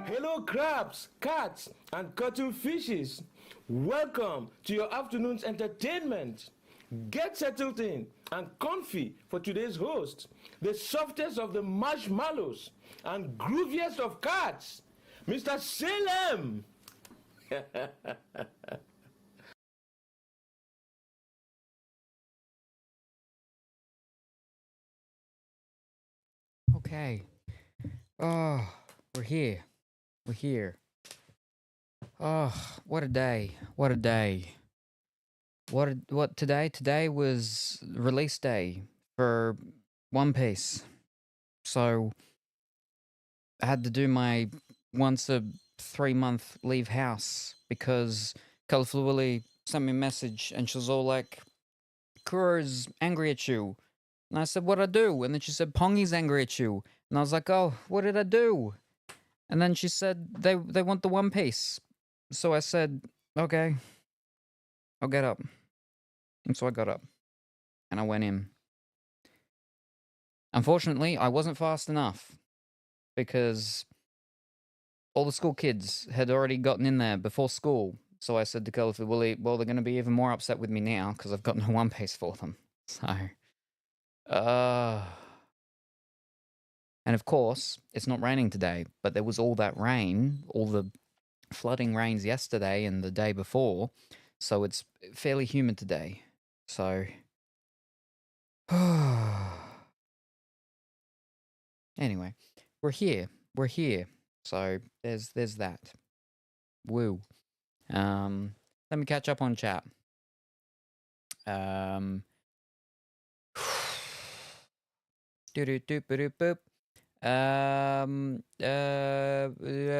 Hello, crabs, cats, and fishes. Welcome to your afternoon's entertainment. Get settled in and comfy for today's host, the softest of the marshmallows and grooviest of cats, Mr. Salem. Okay. Oh, we're here. We're here. Oh, what a day. What a day. What today? Today was release day for One Piece. So I had to do my once a 3-month leave house because Colourful Willy sent me a message and she was all like, Kuro's angry at you. And I said, what'd I do? And then she said, Pongy's angry at you. And I was like, oh, what did I do? And then she said they want the One Piece. So I said, okay, I'll get up. And so I got up and I went in. Unfortunately, I wasn't fast enough because all the school kids had already gotten in there before school. So I said to Colourful Willy, well, they're going to be even more upset with me now because I've got no One Piece for them. So, uh... And of course, it's not raining today, but there was all that rain, all the flooding rains yesterday and the day before. So it's fairly humid today. So, anyway, we're here. We're here. So there's that. Woo. Let me catch up on chat. Um. Boop.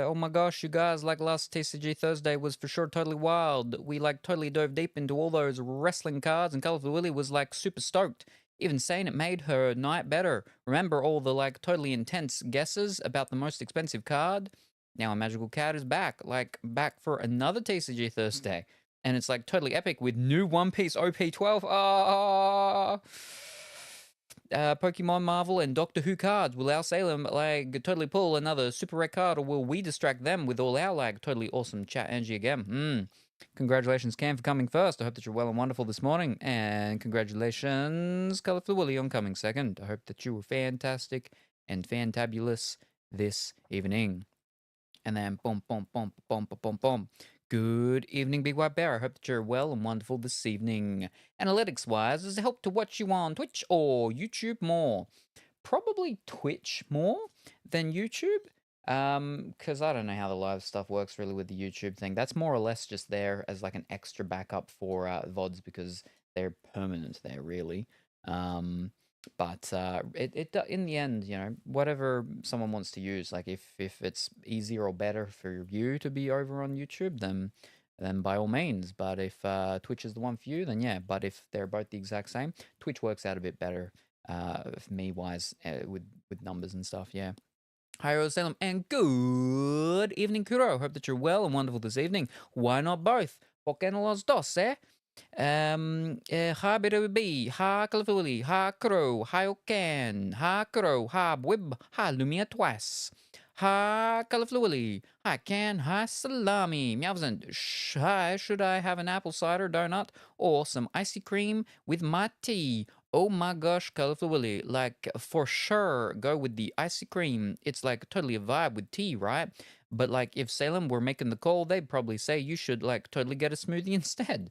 Oh my gosh, you guys, like last TCG Thursday was for sure totally wild. We like totally dove deep into all those wrestling cards, and Colourful Willy was like super stoked, even saying it made her night better. Remember all the like totally intense guesses about the most expensive card? Now a magical card is back, like back for another TCG Thursday. And it's like totally epic with new One Piece OP-12. Ah. Pokemon, Marvel, and Doctor Who cards. Will our Salem like totally pull another super rare card, or will we distract them with all our like totally awesome chat energy again? Congratulations, Cam, for coming first. I hope that you're well and wonderful this morning, and congratulations, Colourful Willy, on coming second. I hope that you were fantastic and fantabulous this evening. And then boom, boom, boom, boom, boom, boom, boom. Good evening, Big White Bear. I hope that you're well and wonderful this evening. Analytics-wise, does it help to watch you on Twitch or YouTube more? Probably Twitch more than YouTube. Because I don't know how the live stuff works really with the YouTube thing. That's more or less just there as like an extra backup for VODs because they're permanent there, really. But in the end, you know, whatever someone wants to use, like if it's easier or better for you to be over on YouTube, then by all means. But if Twitch is the one for you, then yeah. But if they're both the exact same, Twitch works out a bit better for me wise with numbers and stuff. Yeah. Hi, Salem, and good evening, Kuro. Hope that you're well and wonderful this evening. Why not both? ¿Por qué no los dos, eh? Ha Birubi, ha Calafuli, ha Crow, ha Okan, ha Crow, ha Wib, ha Lumia Twice, ha Calafluili, ha Can, ha Salami, Meowsant, hi, should I have an apple cider donut or some icy cream with my tea? Oh my gosh, Colourful Willy, like for sure go with the icy cream. It's like totally a vibe with tea, right? But like if Salem were making the call, they'd probably say you should like totally get a smoothie instead.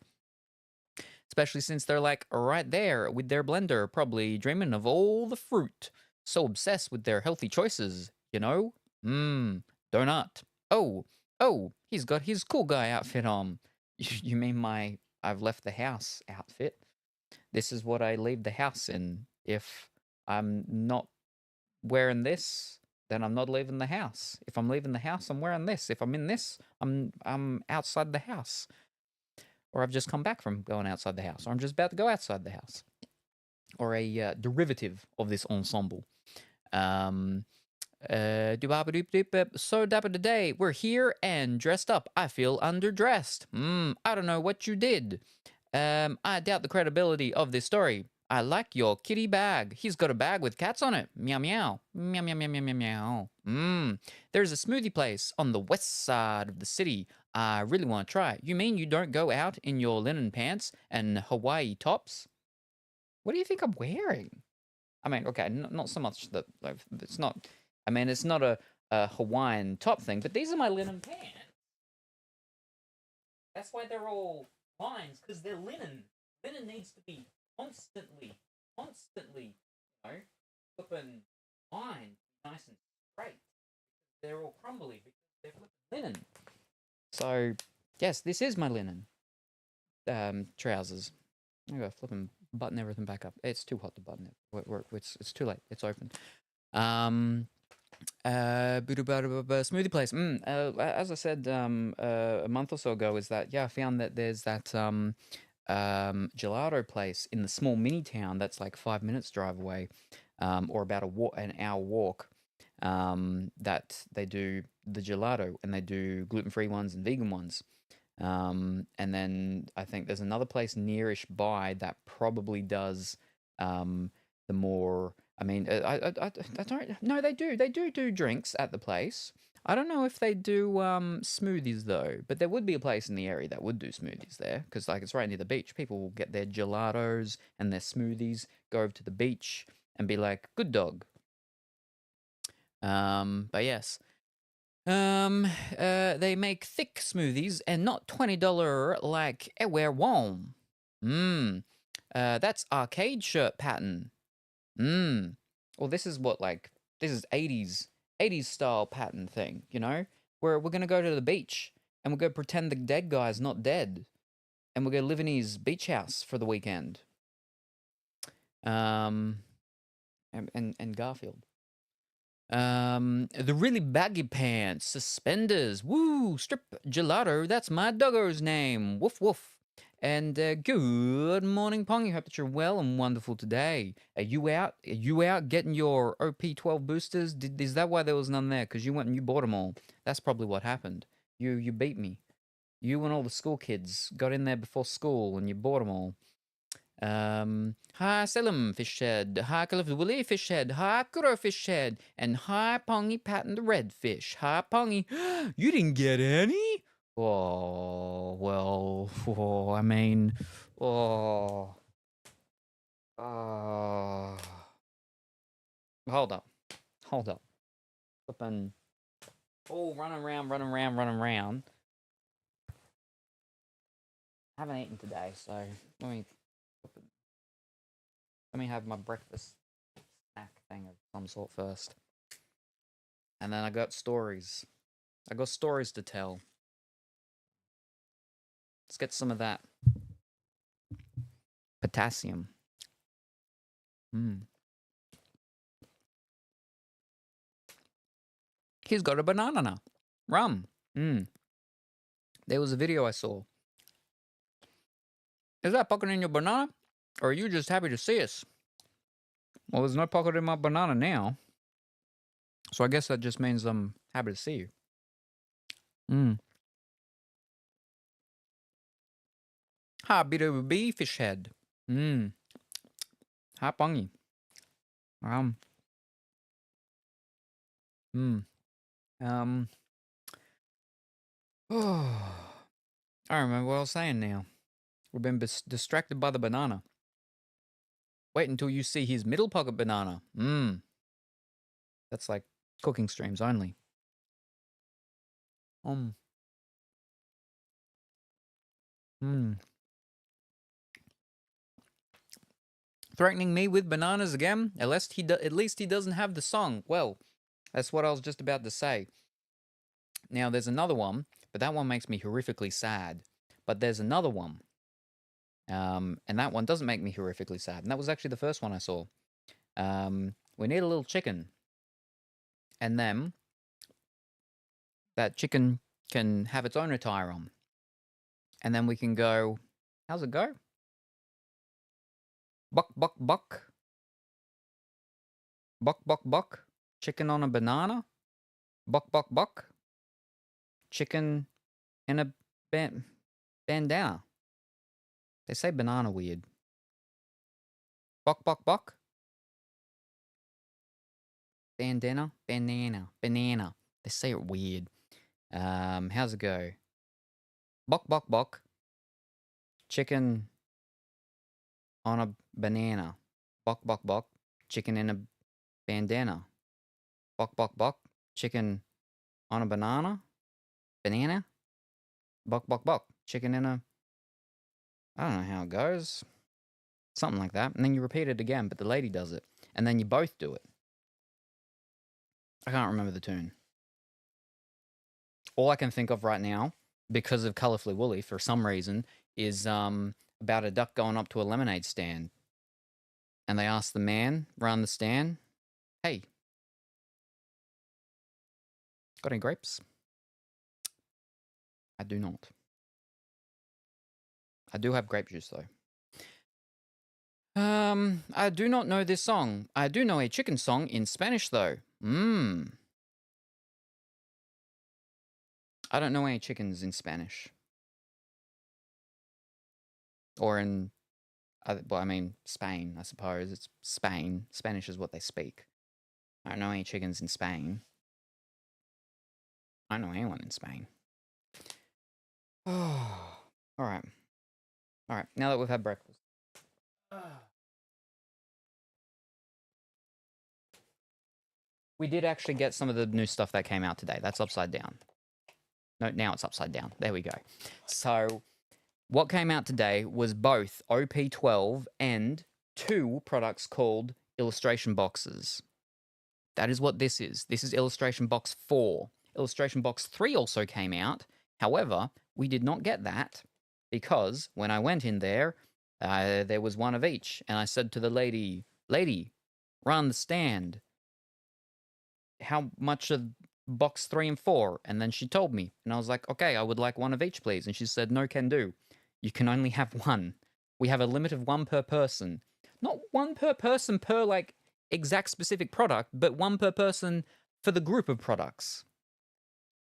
Especially since they're like right there with their blender, probably dreaming of all the fruit. So obsessed with their healthy choices, you know? Donut. Oh, he's got his cool guy outfit on. You mean my I've left the house outfit? This is what I leave the house in. If I'm not wearing this, then I'm not leaving the house. If I'm leaving the house, I'm wearing this. If I'm in this, I'm outside the house. Or I've just come back from going outside the house, or I'm just about to go outside the house, or a derivative of this ensemble. So dapper today. We're here and dressed up. I feel underdressed. I don't know what you did. I doubt the credibility of this story. I like your kitty bag. He's got a bag with cats on it. Meow meow. Meow meow meow meow meow meow. There's a smoothie place on the west side of the city. I really want to try it. You mean you don't go out in your linen pants and Hawaii tops? What do you think I'm wearing? I mean, okay, not so much that like, it's not. I mean, it's not a Hawaiian top thing, but these are my linen pants. That's why they're all lines, because they're linen. Linen needs to be constantly, you know, flipping lined, nice and straight. They're all crumbly because they're flipping linen. So, yes, this is my linen trousers. I'm gonna flip and button everything back up. It's too hot to button it. It's too late. It's open. Smoothie place. As I said a month or so ago, is that I found that there's that gelato place in the small mini town that's like 5 minutes drive away, or about an hour walk. That they do the gelato, and they do gluten-free ones and vegan ones. And then I think there's another place nearish by that probably does the more. I mean, I don't. No, they do drinks at the place. I don't know if they do smoothies though, but there would be a place in the area that would do smoothies there, because like it's right near the beach. People will get their gelatos and their smoothies, go over to the beach, and be like, "Good dog." But yes. They make thick smoothies and not $20 like Ewer Warm. That's arcade shirt pattern. Well, this is this is 80s style pattern thing, you know? Where we're gonna go to the beach and we're gonna pretend the dead guy's not dead. And we're gonna live in his beach house for the weekend. And Garfield. The really baggy pants, suspenders, woo, strip gelato, that's my doggo's name, woof woof. And good morning, Pongy. Hope that you're well and wonderful today. Are you out? Are you out getting your OP-12 boosters? Is that why there was none there? Because you went and you bought them all. That's probably what happened. You beat me. You and all the school kids got in there before school and you bought them all. Hi Salem Fishhead, hi Caliph Willie Fishhead, hi Kuro Fishhead, and hi Pongy Patton the Redfish. Hi Pongy. You didn't get any? Oh, well, I mean, oh. Hold up. Flipping. Oh, running around. I haven't eaten today, so let me have my breakfast snack thing of some sort first. And then I got stories. I got stories to tell. Let's get some of that. Potassium. He's got a banana now. Rum. There was a video I saw. Is that pocket in your banana? Or are you just happy to see us? Well, there's no pocket in my banana now. So I guess that just means I'm happy to see you. Hi, B2B fish head. Hi, Pongy. I remember what I was saying now. We've been distracted by the banana. Wait until you see his middle pocket banana. That's like cooking streams only. Threatening me with bananas again? At least he doesn't have the song. Well, that's what I was just about to say. Now, there's another one, but that one makes me horrifically sad. But there's another one. And that one doesn't make me horrifically sad. And that was actually the first one I saw. We need a little chicken. And then that chicken can have its own attire on. And then we can go, how's it go? Buck, buck, buck. Buck, buck, buck. Chicken on a banana. Buck, buck, buck. Chicken in a bandana. They say banana weird. Buck, buck, buck. Bandana? Banana. They say it weird. How's it go? Bok. Chicken on a banana. Bok. Chicken in a bandana. Bok. Chicken on a banana. Banana. Bok. Chicken in a... I don't know how it goes. Something like that. And then you repeat it again, but the lady does it. And then you both do it. I can't remember the tune. All I can think of right now, because of Colourfully Woolly, for some reason, is about a duck going up to a lemonade stand. And they ask the man around the stand, hey, got any grapes? I do not. I do have grape juice, though. I do not know this song. I do know a chicken song in Spanish, though. I don't know any chickens in Spanish. Or in, well, I mean, Spain, I suppose. It's Spain. Spanish is what they speak. I don't know any chickens in Spain. I don't know anyone in Spain. Oh, all right. All right, now that we've had breakfast. We did actually get some of the new stuff that came out today. That's upside down. No, now it's upside down. There we go. So what came out today was both OP-12 and 2 products called illustration boxes. That is what this is. This is illustration box 4. Illustration box 3 also came out. However, we did not get that because when I went in there, there was one of each. And I said to the lady, run the stand. How much of box 3 and 4? And then she told me. And I was like, okay, I would like one of each, please. And she said, no can do. You can only have one. We have a limit of 1 per person. Not 1 per person per, like, exact specific product, but 1 per person for the group of products.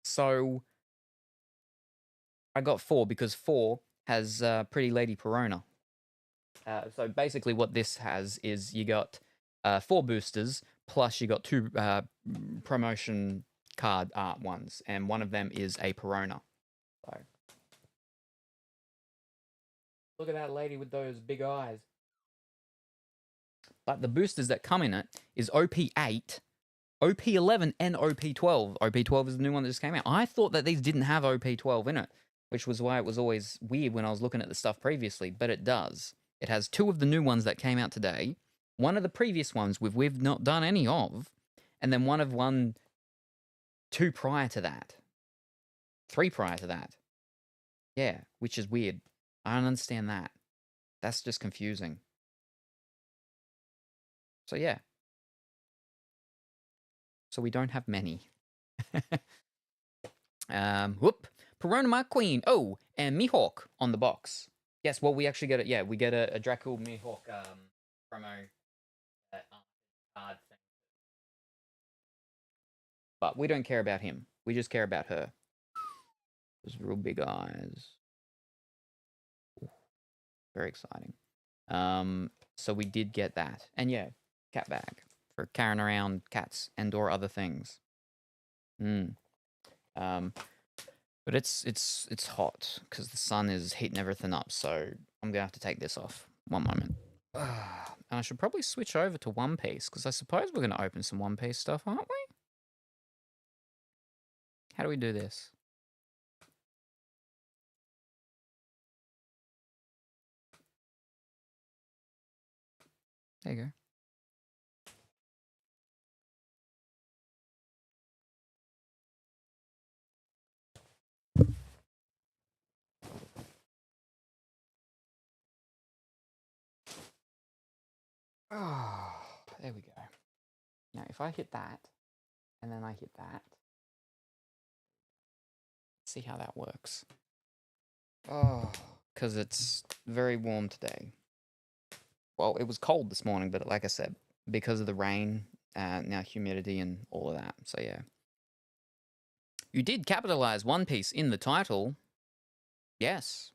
So I got 4 because 4 has Pretty Lady Perona. So basically what this has is you got 4 boosters, plus you got 2 promotion card art ones, and one of them is a Perona. So look at that lady with those big eyes. But the boosters that come in it is OP-8, OP-11, and OP-12. OP-12 is the new one that just came out. I thought that these didn't have OP-12 in it, which was why it was always weird when I was looking at the stuff previously, but it does. It has 2 of the new ones that came out today, one of the previous ones we've not done any of, and then 2 prior to that. 3 prior to that. Yeah, which is weird. I don't understand that. That's just confusing. So yeah. So we don't have many. Perona my queen. Oh, and Mihawk on the box. Yes, well, we actually get it. Yeah, we get a Dracul Mihawk promo card thing. But we don't care about him. We just care about her. Those real big eyes. Ooh, very exciting. So we did get that. And yeah, cat bag for carrying around cats and or other things. But it's hot because the sun is heating everything up. So I'm gonna have to take this off. One moment. And I should probably switch over to One Piece because I suppose we're gonna open some One Piece stuff, aren't we? How do we do this? There you go. Oh, there we go. Now, if I hit that, and then I hit that, see how that works. Oh, because it's very warm today. Well, it was cold this morning, but like I said, because of the rain, now humidity and all of that. So yeah. You did capitalize One Piece in the title. Yes.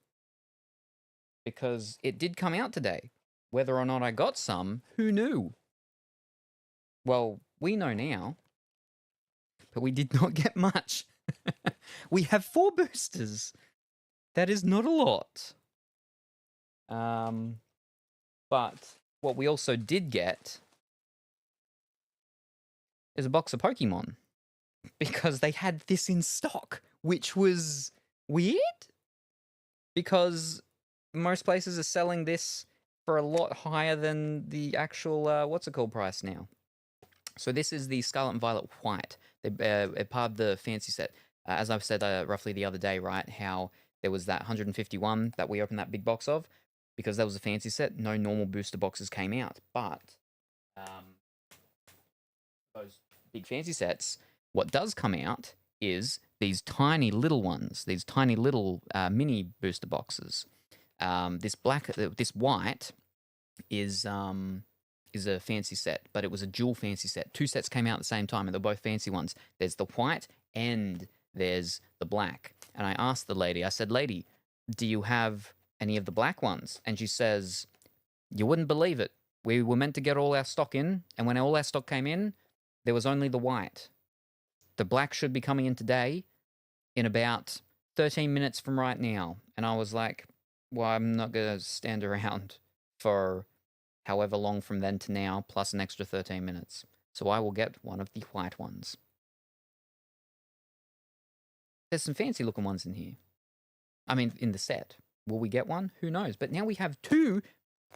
Because it did come out today. Whether or not I got some, who knew? Well, we know now, but we did not get much. We have 4 boosters. That is not a lot. But what we also did get is a box of Pokemon because they had this in stock, which was weird because most places are selling this for a lot higher than the actual, what's it called, price now. So this is the Scarlet and Violet White. They're part of the fancy set. As I've said roughly the other day, right, how there was that 151 that we opened that big box of. Because that was a fancy set, no normal booster boxes came out. But those big fancy sets, what does come out is these tiny little ones, these tiny little mini booster boxes. This white is a fancy set, but it was a dual fancy set. 2 sets came out at the same time, and they're both fancy ones. There's the white and there's the black. And I asked the lady, I said, lady, do you have any of the black ones? And she says, you wouldn't believe it. We were meant to get all our stock in, and when all our stock came in, there was only the white. The black should be coming in today in about 13 minutes from right now. And I was like, well, I'm not going to stand around for however long from then to now, plus an extra 13 minutes. So I will get one of the white ones. There's some fancy looking ones in here. I mean, in the set. Will we get one? Who knows? But now we have 2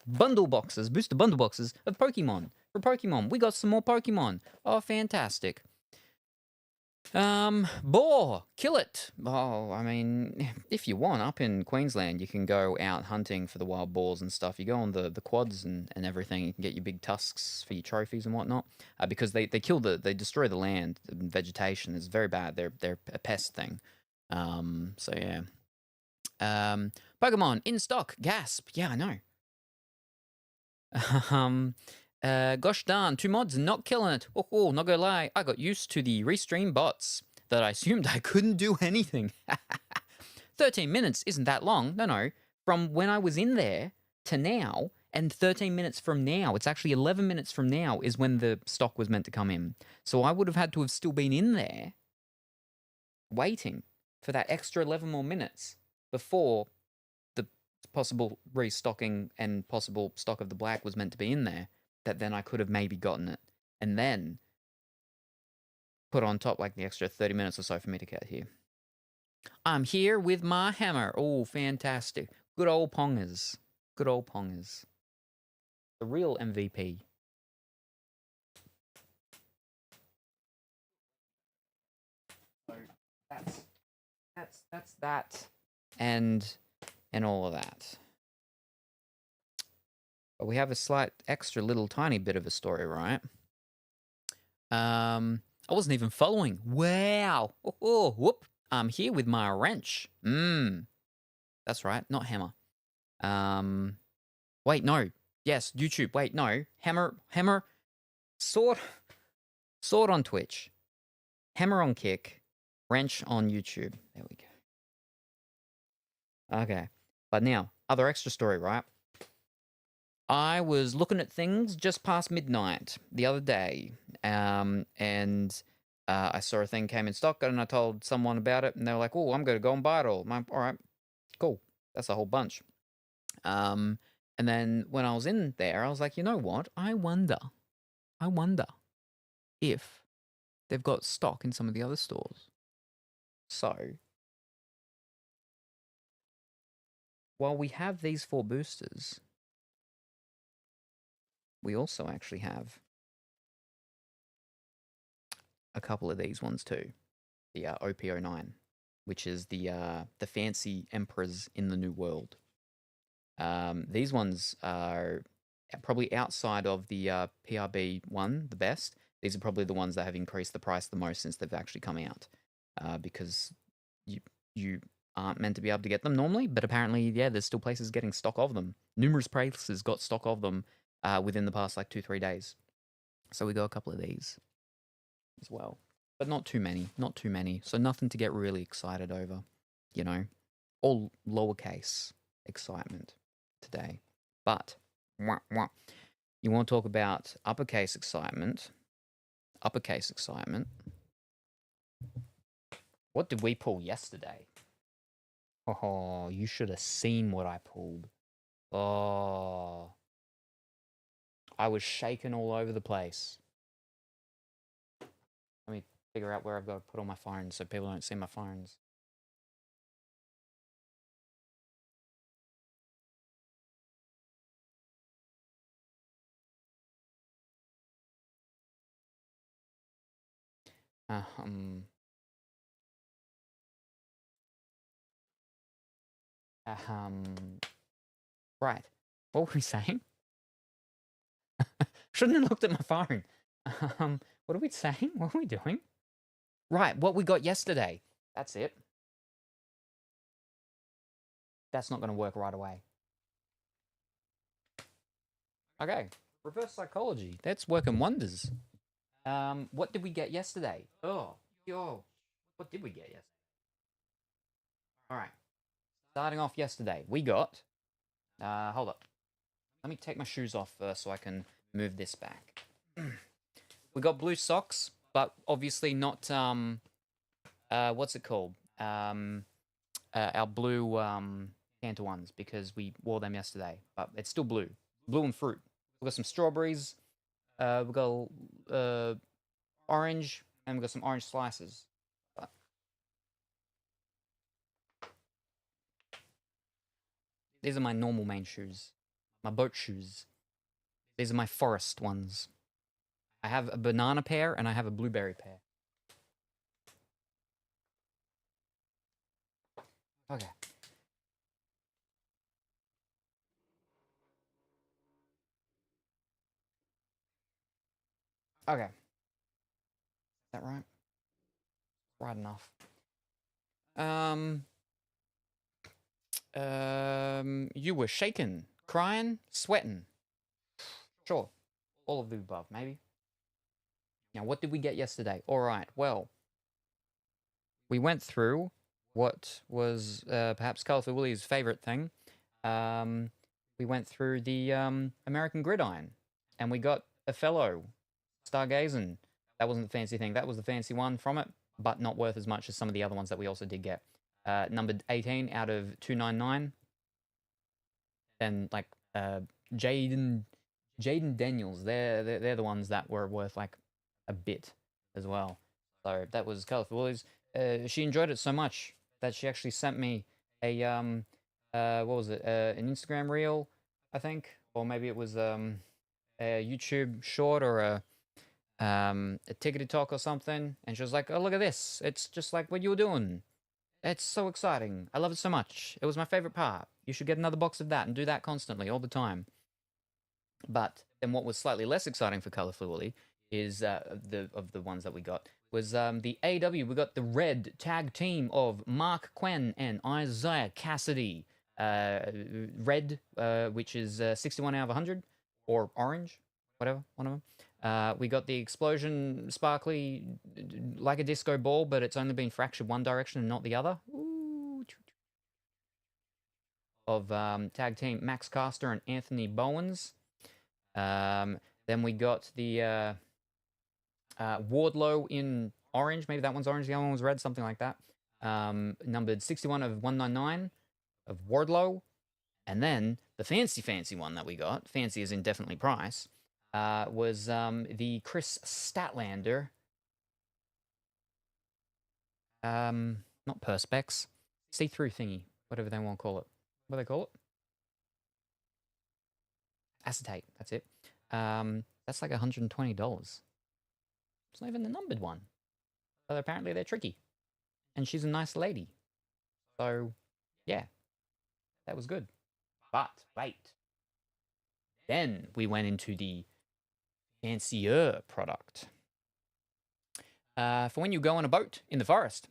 bundle boxes, booster bundle boxes of Pokemon. For Pokemon, we got some more Pokemon. Oh, fantastic. Boar, kill it. Oh, I mean, if you want, up in Queensland, you can go out hunting for the wild boars and stuff. You go on the quads and everything. You can get your big tusks for your trophies and whatnot. Because they destroy the land, the vegetation. It's very bad. They're a pest thing. So yeah. Pokemon in stock. Gasp. Yeah, I know. Gosh darn, 2 mods not killing it. Oh, not gonna lie, I got used to the restream bots that I assumed I couldn't do anything. 13 minutes isn't that long. No. From when I was in there to now, and 13 minutes from now, it's actually 11 minutes from now is when the stock was meant to come in. So I would have had to have still been in there waiting for that extra 11 more minutes before the possible restocking and possible stock of the black was meant to be in there. That then I could have maybe gotten it. And then put on top like the extra 30 minutes or so for me to get here. I'm here with my hammer. Oh, fantastic. Good old Pongers. Good old Pongers. The real MVP. So that's that. And all of that. But we have a slight extra little tiny bit of a story, right? I wasn't even following. Wow. Oh, whoop. I'm here with my wrench. That's right, not hammer. Wait, no. Yes, YouTube. Wait, no. Hammer. Sword on Twitch. Hammer on Kick. Wrench on YouTube. There we go. Okay. But now, other extra story, right? I was looking at things just past midnight the other day, and I saw a thing came in stock, and I told someone about it, and they were like, "Oh, I'm going to go and buy it all." I'm like, all right, cool. That's a whole bunch. And then when I was in there, I was like, you know what? I wonder if they've got stock in some of the other stores. So, while we have these 4 boosters, we also actually have a couple of these ones too. The OP-09, which is the fancy emperors in the New World. These ones are probably outside of the PRB one, the best. These are probably the ones that have increased the price the most since they've actually come out. Because you aren't meant to be able to get them normally, but apparently, yeah, there's still places getting stock of them. Numerous places got stock of them within the past like 2-3 days. So we got a couple of these as well. But not too many. So nothing to get really excited over, you know. All lowercase excitement today. But you want to talk about uppercase excitement? uppercase excitement. What did we pull yesterday? Oh, you should have seen what I pulled. Oh, I was shaking all over the place. Let me figure out where I've got to put all my phones so people don't see my phones. Um, right. What were we saying? Shouldn't have looked at my phone. What are we saying? What are we doing? Right, what we got yesterday. That's it. That's not going to work right away. Okay, reverse psychology. That's working wonders. What did we get yesterday? Oh, yo, what did we get yesterday? All right, starting off yesterday, we got. Hold up. Let me take my shoes off first so I can move this back. We got blue socks, but obviously not. What's it called? Our blue Cantor ones because we wore them yesterday, but it's still blue and fruit. We got some strawberries. We got orange, and we got some orange slices. But these are my normal main shoes, my boat shoes. These are my forest ones. I have a banana pair and I have a blueberry pair. Okay. Okay. Is that right? Right enough. You were shaking, crying, sweating. Sure. All of the above, maybe. Now, what did we get yesterday? All right, well, we went through what was perhaps Colourful Willie's favorite thing. We went through the American Gridiron, and we got a fellow Stargazing. That wasn't the fancy thing. That was the fancy one from it, but not worth as much as some of the other ones that we also did get. Numbered 18 out of 299. And like Jaden Daniels, they're the ones that were worth like a bit as well. So that was Colourful Willie's. She enjoyed it so much that she actually sent me a what was it? An Instagram reel, I think, or maybe it was a YouTube short or a TikTok talk or something. And she was like, "Oh, look at this! It's just like what you were doing. It's so exciting. I love it so much. It was my favorite part. You should get another box of that and do that constantly, all the time." But then what was slightly less exciting for Colourful Willie is of the ones that we got was the AW. We got the red tag team of Mark Quinn and Isaiah Cassidy. Red, which is 61 out of 100, or orange, whatever, one of them. We got the explosion sparkly like a disco ball, but it's only been fractured one direction and not the other. Ooh. Of tag team Max Caster and Anthony Bowens. Then we got the Wardlow in orange. Maybe that one's orange. The other one was red, something like that. Numbered 61 of 199 of Wardlow. And then the fancy one that we got, fancy as in definitely price, was the Chris Statlander. Not Perspex. See-through thingy. Whatever they want to call it. What do they call it? Acetate. That's it. That's like $120. It's not even the numbered one. But apparently they're tricky. And she's a nice lady. So, yeah. That was good. But, wait. Then we went into the fancier product. For when you go on a boat in the forest.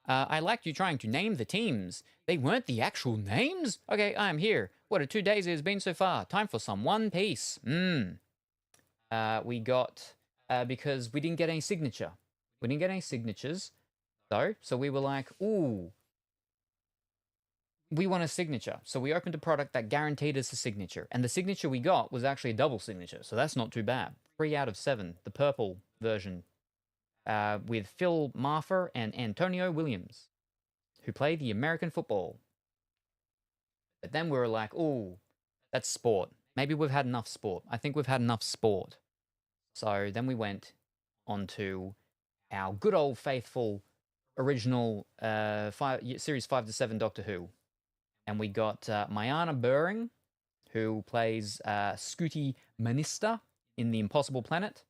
I liked you trying to name the teams. They weren't the actual names? Okay, I'm here. What a 2 days it has been so far. Time for some One Piece. We got, because we didn't get any signature. We didn't get any signatures, though. So we were like, ooh, we want a signature. So we opened a product that guaranteed us a signature. And the signature we got was actually a double signature. So that's not too bad. 3 out of 7. The purple version with Phil Marfer and Antonio Williams, who play the American football. But then we were like, oh, that's sport. Maybe we've had enough sport. I think we've had enough sport. So then we went on to our good old faithful original series 5 to 7 Doctor Who. And we got Mayana Buring, who plays Scooty Minister in The Impossible Planet.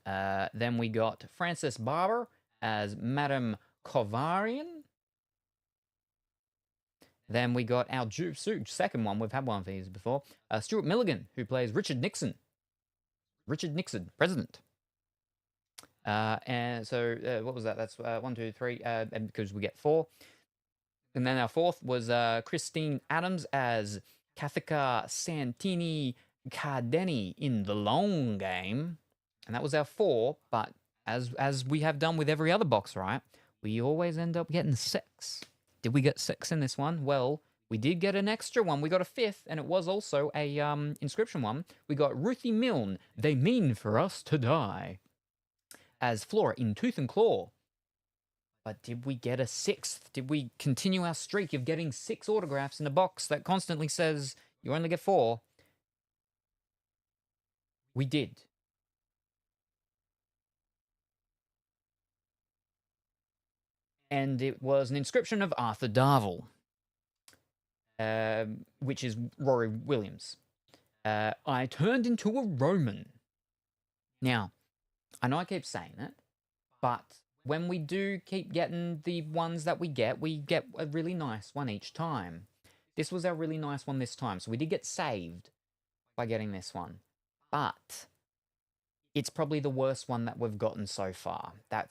Then we got Frances Barber as Madame Kovarian. Then we got our second one. We've had one of these before. Stuart Milligan, who plays Richard Nixon. Richard Nixon, president. And so what was that? That's 1, 2, 3, and because we get 4. And then our fourth was Christine Adams as Kathika Santini Kardeni in The Long Game. And that was our 4, but as we have done with every other box, right? We always end up getting 6. Did we get 6 in this one? Well, we did get an extra one. We got a 5th, and it was also a inscription one. We got Ruthie Milne, They Mean For Us To Die, as Flora in Tooth and Claw. But did we get a 6th? Did we continue our streak of getting 6 autographs in a box that constantly says you only get 4? We did. And it was an inscription of Arthur Darvill, which is Rory Williams. I turned into a Roman. Now, I know I keep saying it, but when we do keep getting the ones that we get a really nice one each time. This was our really nice one this time, so we did get saved by getting this one. But it's probably the worst one that we've gotten so far. That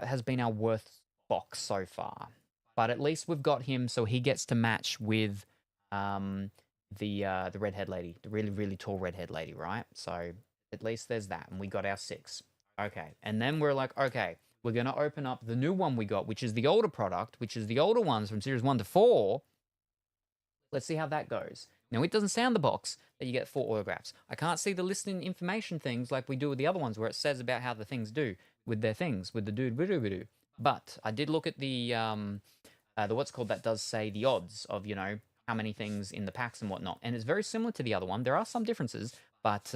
has been our worst box so far. But at least we've got him, so he gets to match with the redhead lady, the really, really tall redhead lady, right? So at least there's that, and we got our 6. Okay, and then we're like, okay, we're going to open up the new one we got, which is the older product, which is the older ones from Series 1 to 4. Let's see how that goes. Now, it doesn't say on the box that you get 4 autographs. I can't see the listing information things like we do with the other ones where it says about how the things do with their things, with the dude. But I did look at the what's called that does say the odds of, you know, how many things in the packs and whatnot. And it's very similar to the other one. There are some differences, but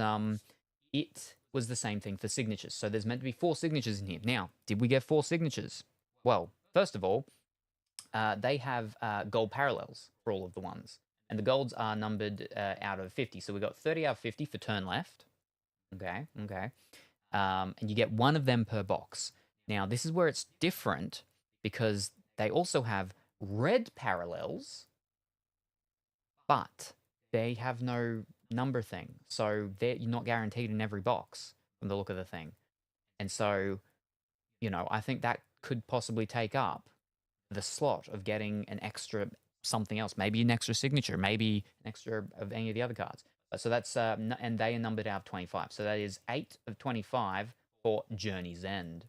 it was the same thing for signatures. So there's meant to be 4 signatures in here. Now, did we get 4 signatures? Well, first of all, they have gold parallels for all of the ones. And the golds are numbered out of 50. So we got 30 out of 50 for turn left. Okay. And you get 1 of them per box. Now, this is where it's different because they also have red parallels, but they have no number thing. So you're not guaranteed in every box from the look of the thing. And so, you know, I think that could possibly take up the slot of getting an extra something else, maybe an extra signature, maybe an extra of any of the other cards. So that's, and they are numbered out of 25. So that is 8 of 25 for Journey's End.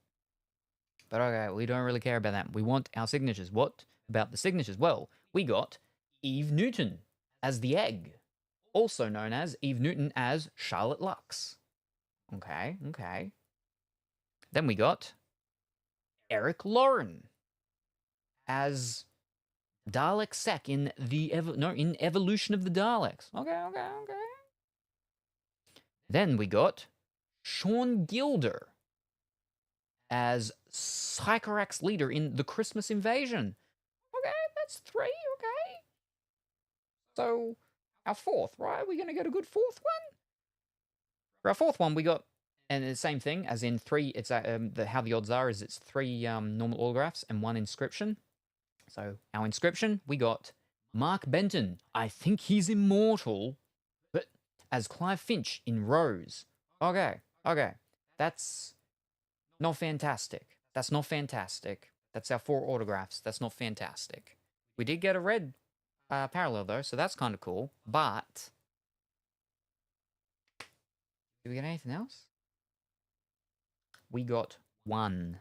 But okay, we don't really care about that. We want our signatures. What about the signatures? Well, we got Eve Newton as the Egg, also known as Eve Newton as Charlotte Lux. Okay. Then we got Eric Lauren as Dalek Sec in in Evolution of the Daleks. Okay. Then we got Sean Gilder as Sycorax leader in The Christmas Invasion. Okay, that's 3, okay. So, our 4th, right? We're going to get a good 4th one? For our 4th one, we got, and the same thing, as in 3, it's how the odds are is it's 3 normal autographs and 1 inscription. So, our inscription, we got Mark Benton, I think he's immortal, but as Clive Finch in Rose. Okay. That's not fantastic. That's our 4 autographs. That's not fantastic. We did get a red parallel, though, so that's kind of cool. But did we get anything else? We got 1.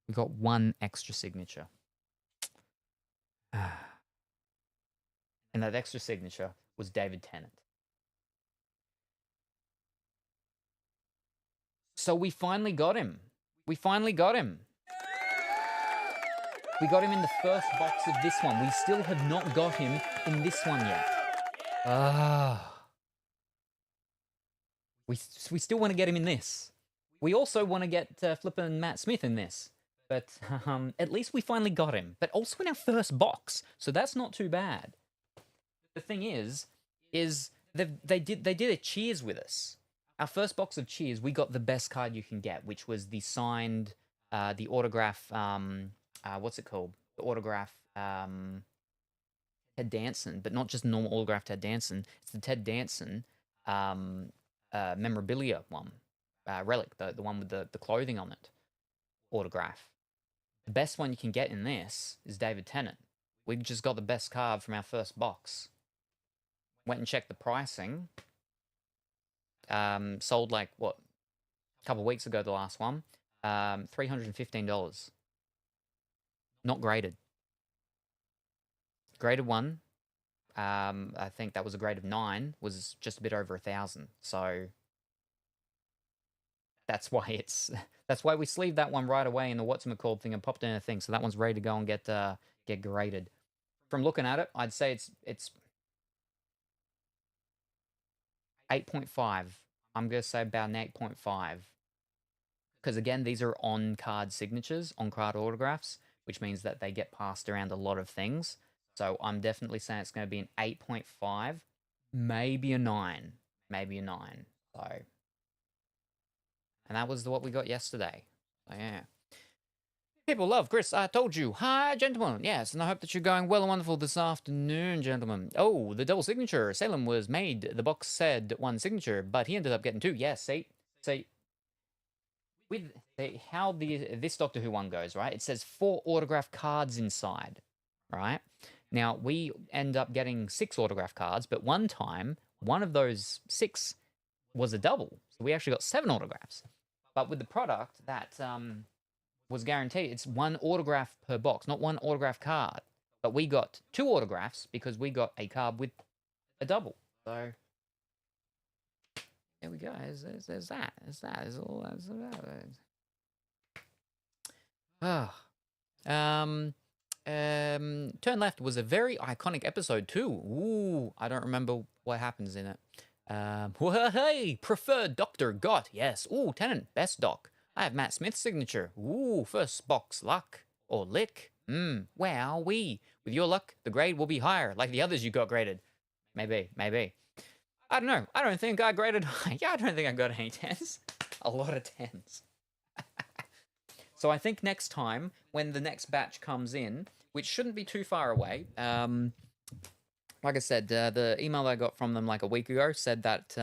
We got 1 extra signature. And that extra signature was David Tennant. So we finally got him. We finally got him. We got him in the first box of this one. We still have not got him in this one yet. We still want to get him in this. We also want to get flippin' Matt Smith in this. But at least we finally got him. But also in our first box. So that's not too bad. The thing is they did a cheers with us. Our first box of cheers, we got the best card you can get, which was the signed, the autograph, what's it called? The autograph, Ted Danson, but not just normal autograph Ted Danson. It's the Ted Danson memorabilia one, relic, the one with the clothing on it, autograph. The best one you can get in this is David Tennant. We just got the best card from our first box. Went and checked the pricing. Sold like, what, a couple of weeks ago, the last one. $315. Not graded. Graded one, I think that was a grade of 9, was just a bit over 1,000. So that's why that's why we sleeved that one right away in the what's-it-called thing and popped in a thing. So that one's ready to go and get graded. From looking at it, I'd say it's 8.5. I'm going to say about an 8.5. Because again, these are on-card signatures, on-card autographs, which means that they get passed around a lot of things. So I'm definitely saying it's going to be an 8.5, maybe a 9. Maybe a 9. So, and that was what we got yesterday. So yeah. People love Chris. I told you. Hi, gentlemen. Yes, and I hope that you're going well and wonderful this afternoon, gentlemen. Oh, the double signature. Salem was made. The box said 1 signature, but he ended up getting 2. Yes, see, with how this Doctor Who one goes, right? It says 4 autograph cards inside, right? Now, we end up getting 6 autograph cards, but one time, one of those 6 was a double. So we actually got 7 autographs. But with the product, that was guaranteed. It's 1 autograph per box, not 1 autograph card. But we got 2 autographs because we got a card with a double. So there we go. There's that. There's all that. Turn Left was a very iconic episode too. Ooh, I don't remember what happens in it. Hey, preferred Doctor got, yes. Ooh, Tennant, best doc. I have Matt Smith's signature. Ooh, first box luck or lick. Wowee. With your luck, the grade will be higher, like the others you got graded. Maybe. I don't know. I don't think I graded high. Yeah, I don't think I got any 10s. A lot of 10s. So I think next time, when the next batch comes in, which shouldn't be too far away, like I said, the email I got from them like a week ago said that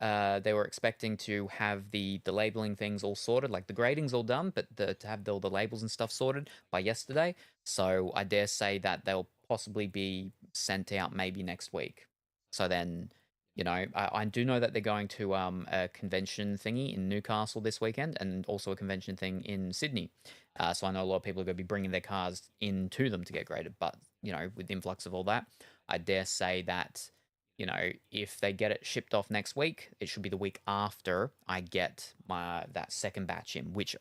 they were expecting to have the labeling things all sorted, like the grading's all done, but to have all the labels and stuff sorted by yesterday. So I dare say that they'll possibly be sent out maybe next week. So then, you know, I do know that they're going to a convention thingy in Newcastle this weekend, and also a convention thing in Sydney. So I know a lot of people are going to be bringing their cars into them to get graded. But, you know, with the influx of all that, I dare say that, you know, if they get it shipped off next week, it should be the week after I get that second batch in, which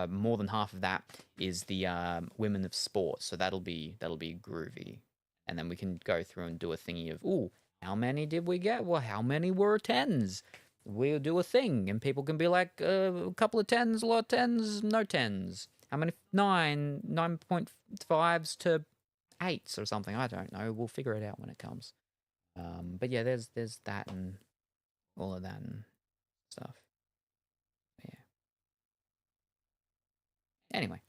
more than half of that is the women of sport. So that'll be groovy, and then we can go through and do a thingy of, ooh, how many did we get? Well, how many were 10s? We'll do a thing, and people can be like, a couple of 10s, a lot of 10s, no 10s. How many 9.5s to 8s or something? I don't know. We'll figure it out when it comes. But yeah, there's that and all of that and stuff. Yeah. Anyway,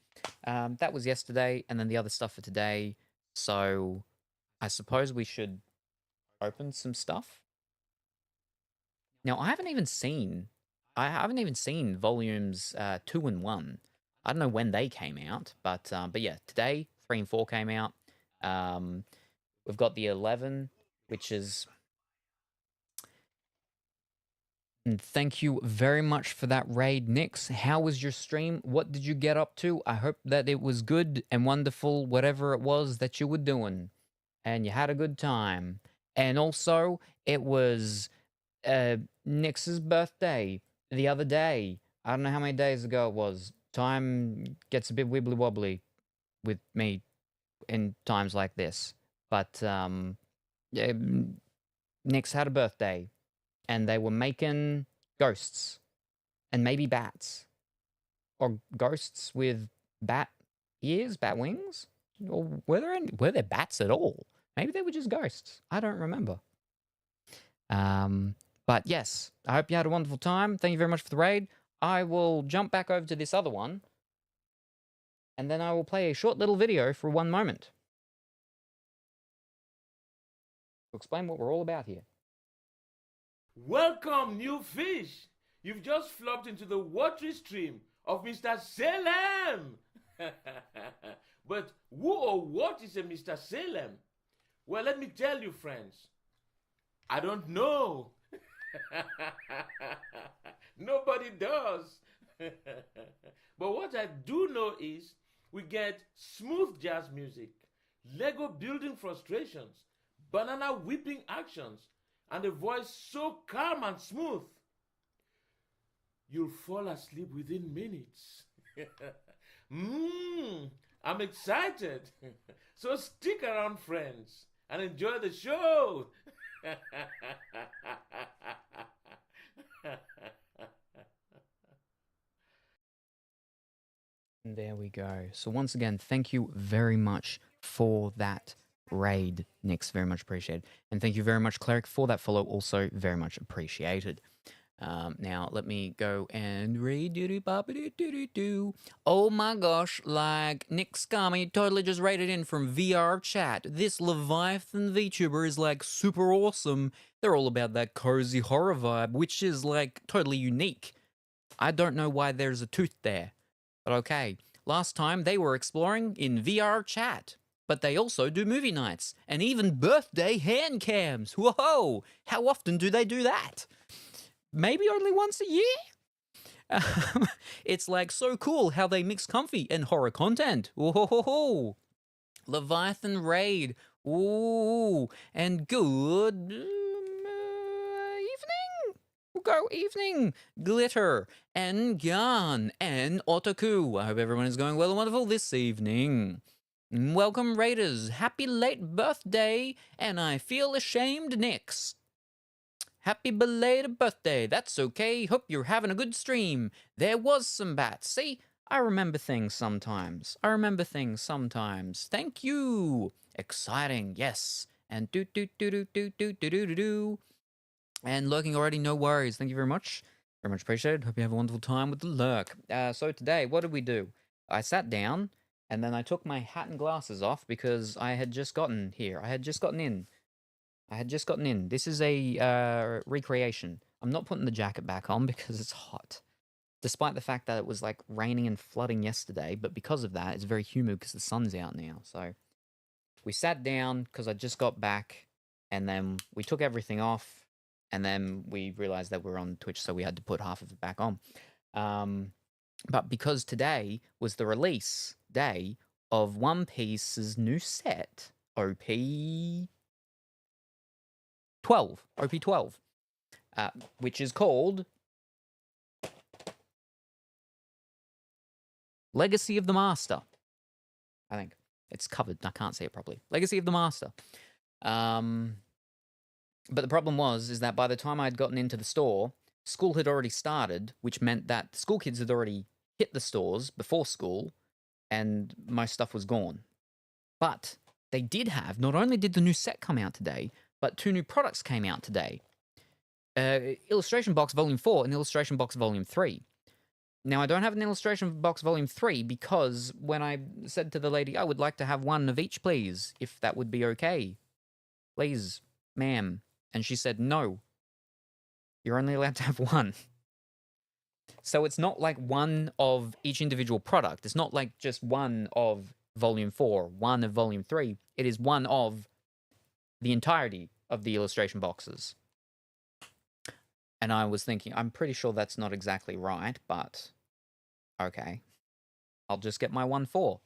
that was yesterday, and then the other stuff for today. So I suppose we should open some stuff. Now, I haven't even seen volumes 2 and 1. I don't know when they came out, but yeah, today 3 and 4 came out. We've got the 11, which is. And thank you very much for that raid, Nix. How was your stream? What did you get up to? I hope that it was good and wonderful, whatever it was that you were doing, and you had a good time. And also, it was Nix's birthday the other day. I don't know how many days ago it was. Time gets a bit wibbly wobbly with me in times like this. But yeah, Nick's had a birthday, and they were making ghosts and maybe bats, or ghosts with bat ears, bat wings, or were there bats at all? Maybe they were just ghosts. I don't remember. But yes, I hope you had a wonderful time. Thank you very much for the raid. I will jump back over to this other one, and then I will play a short little video for 1 moment to explain what we're all about here. Welcome, new fish. You've just flopped into the watery stream of Mr. Salem. But who or what is a Mr. Salem? Well, let me tell you, friends. I don't know. Nobody does. But what I do know is we get smooth jazz music, Lego building frustrations, banana whipping actions, and a voice so calm and smooth, you'll fall asleep within minutes. I'm excited. So stick around, friends, and enjoy the show. There we go. So once again, thank you very much for that raid, Nix. Very much appreciated. And thank you very much, Cleric, for that follow. Also very much appreciated. Now, let me go and read. Oh my gosh, like, Nick Scammy totally just raided in from VR chat. This Leviathan VTuber is, like, super awesome. They're all about that cozy horror vibe, which is, like, totally unique. I don't know why there's a tooth there. But okay, last time they were exploring in VR chat. But they also do movie nights and even birthday hand cams. Whoa! How often do they do that? Maybe only once a year? It's like so cool how they mix comfy and horror content. Whoa! Leviathan Raid. Ooh, and good evening. We'll go evening. Glitter and Yarn and Otaku. I hope everyone is going well and wonderful this evening. Welcome, Raiders. Happy late birthday, and I feel ashamed, Nix. Happy belated birthday. That's okay. Hope you're having a good stream. There was some bats. See, I remember things sometimes. Thank you. Exciting, yes. And do. And lurking already, no worries. Thank you very much. Very much appreciated. Hope you have a wonderful time with the lurk. So today, what did we do? I sat down, and then I took my hat and glasses off because I had just gotten here. I had just gotten in. This is a recreation. I'm not putting the jacket back on because it's hot. Despite the fact that it was like raining and flooding yesterday, but because of that, it's very humid because the sun's out now. So we sat down because I just got back, and then we took everything off, and then we realized that we're on Twitch, so we had to put half of it back on. But because today was the release day of One Piece's new set, OP-12, which is called Legacy of the Master. I think it's covered. I can't say it properly. Legacy of the Master. But the problem is that by the time I'd gotten into the store, school had already started, which meant that the school kids had already hit the stores before school, and my stuff was gone. But they did have, not only did the new set come out today, but 2 new products came out today. Illustration Box Volume 4 and Illustration Box Volume 3. Now, I don't have an Illustration Box Volume 3 because when I said to the lady, I would like to have 1 of each, please, if that would be okay. Please, ma'am. And she said, no. You're only allowed to have 1. So it's not like 1 of each individual product. It's not like just 1 of Volume 4, 1 of Volume 3. It is 1 of the entirety of the illustration boxes. And I was thinking, I'm pretty sure that's not exactly right, but okay. I'll just get my 1-4.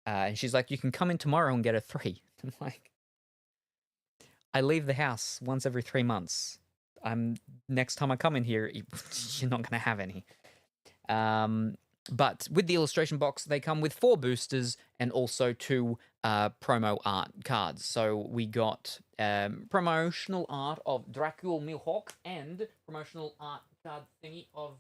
And she's like, you can come in tomorrow and get a 3. I'm like, I leave the house once every 3 months. Next time I come in here, you're not going to have any. But with the illustration box, they come with 4 boosters and also 2 promo art cards. So we got promotional art of Dracul Milhawk and promotional art card thingy of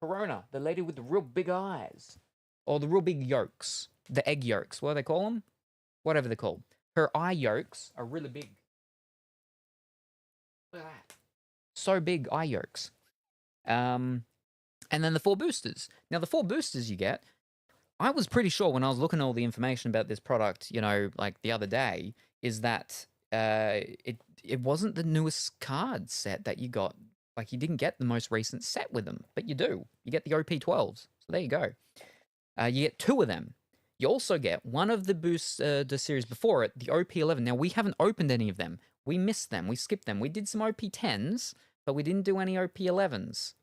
Corona, the lady with the real big eyes. Or the real big yolks. The egg yolks. What do they call them? Whatever they're called. Her eye yolks are really big. Look at that. So big eye yolks. And then the 4 boosters. Now, the 4 boosters you get, I was pretty sure when I was looking at all the information about this product, like the other day, is that it wasn't the newest card set that you got. Like, you didn't get the most recent set with them, but you do. You get the OP-12s. So there you go. You get 2 of them. You also get one of the series before it, the OP-11. Now, we haven't opened any of them. We missed them. We skipped them. We did some OP-10s, but we didn't do any OP-11s.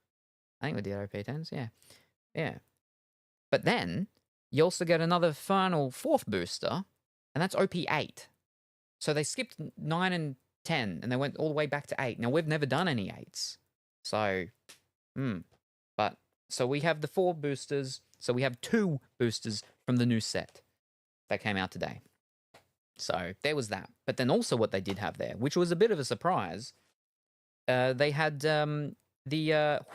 I think we did OP-10s, yeah. Yeah. But then, you also get another final 4th booster, and that's OP-8. So they skipped 9 and 10, and they went all the way back to 8. Now, we've never done any 8s. So, so we have the 4 boosters. So we have 2 boosters from the new set that came out today. So there was that. But then also what they did have there, which was a bit of a surprise, they had the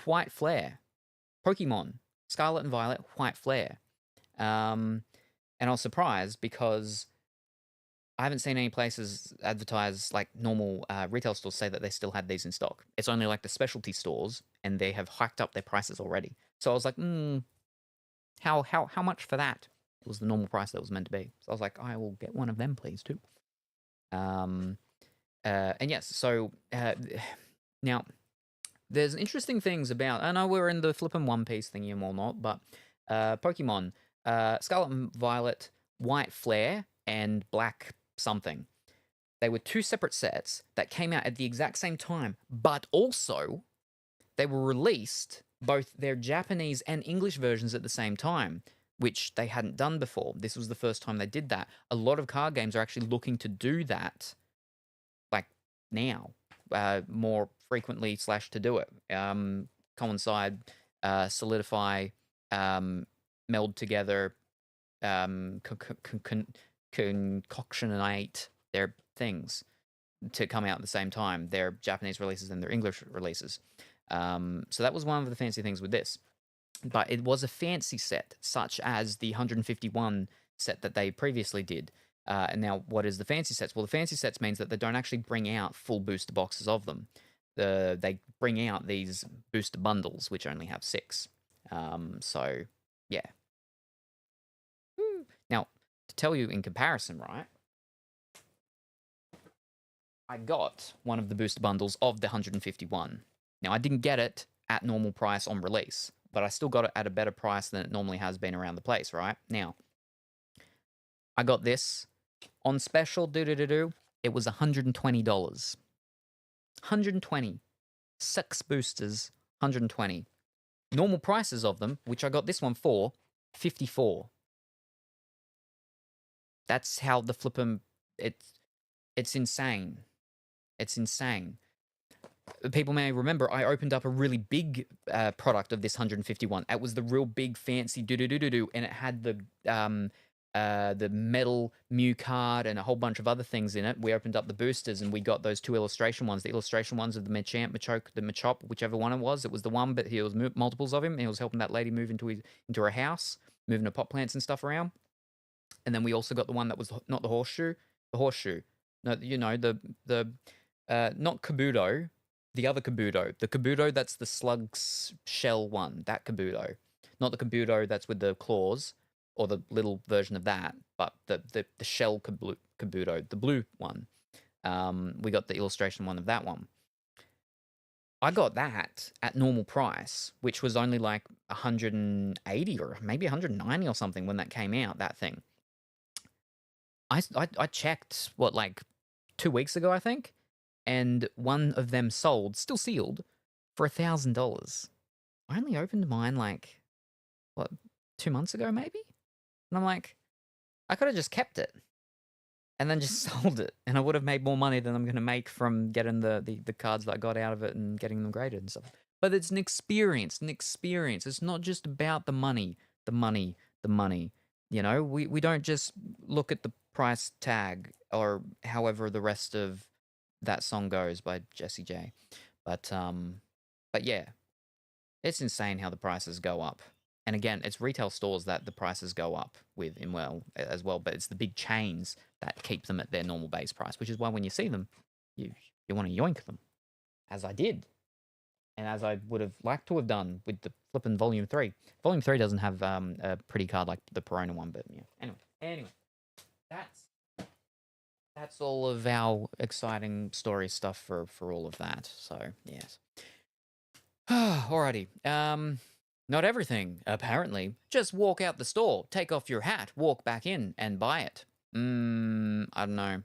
White Flare. Pokemon. Scarlet and Violet, White Flare. And I was surprised because I haven't seen any places advertise, like normal retail stores, say that they still had these in stock. It's only like the specialty stores, and they have hiked up their prices already. So I was like, how much for that? It was the normal price that was meant to be. So I was like, I will get one of them, please, too. And yes, so now there's interesting things about. I know we're in the flippin' One Piece thingy and whatnot, but Pokemon, Scarlet and Violet, White Flare, and Black something. They were 2 separate sets that came out at the exact same time, but also they were released both their Japanese and English versions at the same time, which they hadn't done before. This was the first time they did that. A lot of card games are actually looking to do that, like now, more frequently / to do it. Coincide, solidify, meld together, concoctionate their things to come out at the same time, their Japanese releases and their English releases. So that was one of the fancy things with this. But it was a fancy set, such as the 151 set that they previously did. And now, what is the fancy sets? Well, the fancy sets means that they don't actually bring out full booster boxes of them. They bring out these booster bundles, which only have 6. So, yeah. Now, to tell you in comparison, right? I got one of the booster bundles of the 151. Now, I didn't get it at normal price on release, but I still got it at a better price than it normally has been around the place, right? Now, I got this on special, it was $120. 120. 6 boosters, 120. Normal prices of them, which I got this one for, 54. That's how the flippin', it's insane. It's insane. People may remember I opened up a really big product of this 151. It was the real big fancy and it had the metal Mew card and a whole bunch of other things in it. We opened up the boosters and we got those 2 illustration ones. The illustration ones of the Machamp, Machoke, the Machop, whichever one it was. It was the one, but he was multiples of him. He was helping that lady move into her house, moving her pot plants and stuff around. And then we also got the one that was not the horseshoe. No, the not Kabuto. The other Kabuto. The Kabuto that's the slug's shell one. That Kabuto. Not the Kabuto that's with the claws, or the little version of that, but the shell Kabuto, the blue one. We got the illustration one of that one. I got that at normal price, which was only like 180 or maybe 190 or something when that came out, that thing. I checked, like 2 weeks ago, I think, and one of them sold, still sealed, for $1,000. I only opened mine like, 2 months ago maybe? And I'm like, I could have just kept it and then just sold it, and I would have made more money than I'm going to make from getting the cards that I got out of it and getting them graded and stuff. but it's an experience, an experience. It's not just about the money, the money, the money. You know, we don't just look at the price tag or however the rest of that song goes by Jessie J. But yeah, it's insane how the prices go up. And again, it's retail stores that the prices go up with as well, but it's the big chains that keep them at their normal base price, which is why when you see them, you want to yoink them, as I did, and as I would have liked to have done with the flippin' Volume 3. Volume 3 doesn't have a pretty card like the Perona one, but yeah. Anyway, that's all of our exciting story stuff for all of that. So yes. Alrighty. Not everything, apparently. Just walk out the store, take off your hat, walk back in, and buy it. I don't know.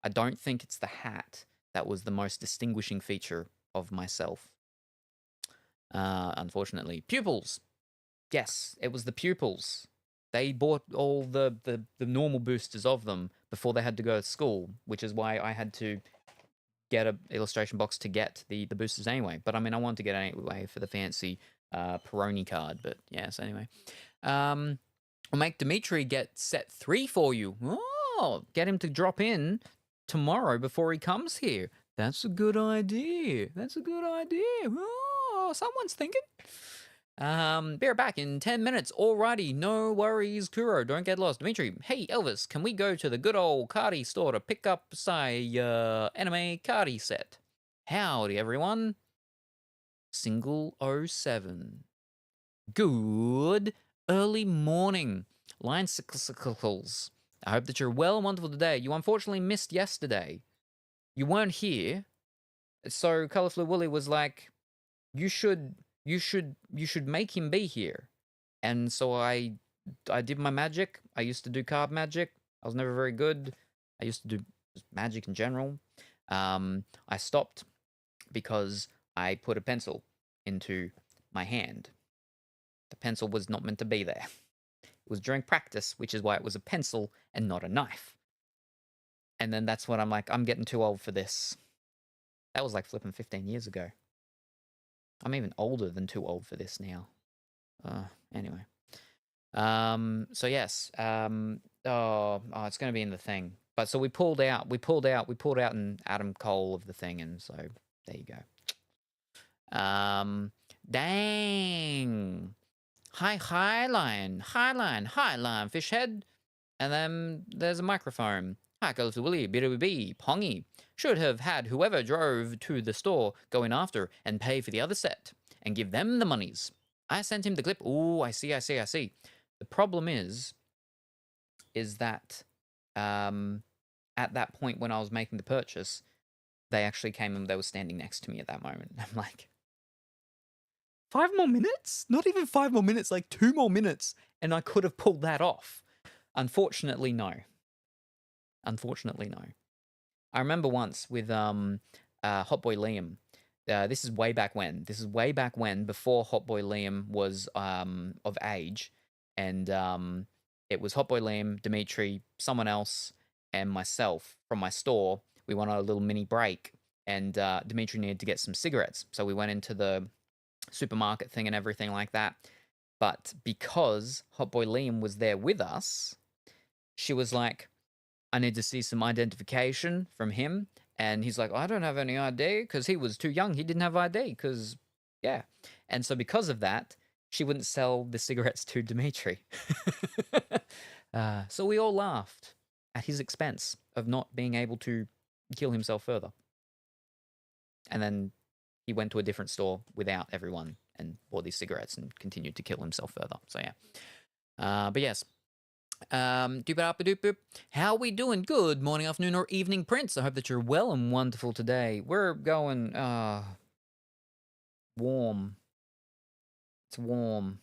I don't think it's the hat that was the most distinguishing feature of myself. Unfortunately. Pupils. Yes, it was the pupils. They bought all the normal boosters of them before they had to go to school, which is why I had to get an illustration box to get the boosters anyway. But I mean, I wanted to get it anyway for the fancy Peroni card. But yes, anyway. I'll make Dimitri get set 3 for you. Oh, get him to drop in tomorrow before he comes here. That's a good idea. That's a good idea. Oh, someone's thinking. Be right back in 10 minutes. Alrighty, no worries, Kuro. Don't get lost. Dimitri, hey, Elvis, can we go to the good old cardy store to pick up, say, anime cardy set? Howdy, everyone. Single 07. Good early morning. Line cyclicals. I hope that you're well and wonderful today. You unfortunately missed yesterday. You weren't here. So Colorful Willy was like, you should make him be here. And so I did my magic. I used to do card magic. I was never very good. I used to do magic in general. I stopped because I put a pencil into my hand. The pencil was not meant to be there. It was during practice, which is why it was a pencil and not a knife. And then that's when I'm like, I'm getting too old for this. That was like flipping 15 years ago. I'm even older than too old for this now. Anyway. So yes. It's going to be in the thing. But so we pulled out an Adam Cole of the thing, and so there you go. Dang. Hi, Lion, Fishhead. And then there's a microphone. Hi, Colorful Willy, BWB, Pongy. Should have had whoever drove to the store go in after and pay for the other set and give them the monies. I sent him the clip. Ooh, I see. The problem is that at that point when I was making the purchase, they actually came and they were standing next to me at that moment. I'm like, 5 more minutes? Not even 5 more minutes, like 2 more minutes, and I could have pulled that off. Unfortunately, no. I remember once with Hot Boy Liam. This is way back when. Before Hot Boy Liam was of age, and it was Hot Boy Liam, Dimitri, someone else, and myself from my store. We went on a little mini break, and Dimitri needed to get some cigarettes, so we went into the supermarket thing and everything like that. But because Hot Boy Liam was there with us, she was like, I need to see some identification from him. And he's like, I don't have any ID, because he was too young. He didn't have ID because, yeah. And so because of that, she wouldn't sell the cigarettes to Dimitri. So we all laughed at his expense of not being able to kill himself further. And then he went to a different store without everyone and bought these cigarettes and continued to kill himself further. So yeah. But yes. Doop-a-doop-a-doop-boop. How we doing? Good morning, afternoon, or evening, Prince. I hope that you're well and wonderful today. We're going warm. It's warm.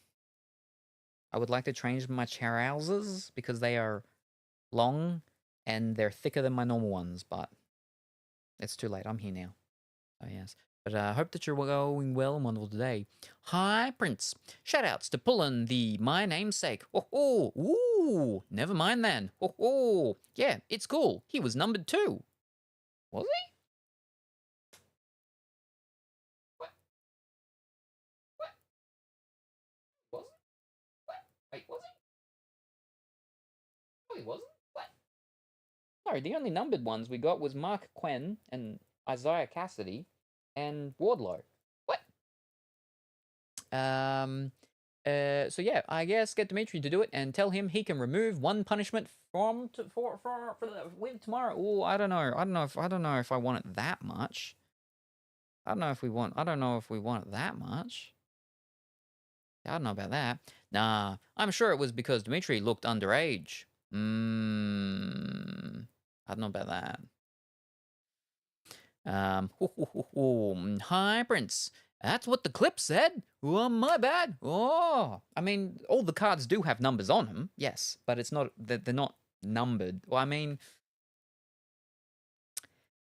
I would like to change my trousers because they are long and they're thicker than my normal ones, but it's too late. I'm here now. Oh yes. But I hope that you're going well and wonderful today. Hi, Prince. Shoutouts to Pullin, the my namesake. Oh, ooh, never mind then. Oh, yeah, it's cool. He was numbered 2. Was he? wasn't. What? No, the only numbered ones we got was Mark Quinn and Isaiah Cassidy and Wardlow. What? So yeah, I guess get Dimitri to do it and tell him he can remove one punishment for the win tomorrow. Oh, I don't know. I don't know if I want it that much. I don't know if we want it that much. I don't know about that. Nah, I'm sure it was because Dimitri looked underage. I don't know about that. Hi, Prince. That's what the clip said. Oh, my bad. Oh, I mean, all the cards do have numbers on them, yes, but it's not that they're not numbered. Well, I mean,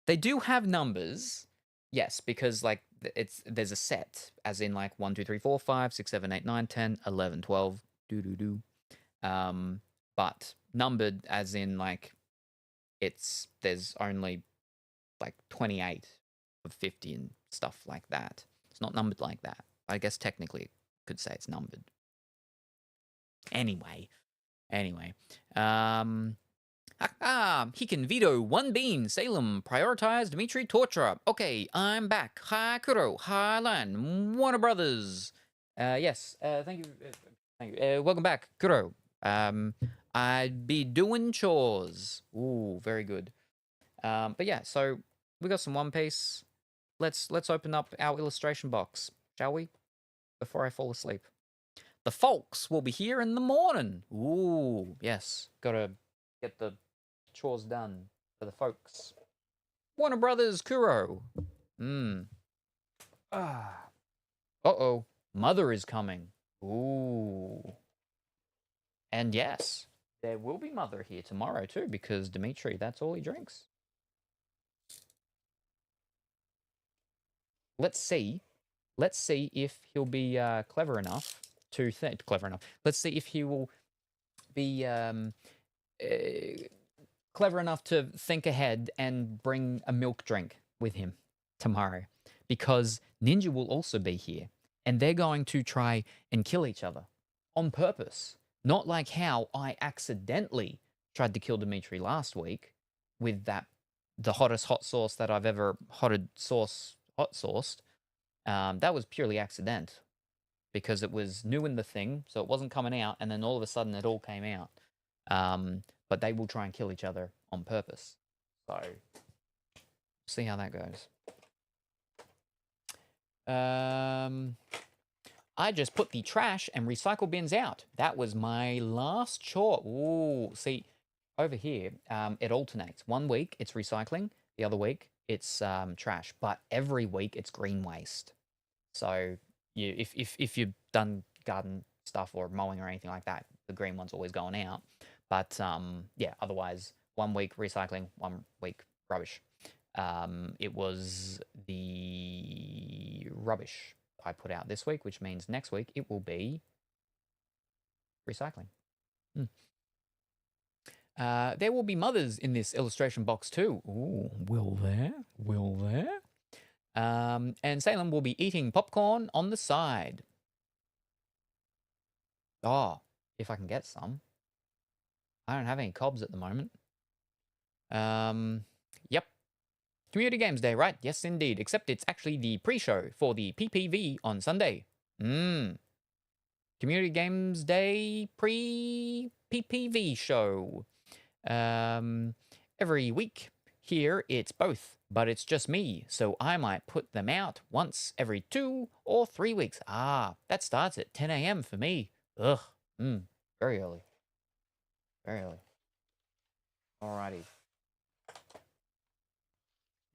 they do have numbers, yes, because like there's a set, as in like 1, 2, 3, 4, 5, 6, 7, 8, 9, 10, 11, 12, but numbered as in like there's only like 28 of 50 and stuff like that. It's not numbered like that. I guess technically could say it's numbered. Anyway. He can veto one bean. Salem, prioritize Dimitri torture. Okay, I'm back. Hi, Kuro. Hi, Lan. Warner Brothers. Yes, thank you. Welcome back, Kuro. I'd be doing chores. Ooh, very good. But yeah, so we got some One Piece. Let's open up our illustration box, shall we? Before I fall asleep. The folks will be here in the morning. Ooh, yes. Gotta get the chores done for the folks. Warner Brothers, Kuro. Uh-oh. Mother is coming. Ooh. And yes, there will be Mother here tomorrow too, because Dimitri, that's all he drinks. Let's see if he'll be clever enough to think. Let's see if he will be clever enough to think ahead and bring a milk drink with him tomorrow, because Ninja will also be here, and they're going to try and kill each other on purpose. Not like how I accidentally tried to kill Dimitri last week with the hottest hot sauce that I've ever hot sauced. That was purely accident because it was new in the thing, so it wasn't coming out, and then all of a sudden it all came out. But they will try and kill each other on purpose. So, see how that goes. I just put the trash and recycle bins out. That was my last chore. Ooh, see, over here, it alternates. 1 week, it's recycling. The other week, it's trash. But every week, it's green waste. So, if you've done garden stuff or mowing or anything like that, the green one's always going out. But, yeah, otherwise, 1 week recycling, 1 week rubbish. It was the rubbish I put out this week, which means next week it will be recycling. There will be mothers in this illustration box too. Ooh, will there? And Salem will be eating popcorn on the side. Oh, if I can get some. I don't have any cobs at the moment. Yep. Community Games Day, right? Yes, indeed. Except it's actually the pre-show for the PPV on Sunday. Community Games Day pre-PPV show. Every week here it's both, but it's just me, so I might put them out once every 2 or 3 weeks. That starts at 10 a.m. for me. Ugh. Very early. Alrighty.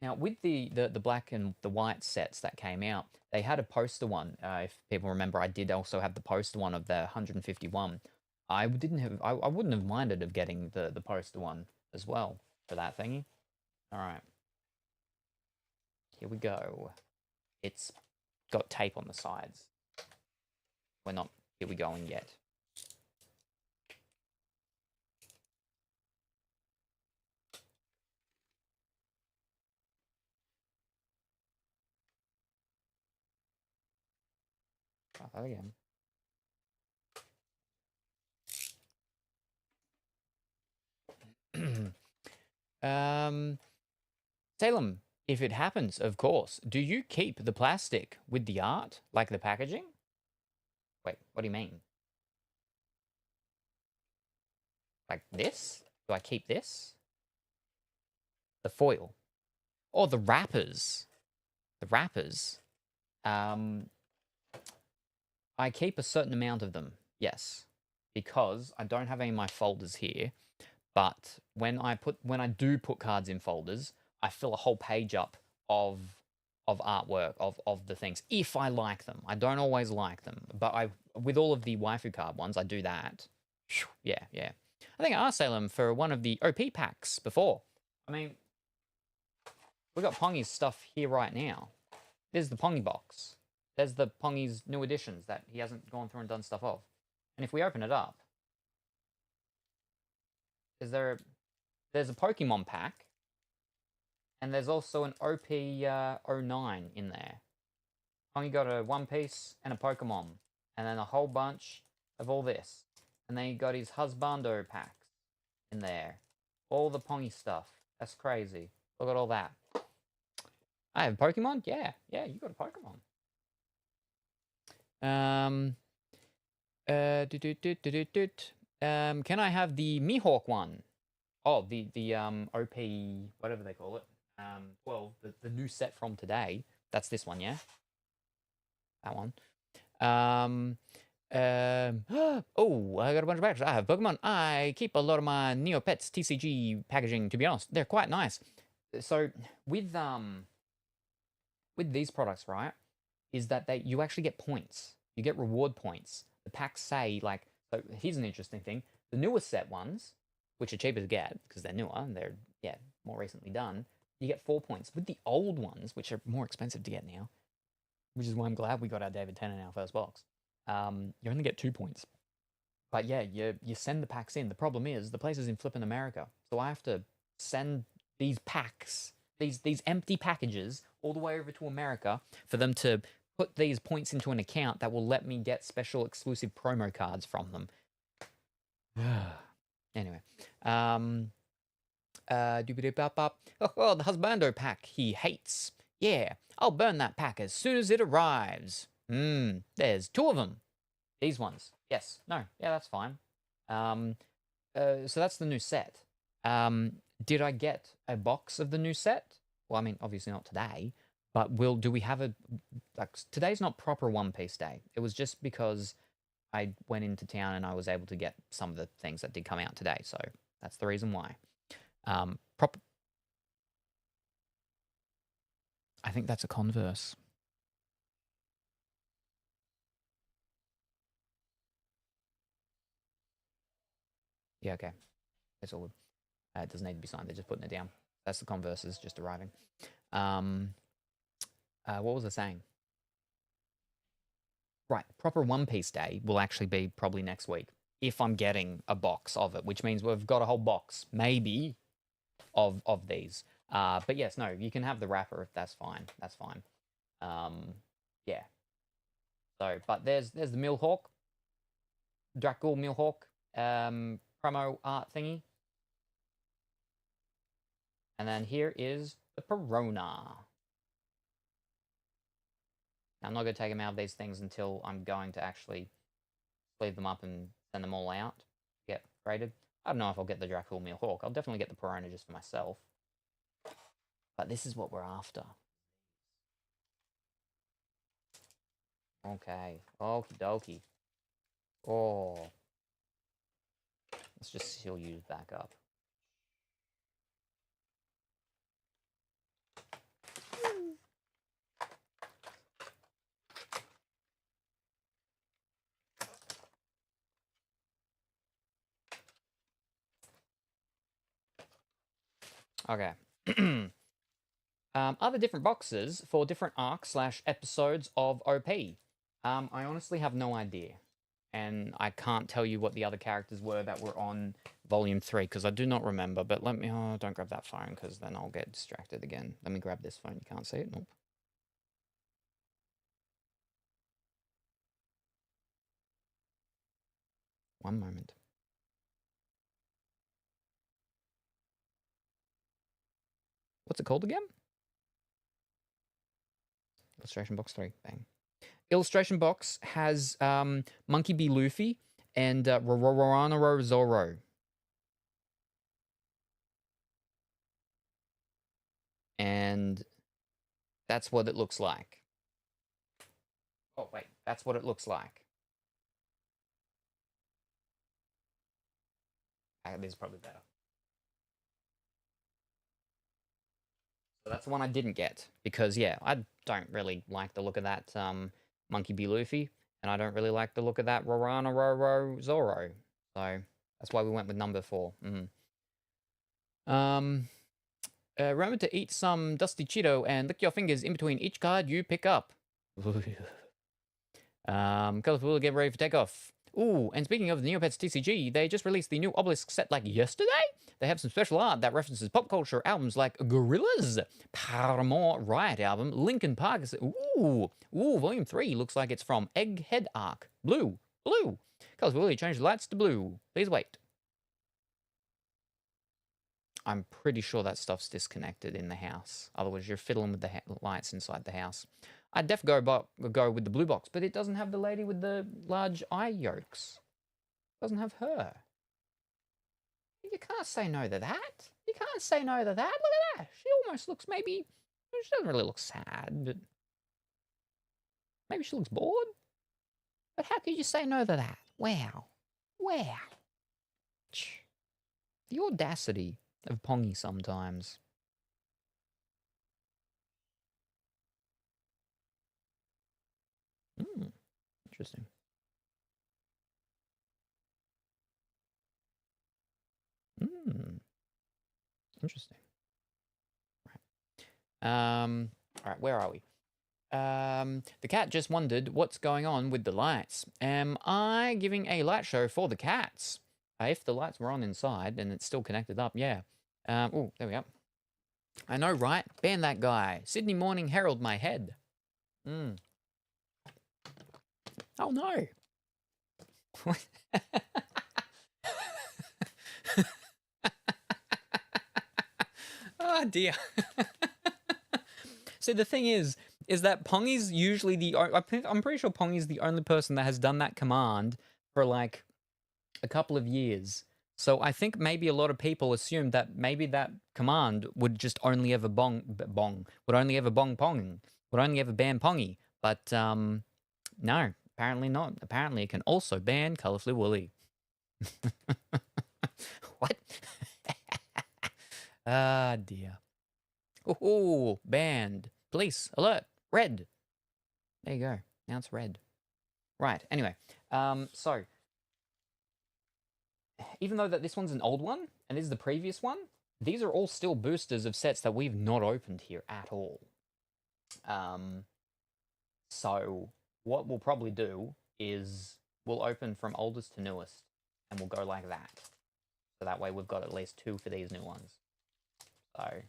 Now, with the black and the white sets that came out, they had a poster one. If people remember, I did also have the poster one of the 151. I wouldn't have minded of getting the poster one as well for that thingy. All right. Here we go. It's got tape on the sides. We're not here we going yet. Try that again. Salem, if it happens, of course, do you keep the plastic with the art, like the packaging? Wait, what do you mean? Like this? Do I keep this? The foil. Or the wrappers. The wrappers. I keep a certain amount of them, yes. Because I don't have any of my folders here. But when I do put cards in folders, I fill a whole page up of artwork of the things if I like them. I don't always like them, but with all of the waifu card ones, I do that. Yeah. I think I asked Salem for one of the OP packs before. I mean, we got Pongy's stuff here right now. There's the Pongy box. There's the Pongy's new editions that he hasn't gone through and done stuff of. And if we open it up, there's a Pokemon pack, and there's also an OP-09 in there. Only got a One Piece and a Pokemon, and then a whole bunch of all this. And then he got his Husbando packs in there. All the Pongy stuff. That's crazy. Look at all that. I have Pokemon? Yeah, you got a Pokemon. Can I have the Mihawk one? Oh, the OP, whatever they call it. 12, the new set from today. That's this one, yeah? That one. Oh, I got a bunch of packages. I have Pokemon. I keep a lot of my Neopets TCG packaging, to be honest. They're quite nice. So, with these products, right, is that you actually get points. You get reward points. The packs say, like, so here's an interesting thing. The newer set ones, which are cheaper to get because they're newer and they're, more recently done, you get 4 points. With the old ones, which are more expensive to get now, which is why I'm glad we got our David 10 in our first box, you only get 2 points. But yeah, you send the packs in. The problem is the place is in flippin' America. So I have to send these packs, these empty packages, all the way over to America for them to put these points into an account that will let me get special exclusive promo cards from them. Anyway, oh, the Husbando pack he hates. Yeah, I'll burn that pack as soon as it arrives. There's 2 of them. These ones. Yes. No. Yeah, that's fine. So that's the new set. Did I get a box of the new set? Well, I mean, obviously not today, but do we have today's not proper One Piece day. It was just because I went into town and I was able to get some of the things that did come out today. So that's the reason why. I think that's a Converse. Yeah, okay. It's all good. It doesn't need to be signed. They're just putting it down. That's the Converses just arriving. What was I saying? Right, proper One Piece day will actually be probably next week if I'm getting a box of it, which means we've got a whole box, maybe, of these. But yes, no, you can have the wrapper if that's fine. That's fine. Yeah. So, but there's the Millhawk, Dracul Millhawk promo art thingy. And then here is the Perona. I'm not going to take them out of these things until I'm going to actually sleeve them up and send them all out to get graded. I don't know if I'll get the Dracul Millhawk. I'll definitely get the Perona just for myself. But this is what we're after. Okay. Okie dokie. Oh. Let's just seal you back up. Okay. Other different boxes for different arcs / episodes of OP. I honestly have no idea. And I can't tell you what the other characters were that were on Volume 3, because I do not remember. But let me... Oh, don't grab that phone, because then I'll get distracted again. Let me grab this phone. You can't see it? Nope. One moment. What's it called again? Illustration box 3. Bang. Illustration box has Monkey B. Luffy and Roronoa Zoro. And that's what it looks like. Oh, wait. That's what it looks like. This is probably better. So that's the one I didn't get. Because, yeah, I don't really like the look of that Monkey B. Luffy. And I don't really like the look of that Roronoa Zoro. So that's why we went with number 4. Remember to eat some Dusty Cheeto and lick your fingers in between each card you pick up. Colorful will get ready for takeoff. Ooh, and speaking of the Neopets TCG, they just released the new Obelisk set like yesterday? They have some special art that references pop culture albums like Gorillaz, Paramore Riot album, Linkin Park. Ooh, Volume 3 looks like it's from Egghead Arc. Blue. Colorful will change the lights to blue. Please wait. I'm pretty sure that stuff's disconnected in the house. Otherwise, you're fiddling with the lights inside the house. I'd def go with the blue box, but it doesn't have the lady with the large eye yolks. It doesn't have her. You can't say no to that. You can't say no to that. Look at that. She almost looks maybe... She doesn't really look sad, but... Maybe she looks bored? But how could you say no to that? Wow. The audacity of Pongy sometimes. Interesting. Interesting. Right. Alright, where are we? The cat just wondered what's going on with the lights. Am I giving a light show for the cats? If the lights were on inside and it's still connected up, yeah. Oh, there we go. I know, right? Ban that guy. Sydney Morning Herald my head. Oh, no. Oh, dear. So the thing is that Pongy's usually I'm pretty sure Pongy's the only person that has done that command for, like, a couple of years. So I think maybe a lot of people assumed that maybe that command would just only ever would only ever ponging, would only ever ban Pongy. But no, apparently not. Apparently it can also ban Colorfully Woolly. What? Ah, dear. Ooh, banned. Police, alert, red. There you go. Now it's red. Right, anyway. So, even though that this one's an old one, and this is the previous one, these are all still boosters of sets that we've not opened here at all. So, what we'll probably do is we'll open from oldest to newest, and we'll go like that. So that way we've got at least 2 for these new ones. So...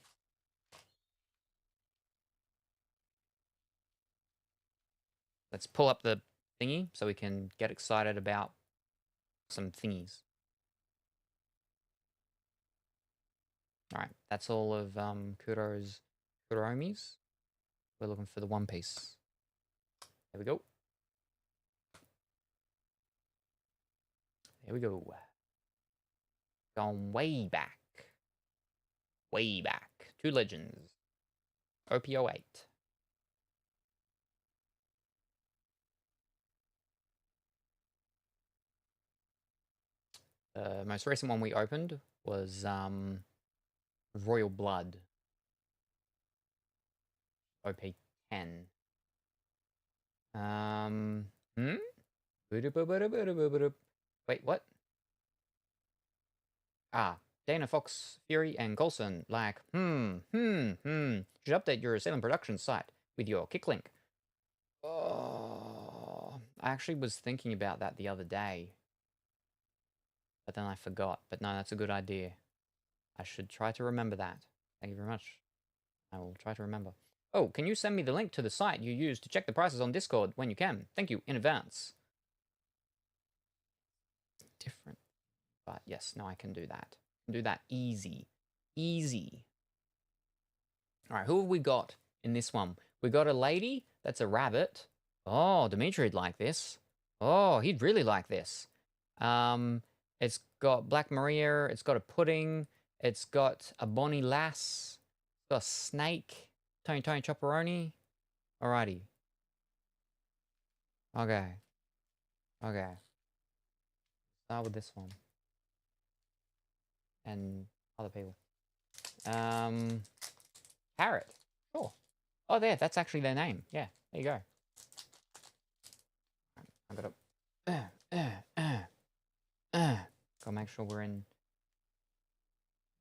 let's pull up the thingy so we can get excited about some thingies. Alright, that's all of Kuromi's. We're looking for the One Piece. There we go. There we go. Going way back. Way back. 2 legends. OP-08. The most recent one we opened was Royal Blood. OP-10. Wait, what? Ah, Dana Fox, Fury, and Coulson, like, should update your Salem production site with your kick link. Oh, I actually was thinking about that the other day. But then I forgot. But no, that's a good idea. I should try to remember that. Thank you very much. I will try to remember. Oh, can you send me the link to the site you use to check the prices on Discord when you can? Thank you in advance. Different. But yes, no, I can do that. I can do that easy. Easy. All right, who have we got in this one? We got a lady that's a rabbit. Oh, Dimitri'd like this. Oh, he'd really like this. It's got Black Maria. It's got a pudding. It's got a Bonnie Lass. It's got a snake. Tony Chopperoni. Alrighty. Okay. Okay. Start with this one. And other people. Parrot. Sure. Oh, there. That's actually their name. Yeah. There you go. I gotta. Gotta make sure we're in.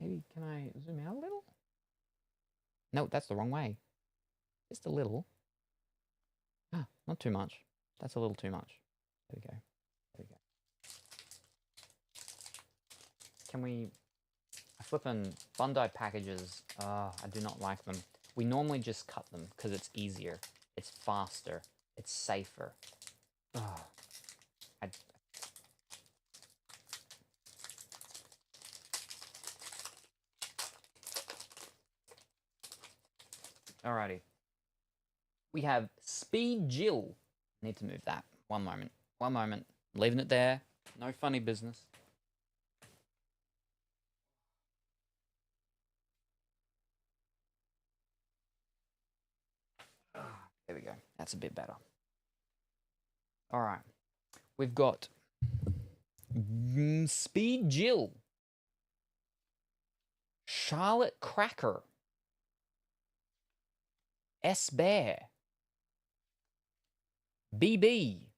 Maybe can I zoom out a little? No, that's the wrong way. Just a little. Ah, not too much. That's a little too much. There we go. There we go. Can we... Flipping Bandai packages. I do not like them. We normally just cut them because it's easier. It's faster. It's safer. Alrighty. We have Speed Jill. Need to move that. One moment. One moment. I'm leaving it there. No funny business. There we go. That's a bit better. Alright. We've got Speed Jill. Charlotte Cracker. S Bear. BB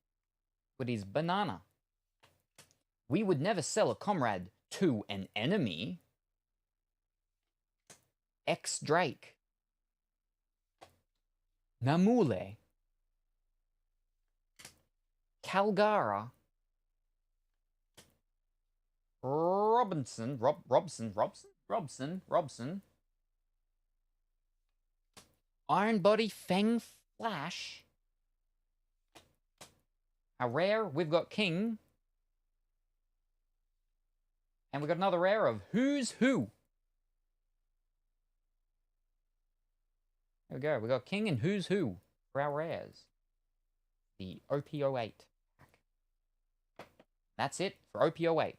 with his banana. We would never sell a comrade to an enemy. X Drake. Namule. Calgara. Robson. Iron Body Fang Flash. A rare, we've got King. And we've got another rare of Who's Who. There we go. We got King and Who's Who for our rares. The OP-08 pack. That's it for OP-08.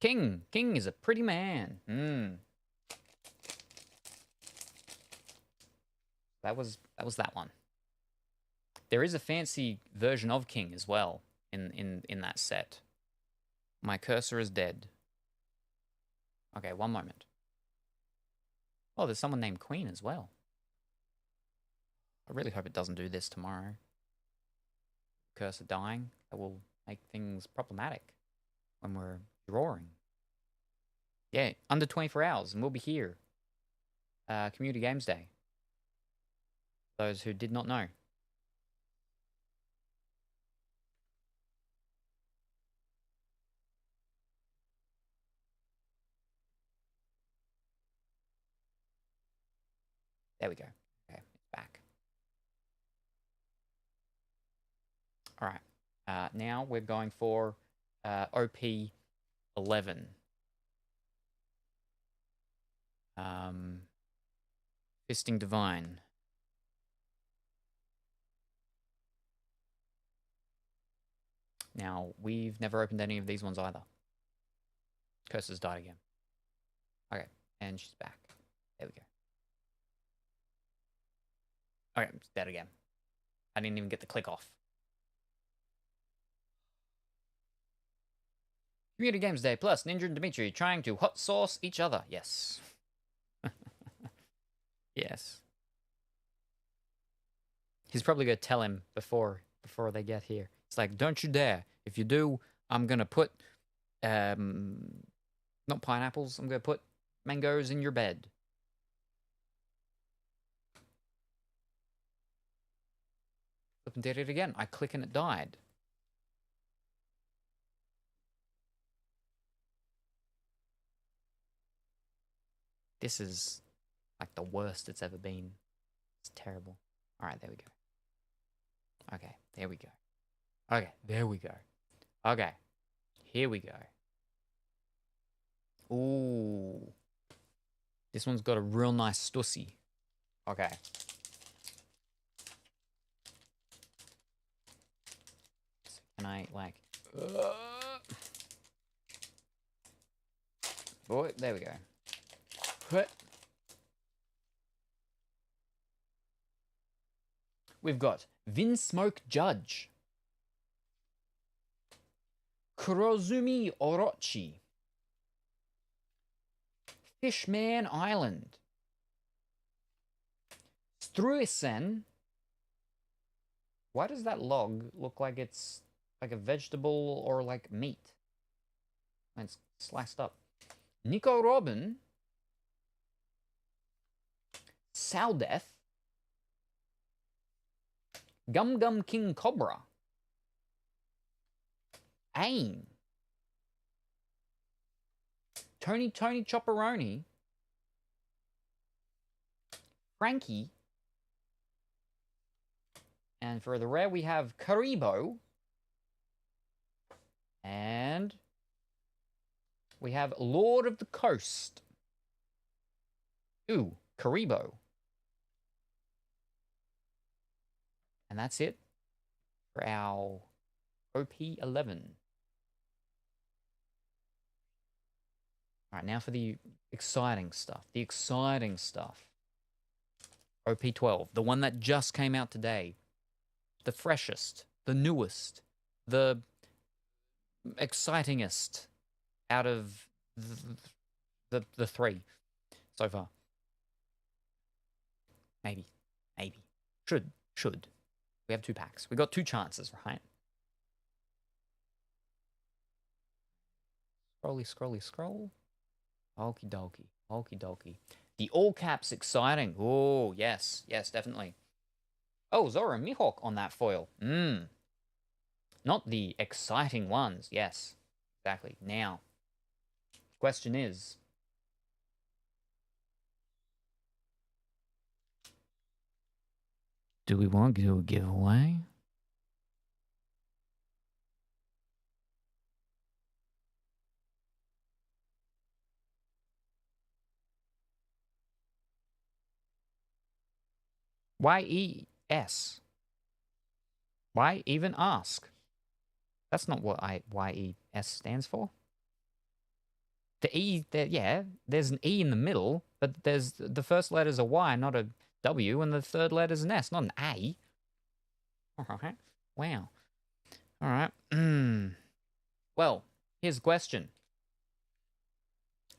King. King is a pretty man. That was that one. There is a fancy version of King as well in that set. My cursor is dead. Okay, one moment. Oh, there's someone named Queen as well. I really hope it doesn't do this tomorrow. Cursor dying. That will make things problematic when we're drawing. Yeah, under 24 hours and we'll be here. Community Games Day. Those who did not know. There we go. Okay, it's back. All right. Now we're going for OP-11. Fisting Divine. Now, we've never opened any of these ones either. Curses died again. Okay, and she's back. There we go. Okay, it's dead again. I didn't even get the click off. Community Games Day plus Ninja and Dimitri trying to hot sauce each other. Yes. Yes. He's probably going to tell him before they get here. It's like, don't you dare. If you do, I'm going to put, not pineapples, I'm going to put mangoes in your bed. Flip and did it again. I click and it died. This is like the worst it's ever been. It's terrible. All right, there we go. Okay, there we go. Okay, there we go. Okay, here we go. Ooh. This one's got a real nice stussy. Okay. So can I, like... Boy, there we go. Put. We've got Vinsmoke Judge, Kurozumi Orochi, Fishman Island, Struisen. Why does that log look like it's like a vegetable or like meat? It's sliced up. Nico Robin, Saldeth, Gum Gum King Cobra, Aim, Tony Chopperoni, Frankie, and for the rare we have Karibo, and we have Lord of the Coast. Ooh, Karibo. And that's it for our OP-11. All right, now for the exciting stuff. The exciting stuff. OP-12, the one that just came out today. The freshest, the newest, the excitingest out of the three so far. Maybe. Should. We have 2 packs. We got 2 chances, right? Scroll. Okie dokie. The all caps exciting. Oh, yes, definitely. Oh, Zora Mihawk on that foil. Not the exciting ones. Yes, exactly. Now, question is, do we want to do a giveaway? YES. Why even ask? That's not what YES stands for. The E, yeah, there's an E in the middle, but there's the first letter's a Y, not a W, and the third letter's an S, not an A. All right. Wow. All right. Well, here's the question.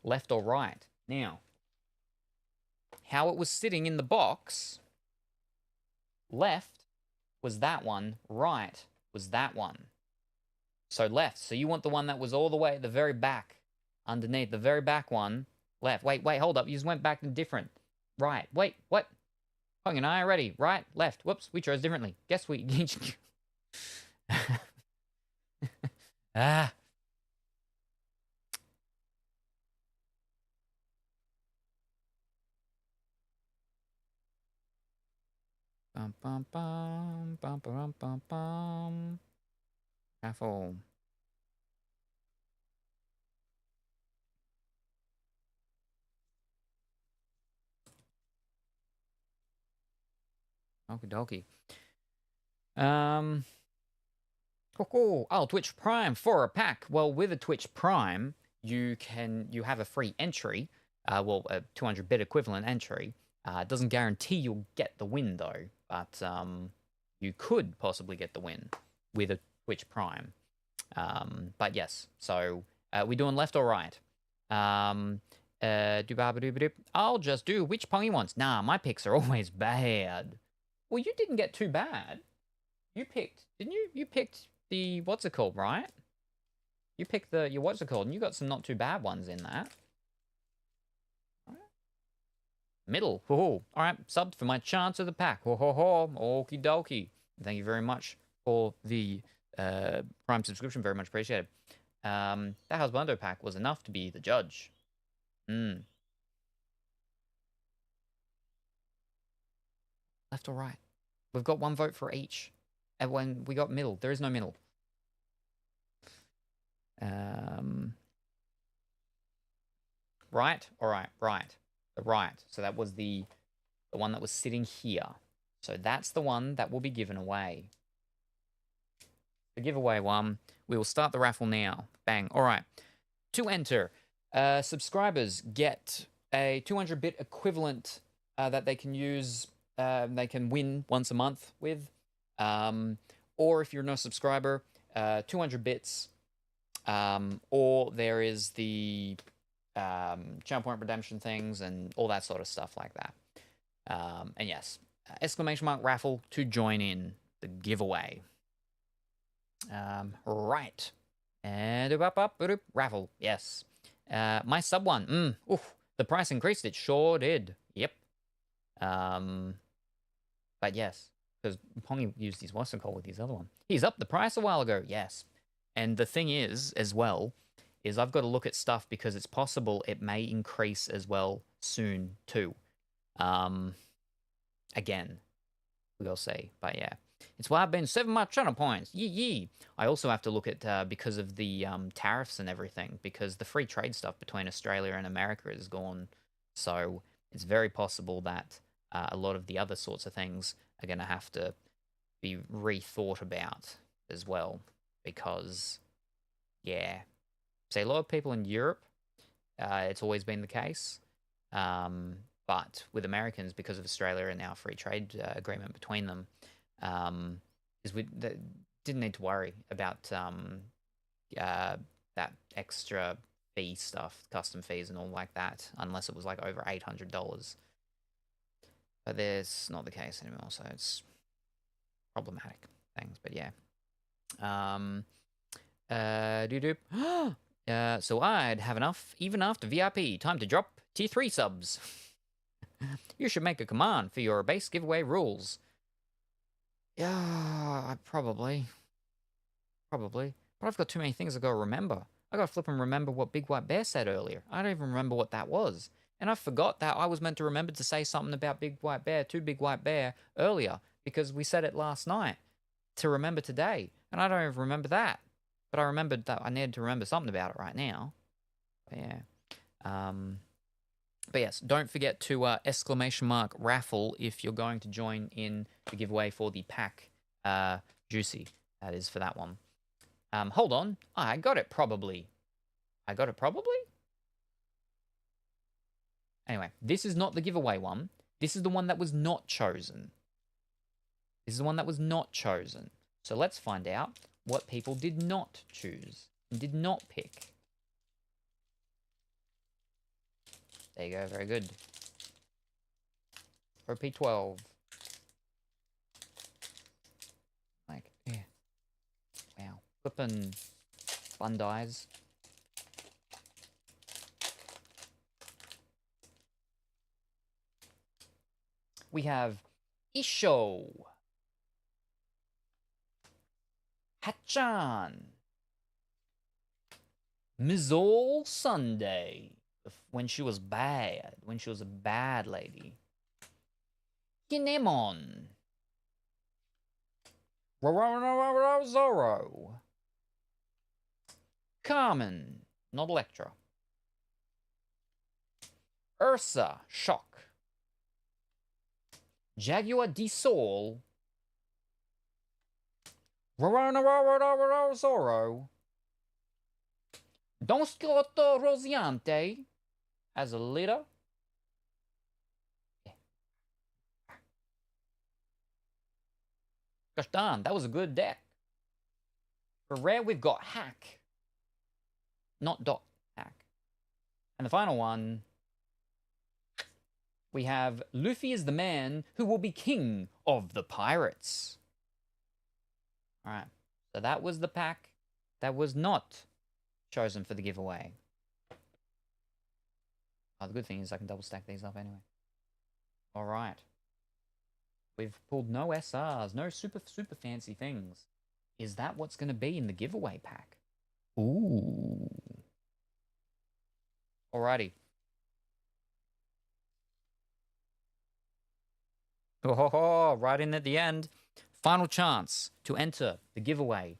Left or right? Now, how it was sitting in the box, left was that one, right was that one. So left. So you want the one that was all the way at the very back, underneath, the very back one, left. Wait, hold up. You just went back to different. Right. Wait, what? Hong and I are ready. Right, left. Whoops, we chose differently. Guess we... ah. Bum, bum, bum, bum, bum, bum, bum. Raffle. Okie dokie. Oh, Twitch Prime for a pack. Well, with a Twitch Prime, you have a free entry. Well, a 200 bit equivalent entry. It doesn't guarantee you'll get the win though, but you could possibly get the win with a Twitch Prime. But yes, so we doing left or right? I'll just do which pony wants. Nah, my picks are always bad. Well, you didn't get too bad. You picked, didn't you? You picked the, what's it called, right? You picked your what's it called, and you got some not too bad ones in that. Middle. All right, subbed for my chance of the pack. Okie dokie. Thank you very much for the Prime subscription. Very much appreciated. That Husbando pack was enough to be the judge. Left or right? We've got 1 vote for each. And when we got middle, there is no middle. right? All right, right. The right. So that was the one that was sitting here. So that's the one that will be given away. The giveaway one. We will start the raffle now. Bang. All right. To enter, subscribers get a 200-bit equivalent that they can use, they can win once a month with. Or if you're no subscriber, 200 bits. Or there is the channel point redemption things and all that sort of stuff like that. And yes, exclamation mark raffle to join in the giveaway. Right. And raffle. Yes. My sub one. Oof. The price increased. It sure did. Yep. But yes, because Pongy used his what's it called with his other one. He's up the price a while ago. Yes. And the thing is, as well, is I've got to look at stuff because it's possible it may increase as well soon too. Again, we'll see. But yeah. It's why I've been 7 my channel points. Yee. I also have to look at, because of the tariffs and everything, because the free trade stuff between Australia and America is gone. So it's very possible that a lot of the other sorts of things are going to have to be rethought about as well. Because, yeah. See, a lot of people in Europe, it's always been the case. But with Americans, because of Australia and our free trade agreement between them, is we didn't need to worry about that extra fee stuff, custom fees and all like that, unless it was like over $800. But that's not the case anymore, so it's problematic things. But yeah, so I'd have enough even after VIP. Time to drop tier 3 subs. You should make a command for your base giveaway rules. Yeah, probably. But I've got too many things I gotta remember. I gotta flip and remember what Big White Bear said earlier. I don't even remember what that was. And I forgot that I was meant to remember to say something about Big White Bear to Big White Bear earlier, because we said it last night to remember today. And I don't even remember that. But I remembered that I needed to remember something about it right now. But yeah. But yes, don't forget to exclamation mark raffle if you're going to join in the giveaway for the pack juicy. That is for that one. Hold on. I got it probably. Anyway, this is not the giveaway one. This is the one that was not chosen. So let's find out what people did not choose and did not pick. There you go, very good. OP-12. Like, yeah. Wow. Flippin' Bundis. We have Isho. Hachan. Mizol Sunday. When she was bad. When she was a bad lady. Kinemon. Zoro. Carmen. Not Electra. Ursa. Shock. Jaguar de Sol. Zoro. Don Scotto Rosiante. As a leader. Gosh darn, that was a good deck. For rare, we've got Hack. Not Dot Hack. And the final one, we have Luffy is the man who will be king of the pirates. Alright, so that was the pack that was not chosen for the giveaway. Oh, the good thing is I can double stack these up anyway. Alright. We've pulled no SRs, no super fancy things. Is that what's going to be in the giveaway pack? Ooh. Alrighty. Oh, right in at the end. Final chance to enter the giveaway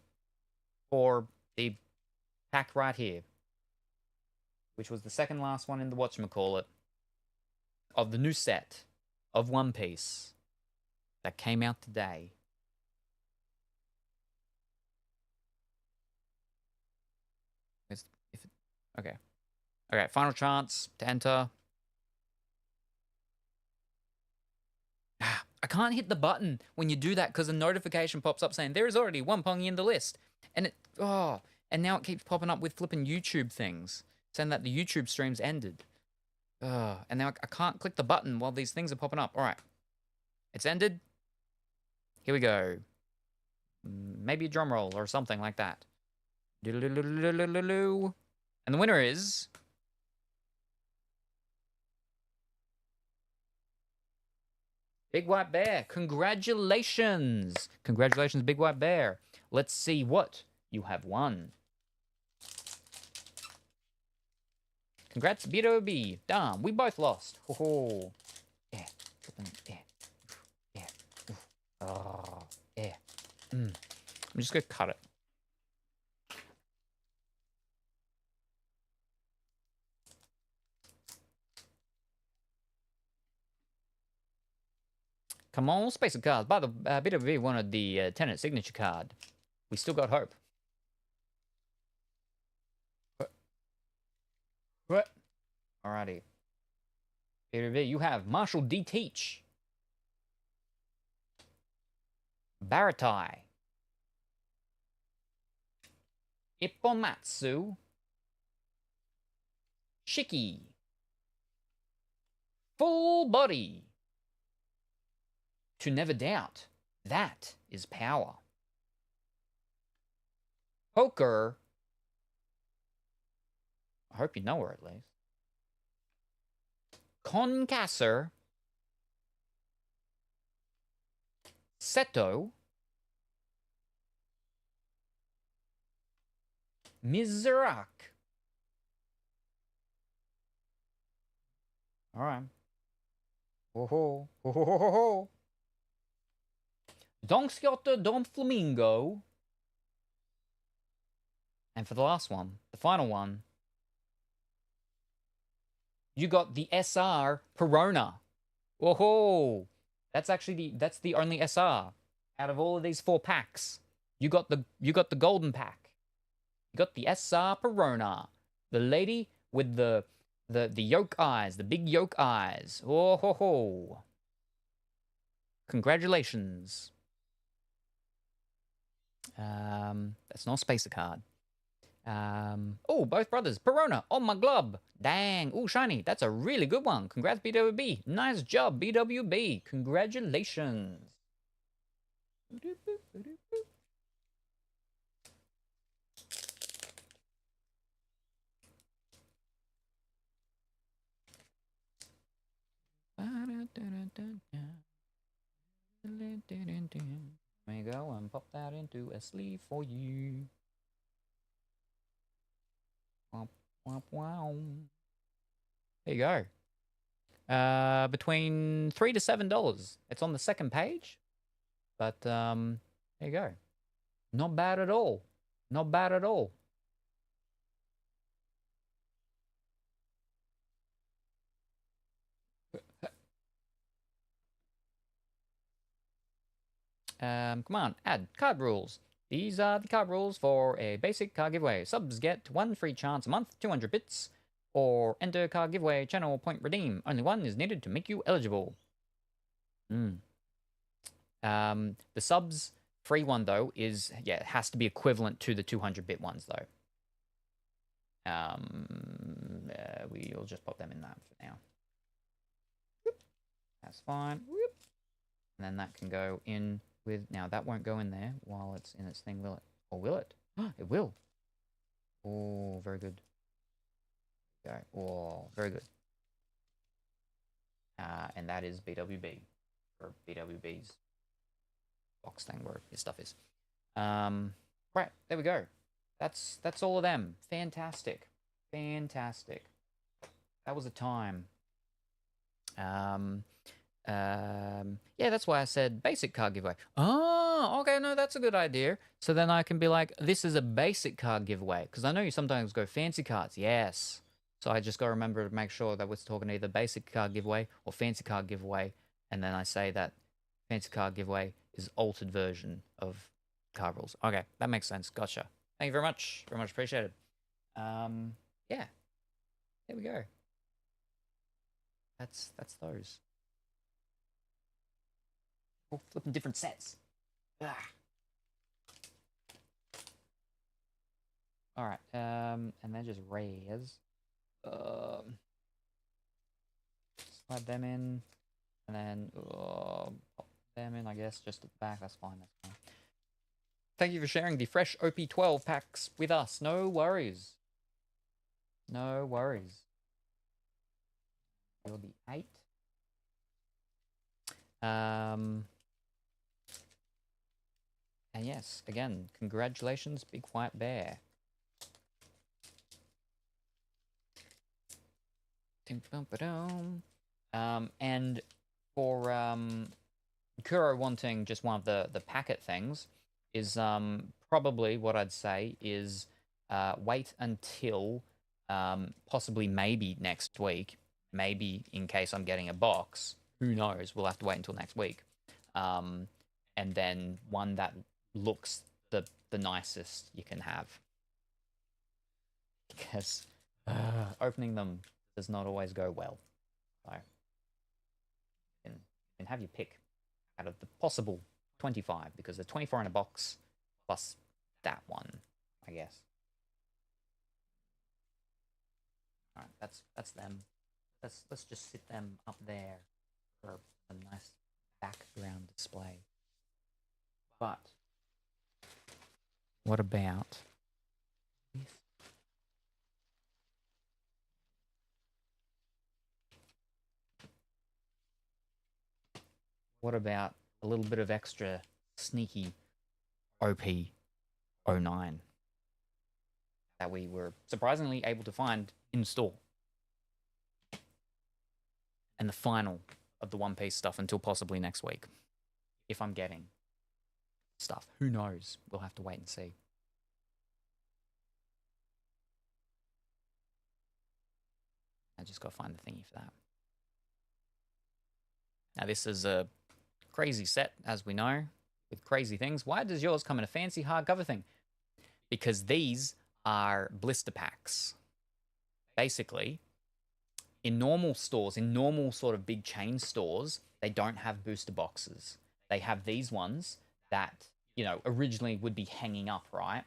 for the pack right here. which was the second last one in the whatchamacallit of the new set of One Piece that came out today. Okay. Okay, final chance to enter. I can't hit the button when you do that because a notification pops up saying there is already one Pongy in the list. And and now it keeps popping up with flipping YouTube things saying that the YouTube stream's ended. And now I can't click the button while these things are popping up. All right. It's ended. Here we go. Maybe a drum roll or something like that. And the winner is... Big White Bear. Congratulations. Congratulations, Big White Bear. Let's see what you have won. Congrats, B.O.B. Damn, we both lost. Ho ho. Yeah. Yeah. Yeah. Oh, yeah. I'm just going to cut it. Come on, Spacer cards. By the B.O.B. wanted the tenant signature card. We still got hope. What? Alrighty. B.O.B. you have Marshall D. Teach. Baratai. Ippomatsu. Shiki. Full Body. To Never Doubt. That is power. Poker. I hope you know her at least. Concasser. Seto. Mizurak. All right. Ho ho ho ho ho ho. Don Skjotte Don Flamingo. And for the last one, the final one, you got the SR Perona. Whoa! That's actually the only SR out of all of these 4 packs. You got the golden pack. You got the SR Perona, the lady with the yolk eyes, the big yolk eyes. Oh ho ho! Congratulations. That's not a spacer card. Oh, both brothers. Perona on my glove. Dang. Oh, shiny. That's a really good one. Congrats, BWB. Nice job, BWB. Congratulations. There you go, and pop that into a sleeve for you. There you go. Between $3 to $7. It's on the second page, but there you go. Not bad at all. Not bad at all. Come on, add card rules. These are the card rules for a basic card giveaway. Subs get 1 free chance a month, 200 bits, or enter card giveaway channel point redeem. Only 1 is needed to make you eligible. The subs free one though is it has to be equivalent to the 200-bit ones though. We'll just pop them in that for now. That's fine. And then that can go in with... Now, that won't go in there while it's in its thing, will it? Or will it? It will. Oh, very good. Okay. Oh, very good. And that is BWB. Or BWB's box thing where his stuff is. Right, there we go. That's all of them. Fantastic. Fantastic. That was a time. Yeah, that's why I said basic card giveaway. Oh, okay, no, that's a good idea. So then I can be like, this is a basic card giveaway. Because I know you sometimes go fancy cards. Yes. So I just got to remember to make sure that we're talking either basic card giveaway or fancy card giveaway. And then I say that fancy card giveaway is altered version of card rules. Okay, that makes sense. Gotcha. Thank you very much. Very much appreciated. Yeah. There we go. That's those. Oh, flipping different sets. Ah. All right. And then just rares. Slide them in, and then pop them in. I guess just at the back. That's fine. That's fine. Thank you for sharing the fresh OP-12 packs with us. No worries. No worries. You'll be 8. And yes, again, congratulations, Big White Bear. And for Kuro wanting just one of the packet things is probably what I'd say is wait until possibly maybe next week, maybe in case I'm getting a box. Who knows? We'll have to wait until next week. And then one that looks the nicest you can have. Because opening them does not always go well. So you can have your pick out of the possible 25, because there's 24 in a box plus that one, I guess. All right, that's them. Let's just sit them up there for a nice background display. But what about this? What about a little bit of extra sneaky OP-09 that we were surprisingly able to find in store? And the final of the One Piece stuff until possibly next week. If I'm getting stuff. Who knows? We'll have to wait and see. I just got to find the thingy for that. Now, this is a crazy set, as we know, with crazy things. Why does yours come in a fancy hardcover thing? Because these are blister packs. Basically, in normal stores, in normal sort of big chain stores, they don't have booster boxes. They have these ones that, you know, originally would be hanging up, right?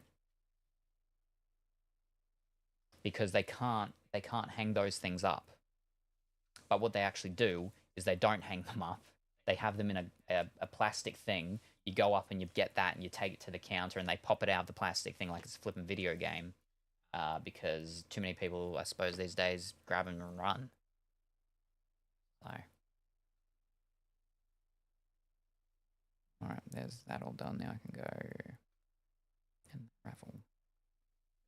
Because they can't hang those things up. But what they actually do is they don't hang them up. They have them in a plastic thing. You go up and you get that and you take it to the counter and they pop it out of the plastic thing like it's a flipping video game. Because too many people, I suppose, these days grab them and run. So. Alright, there's that all done. Now I can go and raffle.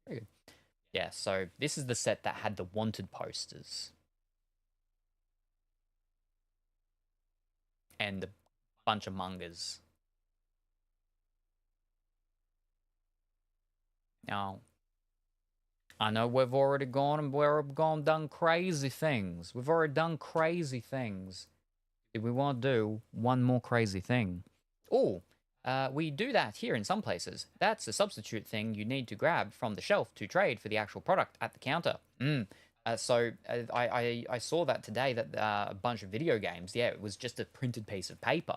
Very good. Yeah, so this is the set that had the wanted posters. And a bunch of mangas. Now, I know we've already gone and done crazy things. We've already done crazy things. Did we want to do one more crazy thing? Oh, we do that here in some places. That's a substitute thing you need to grab from the shelf to trade for the actual product at the counter. So I saw that today, that a bunch of video games, yeah, it was just a printed piece of paper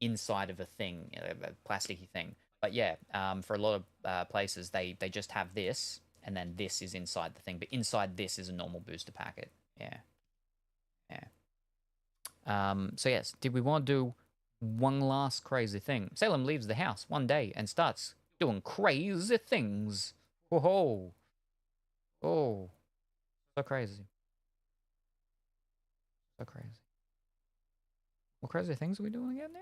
inside of a thing, a plasticky thing. But yeah, for a lot of places, they just have this, and then this is inside the thing. But inside this is a normal booster packet. Yeah. Yeah. So yes, did we want to do one last crazy thing? Salem leaves the house one day and starts doing crazy things. Whoa. Oh. So crazy. So crazy. What crazy things are we doing again now?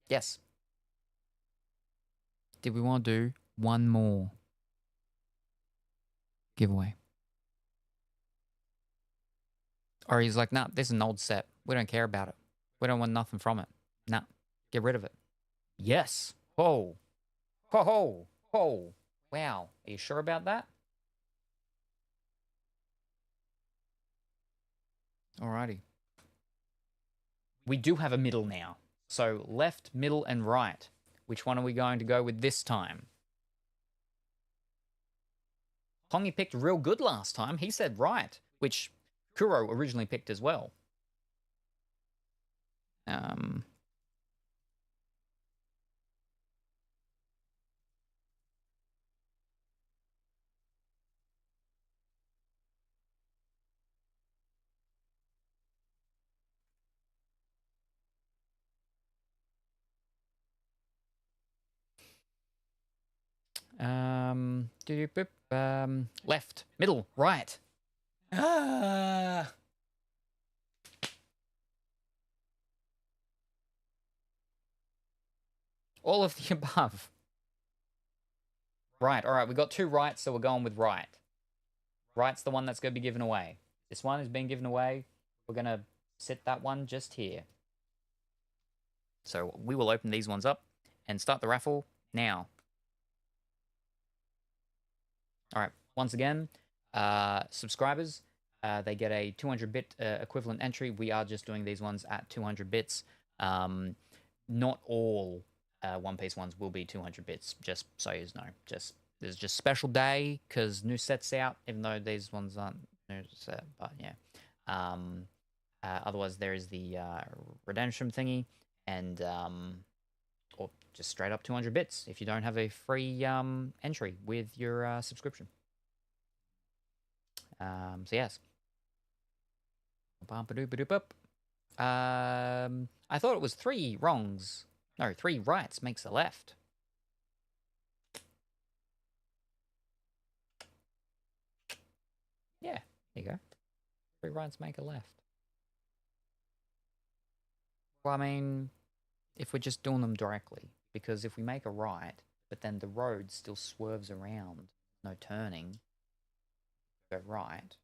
Yes. Did we want to do one more giveaway? Or he's like, nah, this is an old set. We don't care about it. We don't want nothing from it. Nah, get rid of it. Yes. Oh. Ho ho. Ho. Wow. Are you sure about that? Alrighty. We do have a middle now. So left, middle, and right. Which one are we going to go with this time? Hongi picked real good last time. He said right, which Kuro originally picked as well. Left, middle, right. Ah. All of the above. Right, all right, we got two rights, so we're going with right. Right's the one that's going to be given away. This one is being given away. We're going to set that one just here. So we will open these ones up and start the raffle now. All right, once again, subscribers, they get a 200-bit equivalent entry. We are just doing these ones at 200 bits. Not all One Piece ones will be 200 bits, just so you know. There's just special day because new sets out, even though these ones aren't new set, but yeah. Otherwise, there is the redemption thingy, and or just straight up 200 bits if you don't have a free entry with your subscription. So yes. I thought it was 3 wrongs. No, 3 rights makes a left. Yeah, there you go. 3 rights make a left. Well, I mean, if we're just doing them directly, because if we make a right, but then the road still swerves around, no turning, go right.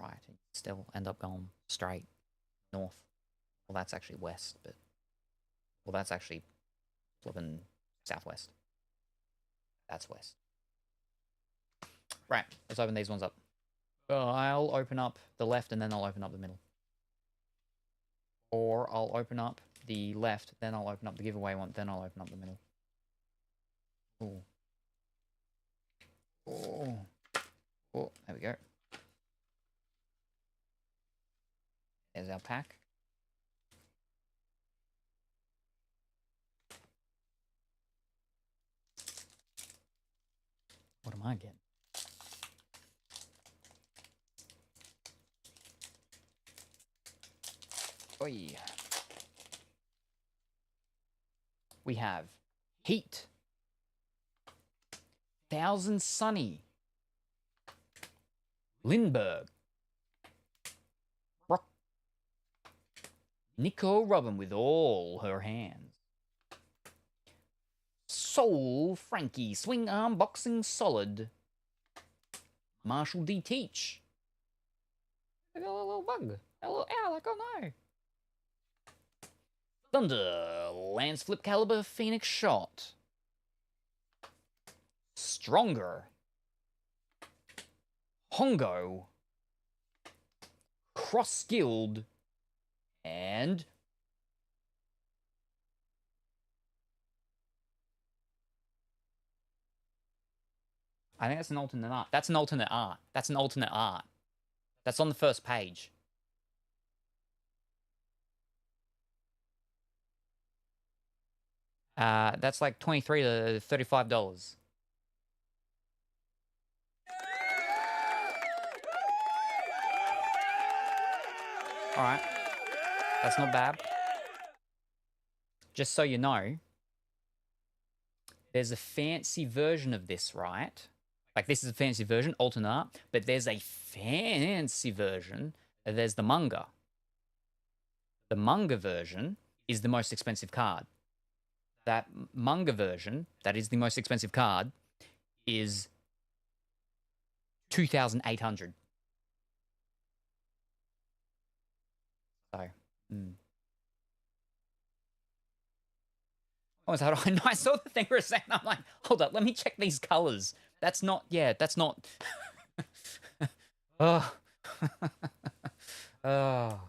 Right, and still end up going straight north. Well, that's actually west, but... Well, that's actually flipping southwest. That's west. Right, let's open these ones up. I'll open up the left and then I'll open up the middle. Or I'll open up the left, then I'll open up the giveaway one, then I'll open up the middle. Oh. Oh. Oh, there we go. There's our pack. What am I getting? Oi. We have Heat, Thousand Sunny, Lindbergh, Rock, Nico Robin with all her hands, Soul Frankie, Swing Arm Boxing Solid, Marshall D. Teach. I got a little bug. A little owl, like, oh no. Thunder, Lance Flip Caliber, Phoenix Shot. Stronger. Hongo. Cross Skilled. And... I think that's an alternate art. That's an alternate art. That's an alternate art. That's on the first page. That's like $23 to $35. All right, that's not bad. Just so you know, there's a fancy version of this, right? Like, this is a fancy version, alternate art, but there's a fancy version. There's the manga. The manga version is the most expensive card. That manga version, that is the most expensive card, is 2,800. So Oh, is that I saw the thing for a second. I'm like, hold up, let me check these colors. That's not, yeah, that's not. Oh. Oh.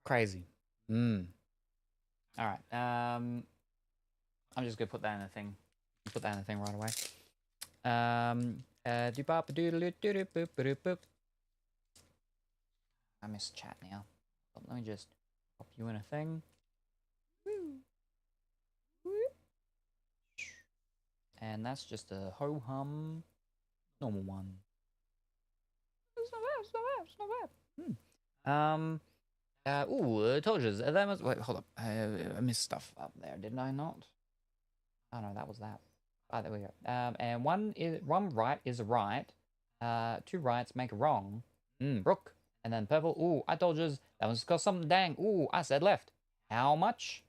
Crazy. All right. I'm just gonna put that in the thing. Put that in the thing right away. I miss chat now. Let me just pop you in a thing. And that's just a ho-hum normal one. It's not bad, it's not bad, it's not bad. Told you, that was, wait, hold up. I missed stuff up there, didn't I not? Oh no, that was that. Oh, there we go. And one right is a right. Two rights make a wrong. Rook. And then purple. Ooh, I told you that was got something dang. Ooh, I said left. How much?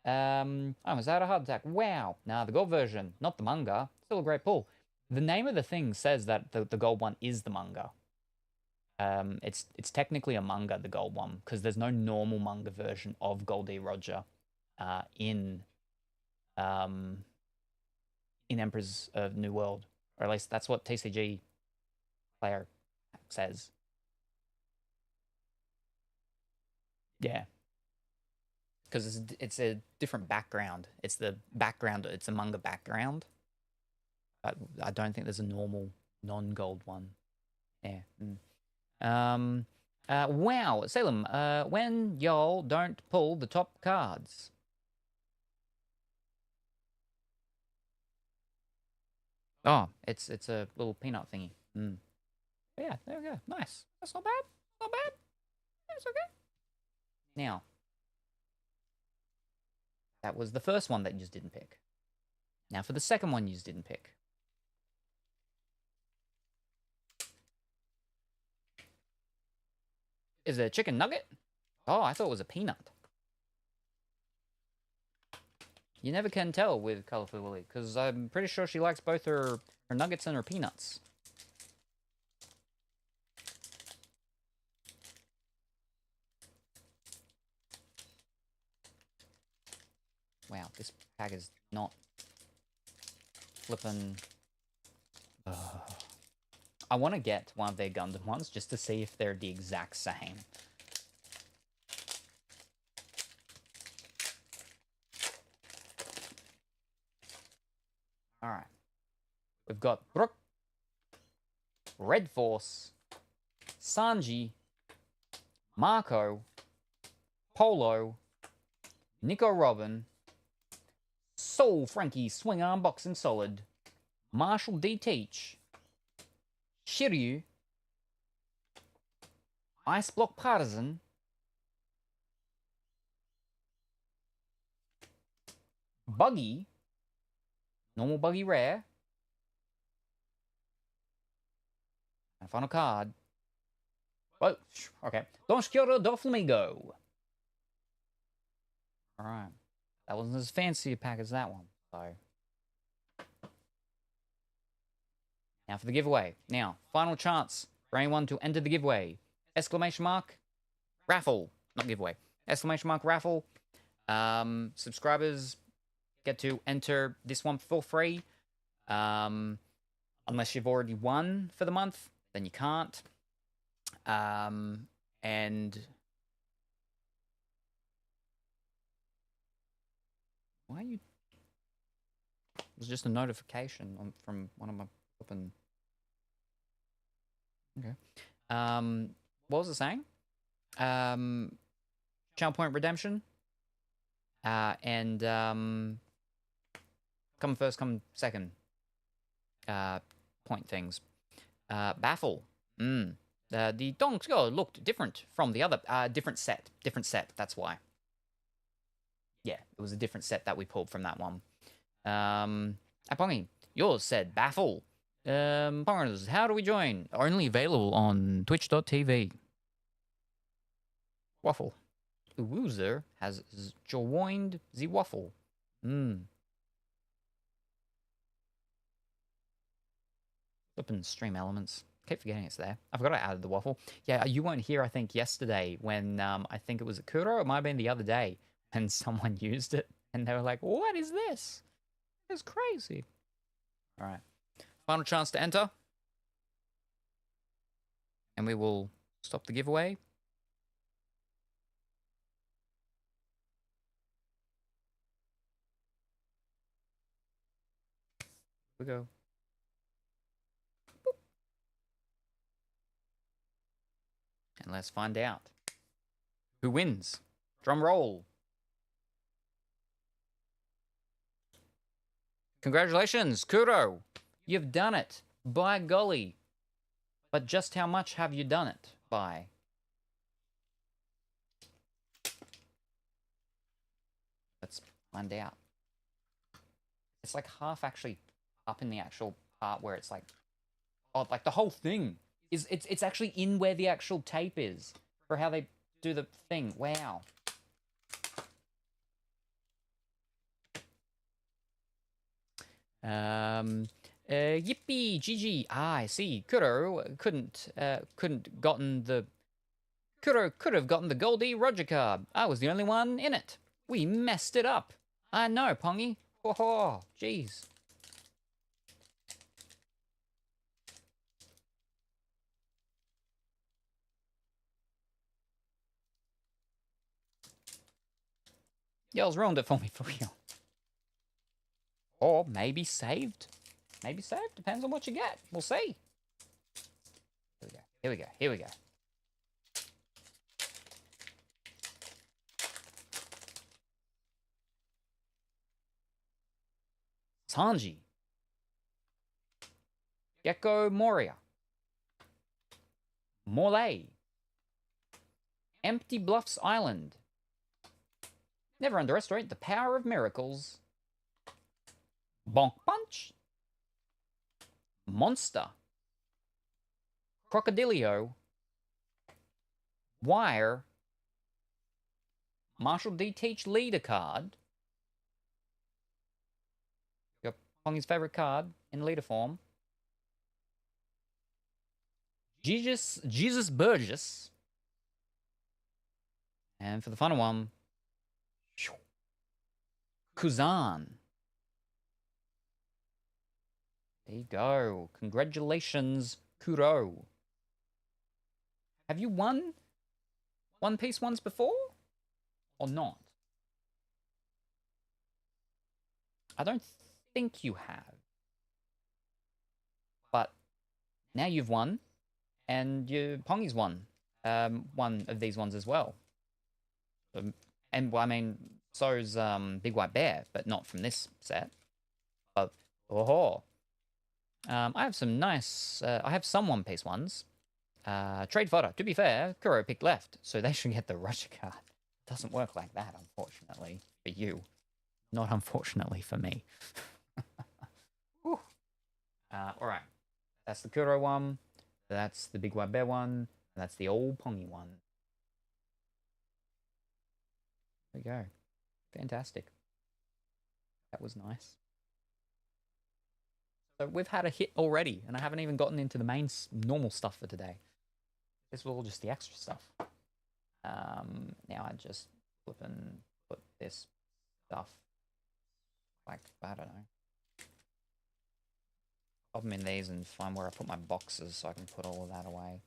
I almost had a heart attack. Wow. Nah, the gold version, not the manga. Still a great pull. The name of the thing says that the gold one is the manga. It's technically a manga, the gold one, because there's no normal manga version of Goldie Roger in Emperors of New World, or at least that's what TCG player says. Yeah, because it's a different background. It's the background. It's a manga background. But I don't think there's a normal non-gold one. Yeah. Wow, Salem. When y'all don't pull the top cards. Oh, it's a little peanut thingy. Yeah, there we go. Nice. That's not bad. Not bad. That's okay. Now, that was the first one that you just didn't pick. Now for the second one you just didn't pick. Is it a chicken nugget? Oh, I thought it was a peanut. You never can tell with Colorful Willy, because I'm pretty sure she likes both her nuggets and her peanuts. Wow, this pack is not flipping. I want to get one of their Gundam ones just to see if they're the exact same. Alright. We've got Brook, Red Force, Sanji, Marco, Polo, Nico Robin, Soul Frankie Swing Arm Boxing Solid, Marshall D. Teach, Shiryu, Ice Block Partisan, Buggy, Normal Buggy Rare, and final card. Whoa, okay. Don Quixote do Flamengo. Alright. That wasn't as fancy a pack as that one, so. Now for the giveaway. Now, final chance for anyone to enter the giveaway. Exclamation mark, raffle. Not giveaway. Exclamation mark, raffle. Subscribers get to enter this one for free. Unless you've already won for the month, then you can't. And why are you? It was just a notification from one of my open. Okay. What was it saying? Channel Point Redemption. And come first, come second. Point things. Baffle. The Donks looked different from the other. Different set. That's why. Yeah, it was a different set that we pulled from that one. Apongi, yours said Baffle. Pongers, how do we join? Only available on twitch.tv. Waffle. User has joined the waffle. Flippin' stream elements. Keep forgetting it's there. I forgot I added the waffle. Yeah, you weren't here, I think, yesterday when I think it was at Kuro. It might have been the other day when someone used it and they were like, what is this? It's crazy. All right. Final chance to enter. And we will stop the giveaway. Here we go. Boop. And let's find out. Who wins? Drum roll. Congratulations, Kuro. You've done it. By golly. But just how much have you done it by? Let's find out. It's like half actually up in the actual part where it's like, oh, like the whole thing is, it's actually in where the actual tape is for how they do the thing. Wow. Yippee, GG. Ah, I see. Kuro couldn't gotten the... Kuro could have gotten the Goldie Roger card. I was the only one in it. We messed it up. I know, Pongy. Oh, jeez. Y'all's ruined it for me, for real. Or maybe saved. Maybe saved. Depends on what you get. We'll see. Here we go. Here we go. Here we go. Sanji. Gecko Moria. Morley. Empty Bluffs Island. Never underestimate the power of miracles. Bonk Punch. Monster. Crocodilio. Wire. Marshall D. Teach Leader card. Your Pongy's favorite card in leader form. Jesus Burgess. And for the final one, Kuzan. There you go. Congratulations, Kuro. Have you won One Piece once before? Or not? I don't think you have. But now you've won, and Pongy's won one of these ones as well. And well, I mean, so's Big White Bear, but not from this set. But oh, I have some nice. I have some One Piece ones. Trade fodder. To be fair, Kuro picked left, so they should get the Russia card. Doesn't work like that, unfortunately, for you. Not unfortunately for me. All right, that's the Kuro one. That's the Big White Bear one. And that's the old Pongy one. There we go. Fantastic. That was nice. So we've had a hit already, and I haven't even gotten into the main normal stuff for today. This was all just the extra stuff. Now I just flip and put this stuff like, I don't know. Pop them in these and find where I put my boxes so I can put all of that away.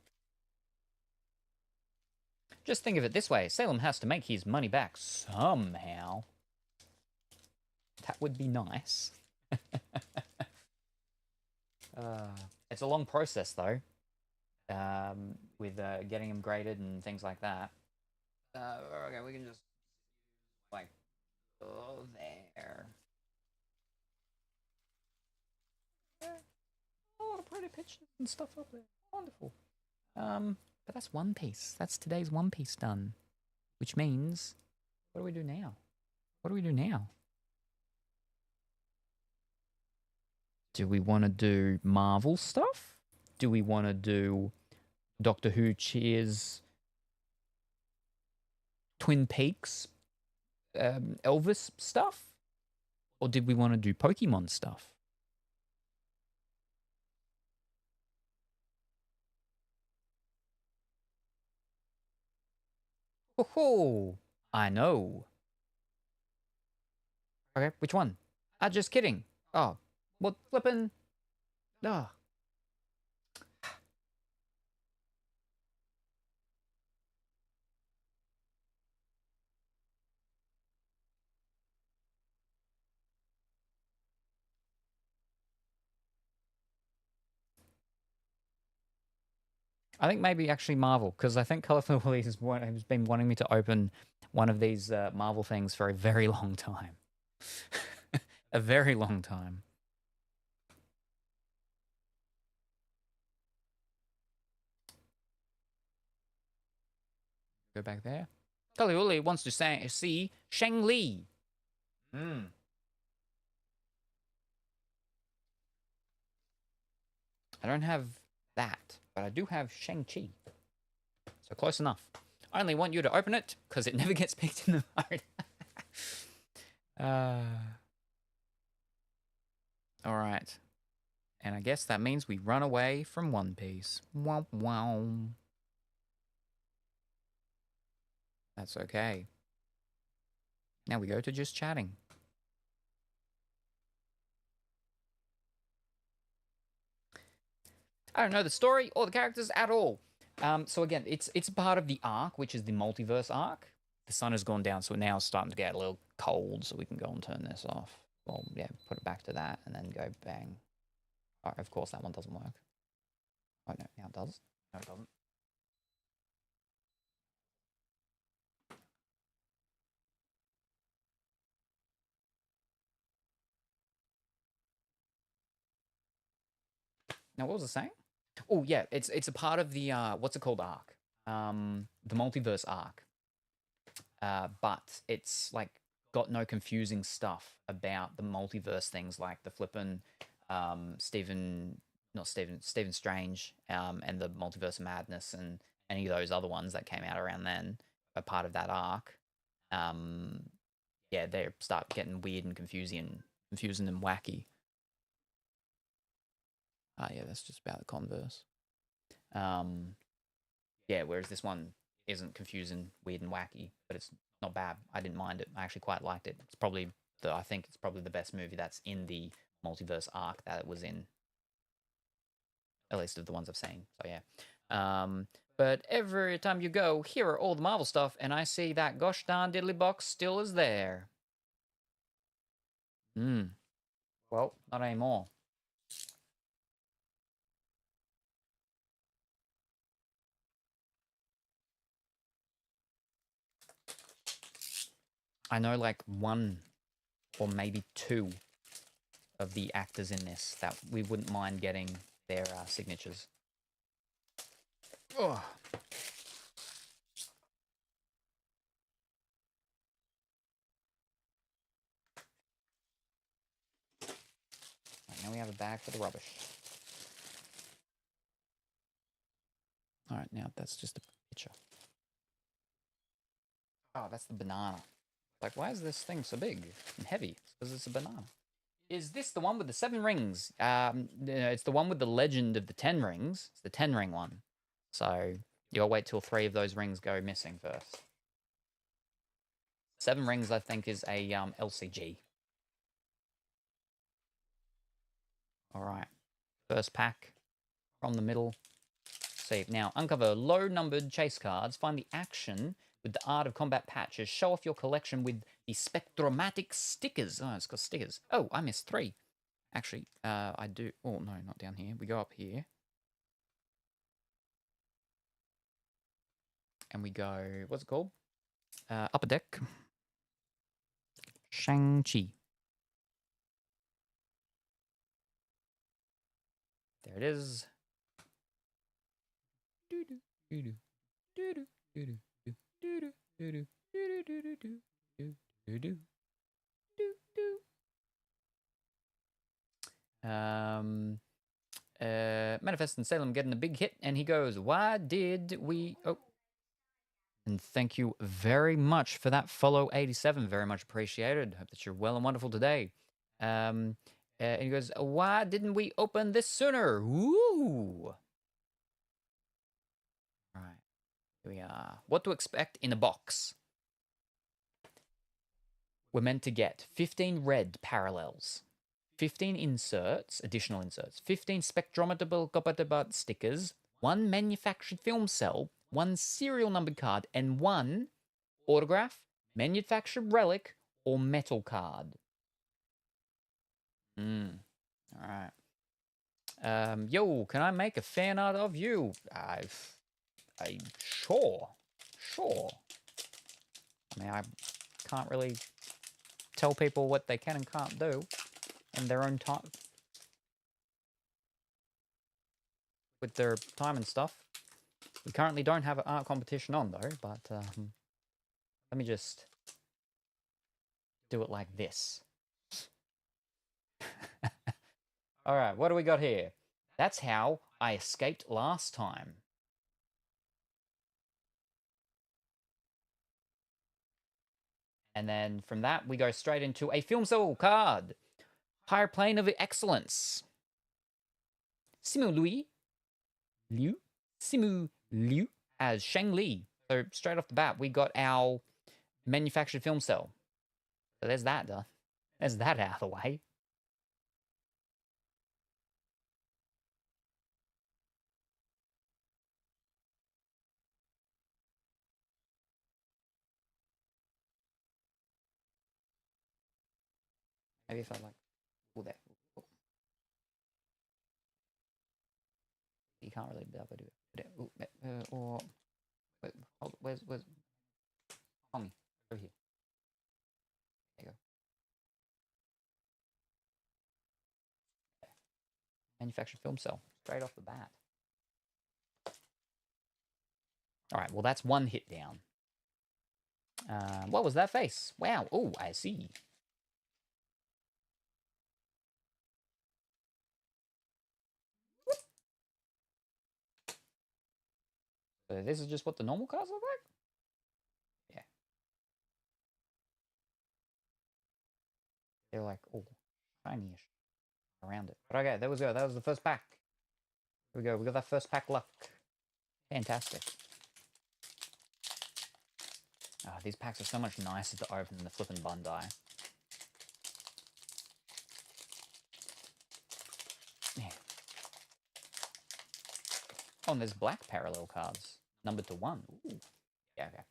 Just think of it this way. Salem has to make his money back somehow. That would be nice. It's a long process, though, with getting them graded and things like that. Okay, we can just, like, go there. A lot of pretty pictures and stuff up there. Wonderful. But that's One Piece. That's today's One Piece done. Which means, what do we do now? What do we do now? Do we want to do Marvel stuff? Do we want to do Doctor Who Cheers, Twin Peaks, Elvis stuff? Or did we want to do Pokemon stuff? Oh, I know. Okay, which one? Just kidding. Oh, what flippin'? Ah. I think maybe actually Marvel, because I think Colorful Willy has been wanting me to open one of these Marvel things for a very long time. A very long time. Go back there. Colorful Willy wants to see Shang Li. Hmm. I don't have that, but I do have Shang-Chi. So close enough. I only want you to open it because it never gets picked in the mode. All right. And I guess that means we run away from One Piece. Wow, wow. That's okay. Now we go to just chatting. I don't know the story or the characters at all. So again, it's part of the arc, which is the multiverse arc. The sun has gone down, so now it's starting to get a little cold, so we can go and turn this off. Well, yeah, put it back to that, and then go bang. Oh, of course, that one doesn't work. Oh, no, now it does. No, it doesn't. Now, what was I saying? Oh, yeah, it's a part of the, what's it called, arc? The multiverse arc. But it's, like, got no confusing stuff about the multiverse things, like the flippin' Stephen Strange, and the Multiverse of Madness, and any of those other ones that came out around then are part of that arc. Yeah, they start getting weird and confusing and wacky. Yeah, that's just about the converse. Yeah, whereas this one isn't confusing, weird, and wacky, but it's not bad. I didn't mind it. I actually quite liked it. It's probably I think it's probably the best movie that's in the multiverse arc that it was in, at least of the ones I've seen. So yeah. But every time you go, here are all the Marvel stuff, and I see that gosh darn diddly box still is there. Well, not anymore. I know like one or maybe two of the actors in this that we wouldn't mind getting their signatures. Oh. Right, now we have a bag for the rubbish. All right, now that's just a picture. Oh, that's the banana. Like, why is this thing so big and heavy? It's because it's a banana. Is this the one with the 7 rings? It's the one with the legend of the 10 rings. It's the 10 ring one. So you gotta wait till 3 of those rings go missing first. 7 rings, I think, is a LCG. All right, first pack from the middle. Save now. Uncover low-numbered chase cards. Find the action with the Art of Combat patches. Show off your collection with the Spectromatic stickers. Oh, it's got stickers. Oh, I missed 3. Actually, I do. Oh, no, not down here. We go up here. And we go, what's it called? Upper Deck. Shang-Chi. There it is. Manifest and Salem getting a big hit, and he goes, why did we... Oh. And thank you very much for that follow, 87. Very much appreciated. Hope that you're well and wonderful today. And he goes, why didn't we open this sooner? Ooh. All right. Here we are. What to expect in a box? We're meant to get 15 red parallels, 15 inserts, additional inserts, 15 spectrometer stickers, 1 manufactured film cell, 1 serial numbered card, and 1 autograph, manufactured relic, or metal card. All right. Yo, can I make a fan art of you? Sure. I mean, I can't really tell people what they can and can't do in their own time. With their time and stuff. We currently don't have an art competition on, though, but let me just do it like this. All right, what do we got here? That's how I escaped last time. And then from that, we go straight into a film cell card. Higher plane of excellence. Simu Liu as Shang Li. So straight off the bat, we got our manufactured film cell. So there's that done. There's that out of the way. Maybe if I like, all that. You can't really be able to do it. Or wait, hold, where's Tommy? Over here. There you go. Okay. Manufactured film cell, straight off the bat. All right, well that's one hit down. What was that face? Wow. Oh, I see. So this is just what the normal cards look like? Yeah. They're like, oh, shiny-ish around it. But okay, there we go. That was the first pack. Here we go. We got that first pack luck. Fantastic. Oh, these packs are so much nicer to open than the flippin' Bandai. Yeah. Oh, and there's black parallel cards. Numbered to 1. Ooh. Yeah, okay.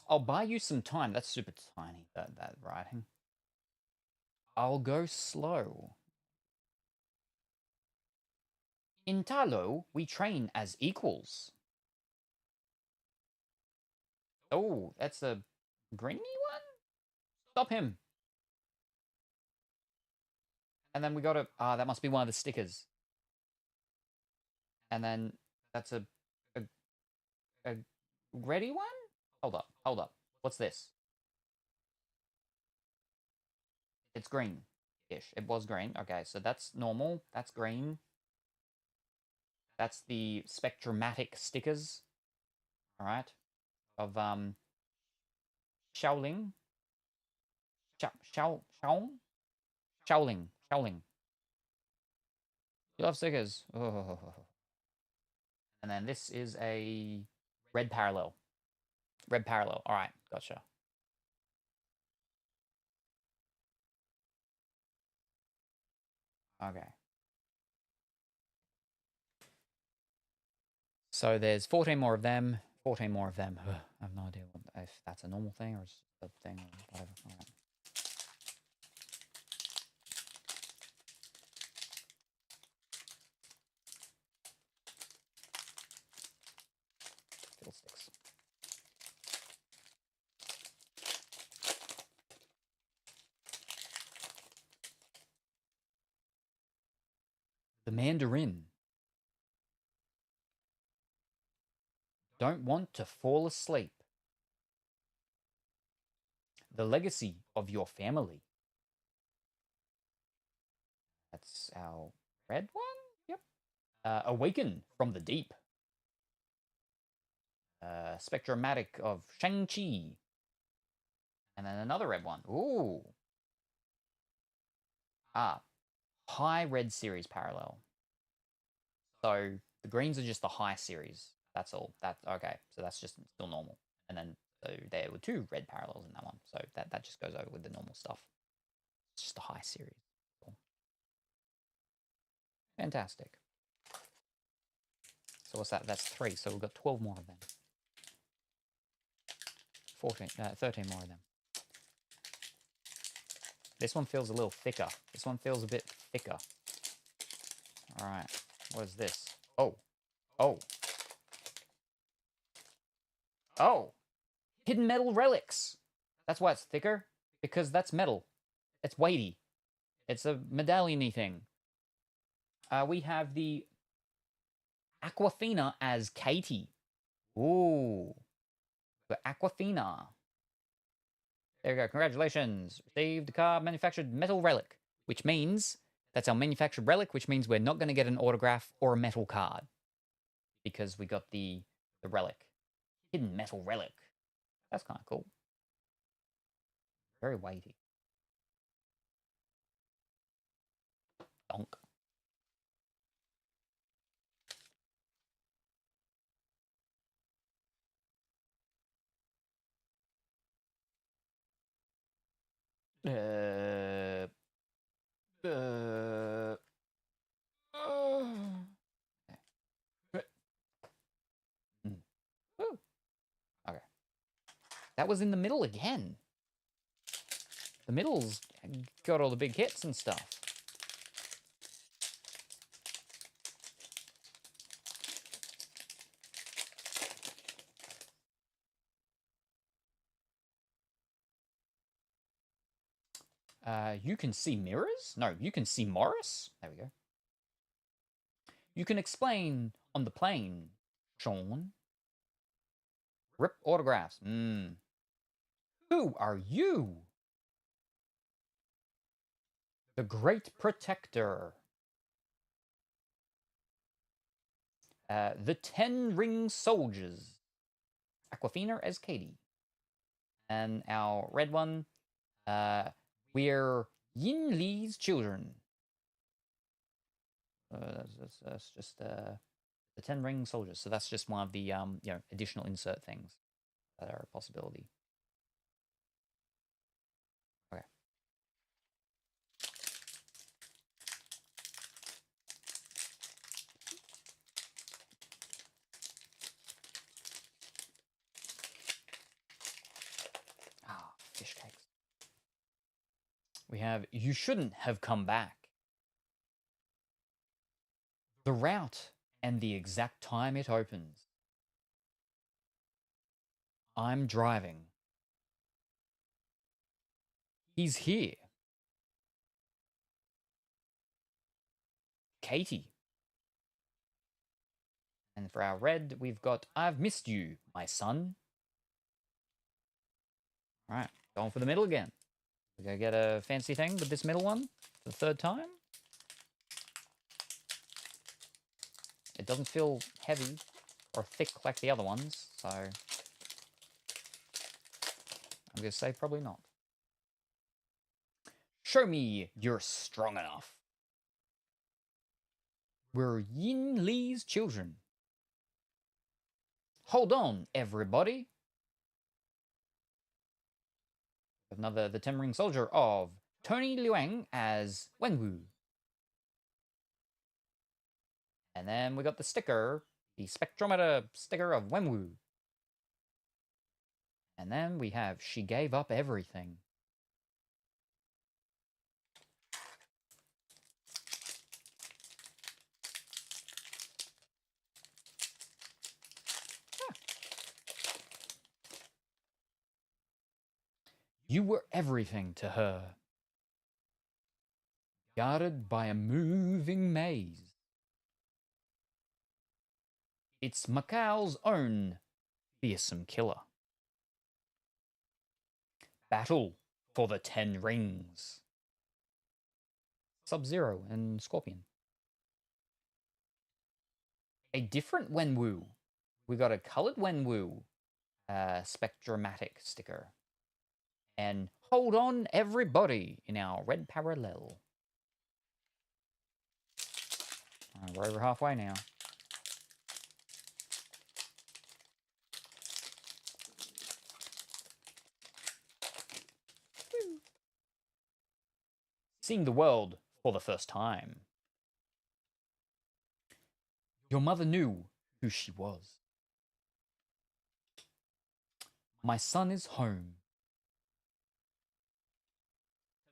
I'll buy you some time. That's super tiny, that writing. I'll go slow. In Talo, we train as equals. Oh, that's a greeny one? Stop him. And then we got a... Ah, that must be one of the stickers. And then that's a ready one? Hold up. What's this? It's green-ish. It was green. Okay, so that's normal. That's green. That's the spectromatic stickers. All right. Of Shaoling. Shaoling. You love stickers. Oh. And then this is a red parallel. All right, gotcha. Okay. So there's 14 more of them. 14 more of them. Ugh, I have no idea if that's a normal thing or a thing or whatever. All right. Fiddlesticks. The Mandarin. Don't want to fall asleep. The legacy of your family. That's our red one? Yep. Awaken from the deep. Spectromatic of Shang-Chi. And then another red one. Ooh. Ah. High red series parallel. So the greens are just the high series. That's all. That's okay. So that's just still normal. And then so there were 2 red parallels in that one. So that just goes over with the normal stuff. It's just a high series. Cool. Fantastic. So what's that? That's 3. So we've got 12 more of them. 13 more of them. This one feels a little thicker. This one feels a bit thicker. All right. What is this? Oh. Oh. Oh. Hidden metal relics. That's why it's thicker. Because that's metal. It's weighty. It's a medallion-y thing. We have the Aquafina as Katie. Ooh. The Aquafina. There you go. Congratulations. Received a card manufactured metal relic, which means that's our manufactured relic, which means we're not going to get an autograph or a metal card because we got the relic. Hidden metal relic. That's kind of cool. Very weighty. Donk. Okay. That was in the middle again. The middle's got all the big hits and stuff. You can see mirrors? No, you can see Morris? There we go. You can explain on the plane, Sean. Rip autographs. Who are you? The Great Protector. The 10 Ring Soldiers. Aquafina as Katie. And our red one, we're Yin Li's children. That's just the 10 Ring Soldiers. So that's just one of the additional insert things that are a possibility. Okay. Fish cakes. We have You Shouldn't Have Come Back. The route and the exact time it opens. I'm driving. He's here. Katie. And for our red, we've got I've Missed You, My Son. All right, going for the middle again. We're going to get a fancy thing with this middle one for the 3rd time. It doesn't feel heavy or thick like the other ones, so I'm going to say probably not. Show me you're strong enough. We're Yin Li's children. Hold on, everybody. Another The 10 Ring Soldier of Tony Liang as Wenwu. And then we got the sticker, the spectrometer sticker of Wenwu. And then we have She Gave Up Everything. You were everything to her. Guarded by a moving maze. It's Macau's own fearsome killer. Battle for the 10 Rings. Sub-Zero and Scorpion. A different Wenwu. We got a colored Wenwu spectromatic sticker. And hold on, everybody, in our red parallel. We're over halfway now. seeing the world for the first time. Your mother knew who she was. My son is home.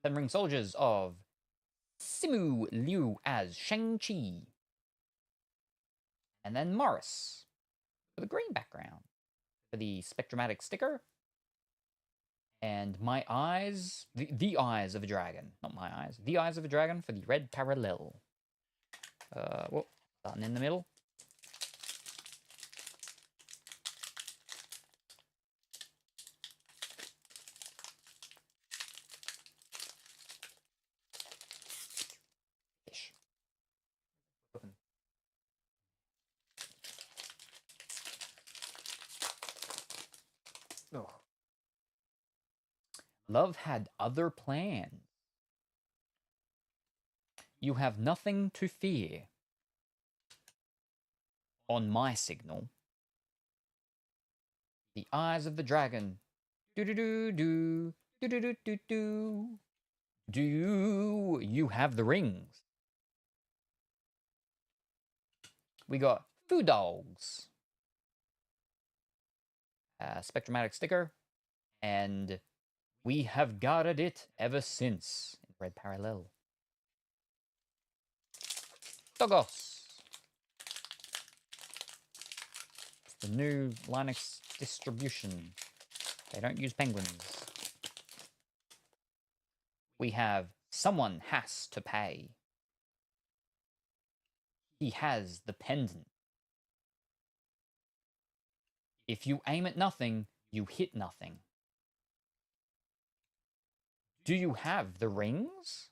Ten Ring Soldiers of Simu Liu as Shang-Chi. And then Morris with a green background for the Spectromatic sticker. And my eyes, the eyes of a dragon, not my eyes, the eyes of a dragon for the red parallel. Whoop, starting in the middle. Ish. Oh. Love had other plans. You have nothing to fear. On my signal, the eyes of the dragon. Do-do-do-do. Do-do-do-do-do. Do you have the rings? We got Food Dogs. Spectromatic sticker. And we have guarded it ever since. In red parallel. Dogos. It's the new Linux distribution. They don't use penguins. We have someone has to pay. He has the pendant. If you aim at nothing, you hit nothing. Do you have the rings?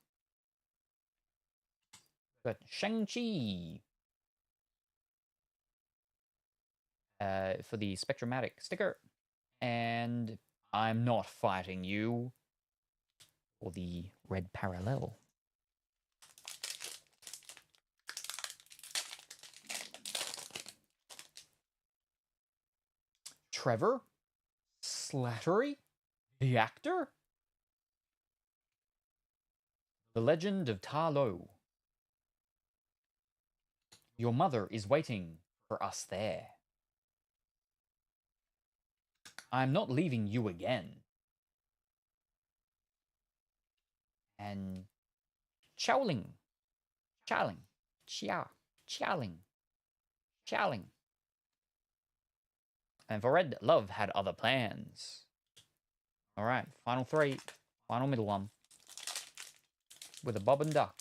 Got Shang-Chi. For the Spectromatic sticker. And I'm not fighting you. For the red parallel. Trevor? Slattery? The actor? The Legend of Ta Lo. Your mother is waiting for us there. I'm not leaving you again. And Chowling. Chowling. Chowling. And for red, love had other plans. All right, final three. Final middle one. With a bob and duck.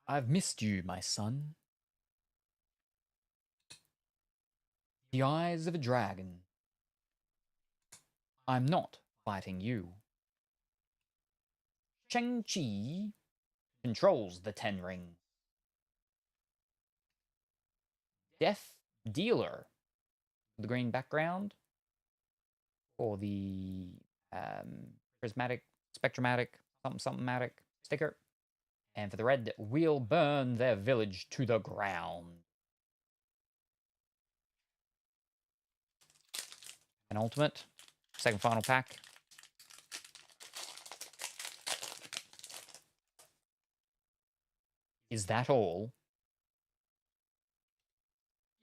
I've missed you, my son. The eyes of a dragon. I'm not fighting you. Shang-Chi controls the Ten Rings. Death Dealer. The green background. Or the prismatic, spectromatic, something-matic sticker. And for the red, we'll burn their village to the ground. An ultimate. Second final pack. Is that all?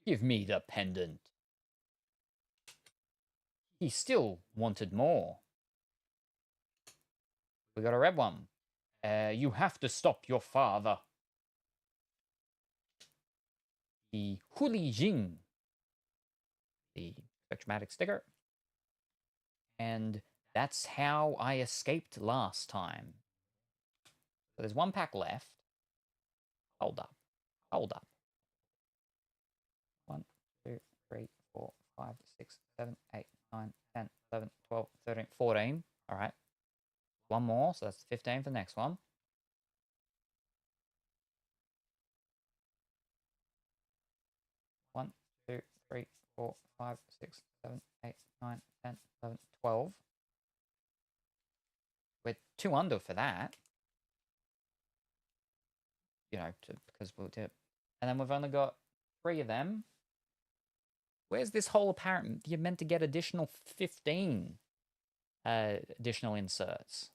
Give me the pendant. He still wanted more. We got a red one. You have to stop your father. The Huli Jing. The spectromatic sticker. And that's how I escaped last time. So there's one pack left. Hold up. Hold up. 1, 2, 3, 4, 5, 6, 7, 8, 9, 10, 11, 12, 13, 14. All right. One more, so that's 15 for the next one. One, 2, 3, 4, 5, 6, 7, 8, 9, 10, 11, 12. We're 2 under for that. You know, because we'll do it. And then we've only got 3 of them. Where's this whole apparent? You're meant to get additional 15 additional inserts.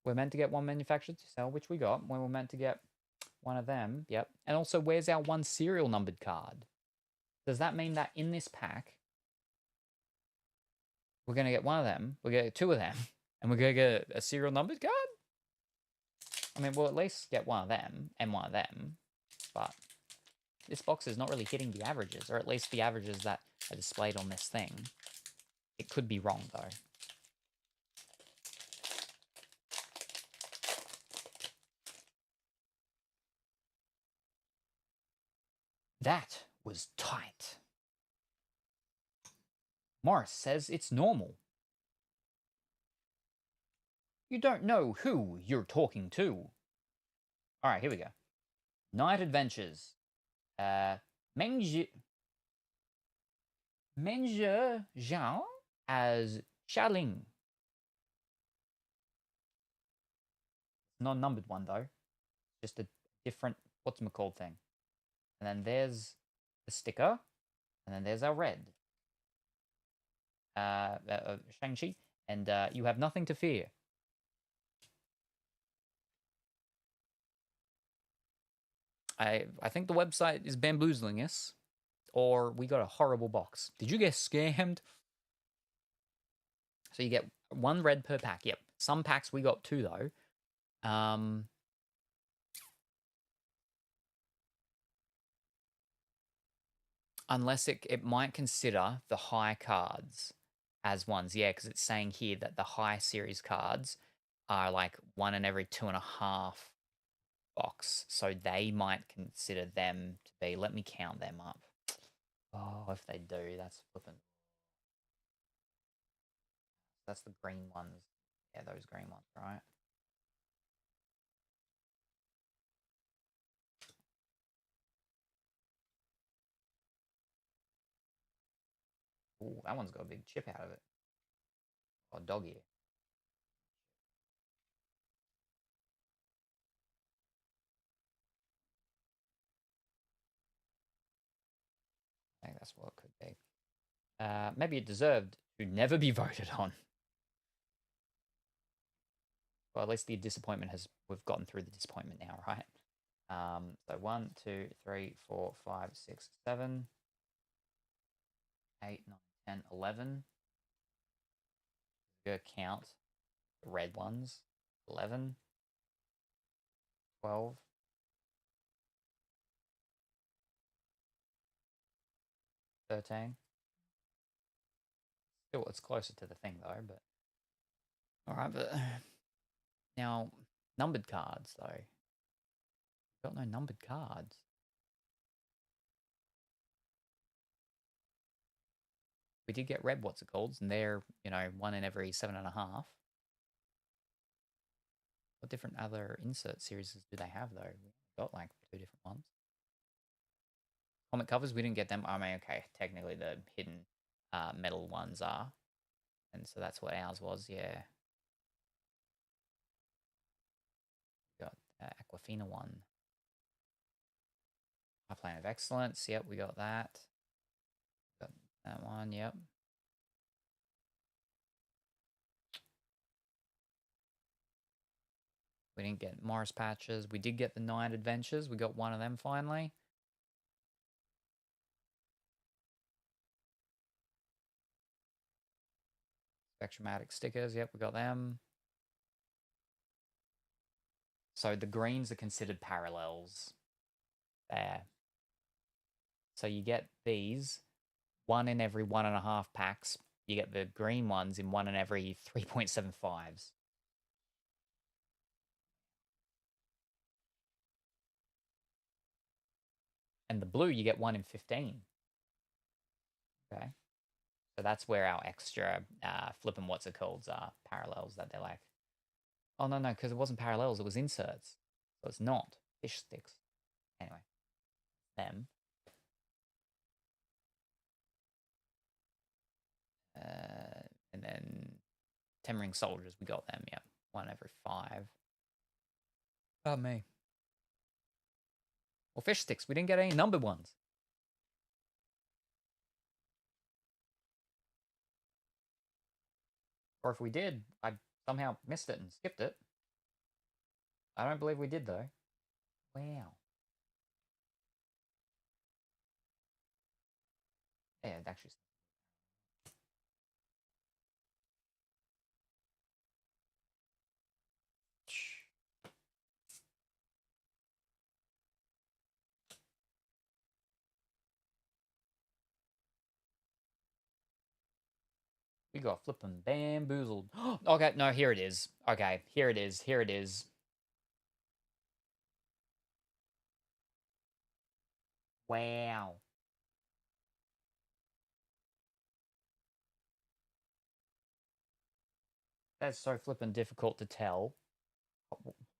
We're meant to get one manufactured to sell, which we got. We were meant to get one of them. Yep. And also, where's our one serial numbered card? Does that mean that in this pack, we're going to get one of them, we're going to get two of them, and we're going to get a serial numbered card? I mean, we'll at least get one of them and one of them, but this box is not really hitting the averages, or at least the averages that are displayed on this thing. It could be wrong, though. That was tight. Morris says it's normal. You don't know who you're talking to. Alright, here we go. Night Adventures. Mengge Jean as Xialing. Non-numbered one, though. Just a different what's-it-called thing. And then there's the sticker. And then there's our red. Shang-Chi. And you have nothing to fear. I think the website is bamboozling us. Or we got a horrible box. Did you get scammed? So you get one red per pack. Yep. Some packs we got two, though. Unless it might consider the high cards as ones. Yeah, because it's saying here that the high series cards are like 1 in every 2.5 box. So they might consider them to be, let me count them up. Oh, if they do, that's flipping. That's the green ones. Yeah, those green ones, right? Ooh, that one's got a big chip out of it. Oh, dog ear. I think that's what it could be. Maybe it deserved to never be voted on. Well, at least the disappointment we've gotten through the disappointment now, right? So 1, 2, 3, 4, 5, 6, 7, 8, 9, 10, 11. Go count the red ones. 11, 12, 13. Still, it's closer to the thing though, but all right. But now, numbered cards though. Got no numbered cards. We did get red what's it called, and they're 1 in every 7.5. What different other insert series do they have though? We got like 2 different ones. Comic covers, we didn't get them. I mean, okay, technically the hidden metal ones are. And so that's what ours was, yeah. Got Aquafina one. Our Plan of Excellence, yep, we got that. Got that one, yep. We didn't get Morris patches. We did get the Night Adventures. We got one of them finally. Spectromatic stickers, yep, we got them. So the greens are considered parallels. There. So you get these 1 in every 1.5 packs. You get the green ones in 1 in every 3.75s. And the blue, you get 1 in 15. Okay. So that's where our extra flipping what's it called are parallels that they're like. Oh, no, because it wasn't parallels, it was inserts. So it's not fish sticks. Anyway, them. And then 10 ring soldiers, we got them, yeah. 1 every 5. Oh, me. Well, fish sticks, we didn't get any numbered ones. Or if we did, I somehow missed it and skipped it. I don't believe we did, though. Wow. Yeah, it actually. We got flipping bamboozled. Okay, no, here it is. Okay, here it is. Here it is. Wow. That's so flipping difficult to tell.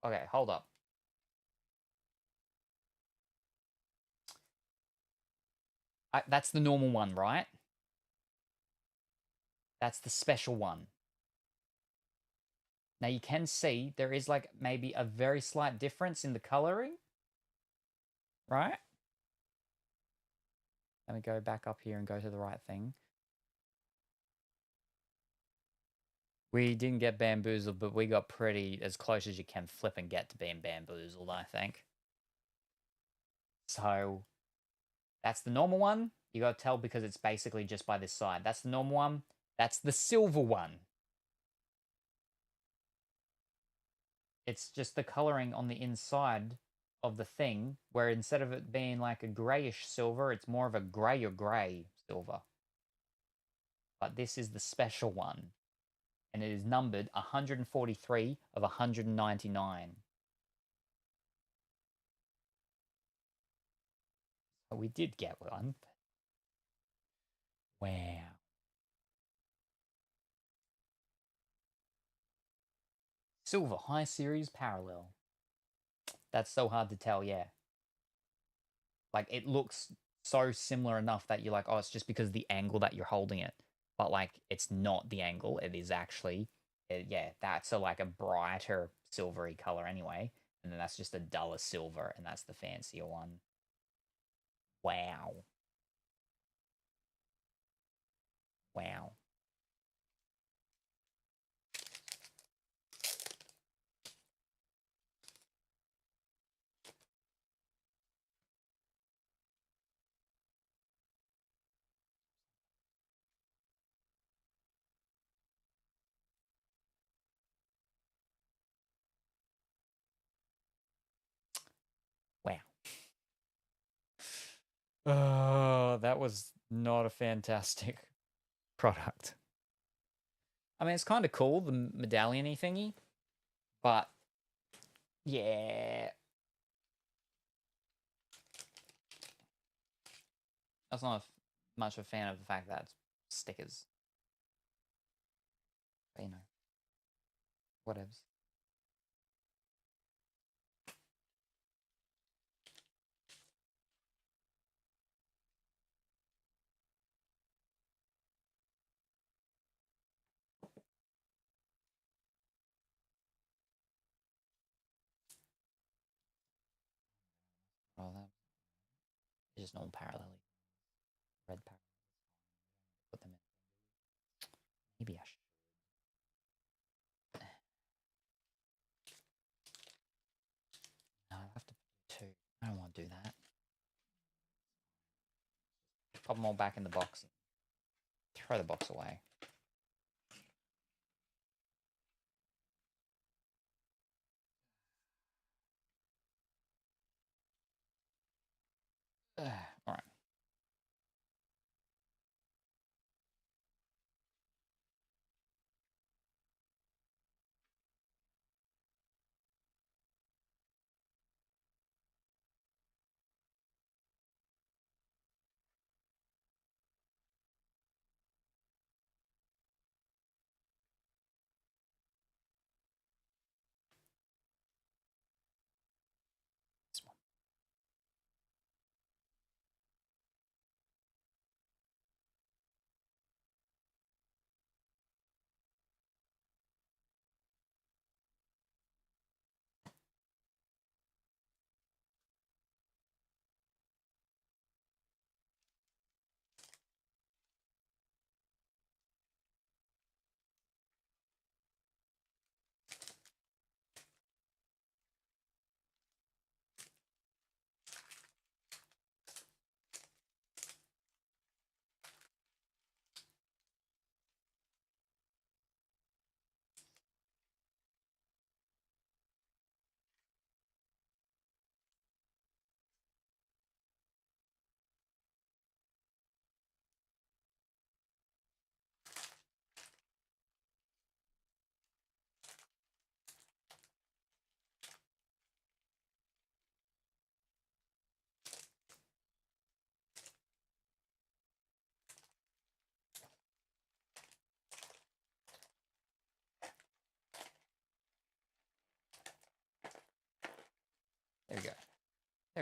Okay, hold up. That's the normal one, right? That's the special one. Now you can see there is like maybe a very slight difference in the coloring, right? Let me go back up here and go to the right thing. We didn't get bamboozled, but we got pretty as close as you can flip and get to being bamboozled, I think. So that's the normal one. You got to tell because it's basically just by this side. That's the normal one. That's the silver one. It's just the coloring on the inside of the thing, where instead of it being like a grayish silver, it's more of a grey or grey silver. But this is the special one. And it is numbered 143 of 199. So we did get one. Wow. Silver High Series Parallel. That's so hard to tell, yeah. Like, it looks so similar enough that you're like, oh, it's just because of the angle that you're holding it. But, like, it's not the angle. It is actually, yeah, that's like a brighter silvery color anyway. And then that's just a duller silver, and that's the fancier one. Wow. Wow. Wow. Oh, that was not a fantastic product. I mean, it's kind of cool, the medallion-y thingy, but yeah. I was not much of a fan of the fact that it's stickers. But, you know, whatevs. Oh, that is just normal parallel. Red parallel. Put them in. Maybe I should. No, I have to put two. I don't want to do that. Pop them all back in the box. Throw the box away. All right. This one.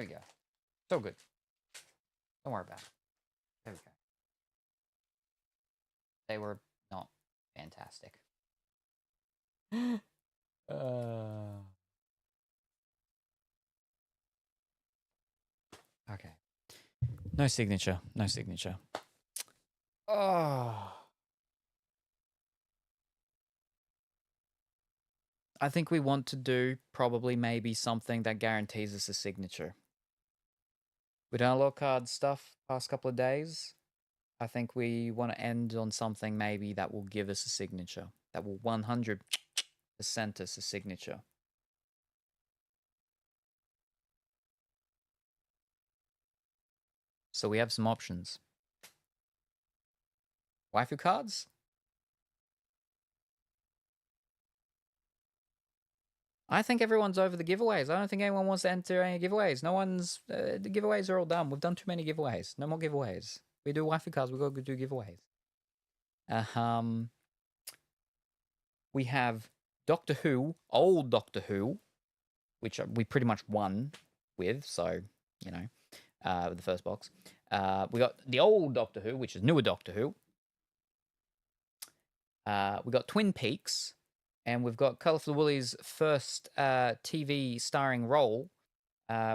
There we go. So good. Don't worry about it. There we go. They were not fantastic. Okay. No signature. No signature. Oh. I think we want to do probably maybe something that guarantees us a signature. We done a lot of card stuff past couple of days. I think we want to end on something maybe that will give us a signature. That will 100% us a signature. So we have some options. Waifu cards? I think everyone's over the giveaways. I don't think anyone wants to enter any giveaways. No one's... the giveaways are all done. We've done too many giveaways. No more giveaways. We do waifu cards. We've got to do giveaways. We have Doctor Who, old Doctor Who, which we pretty much won with. So, you know, the first box. We got the old Doctor Who, which is newer Doctor Who. We got Twin Peaks. And we've got Colourful Woolly's first TV starring role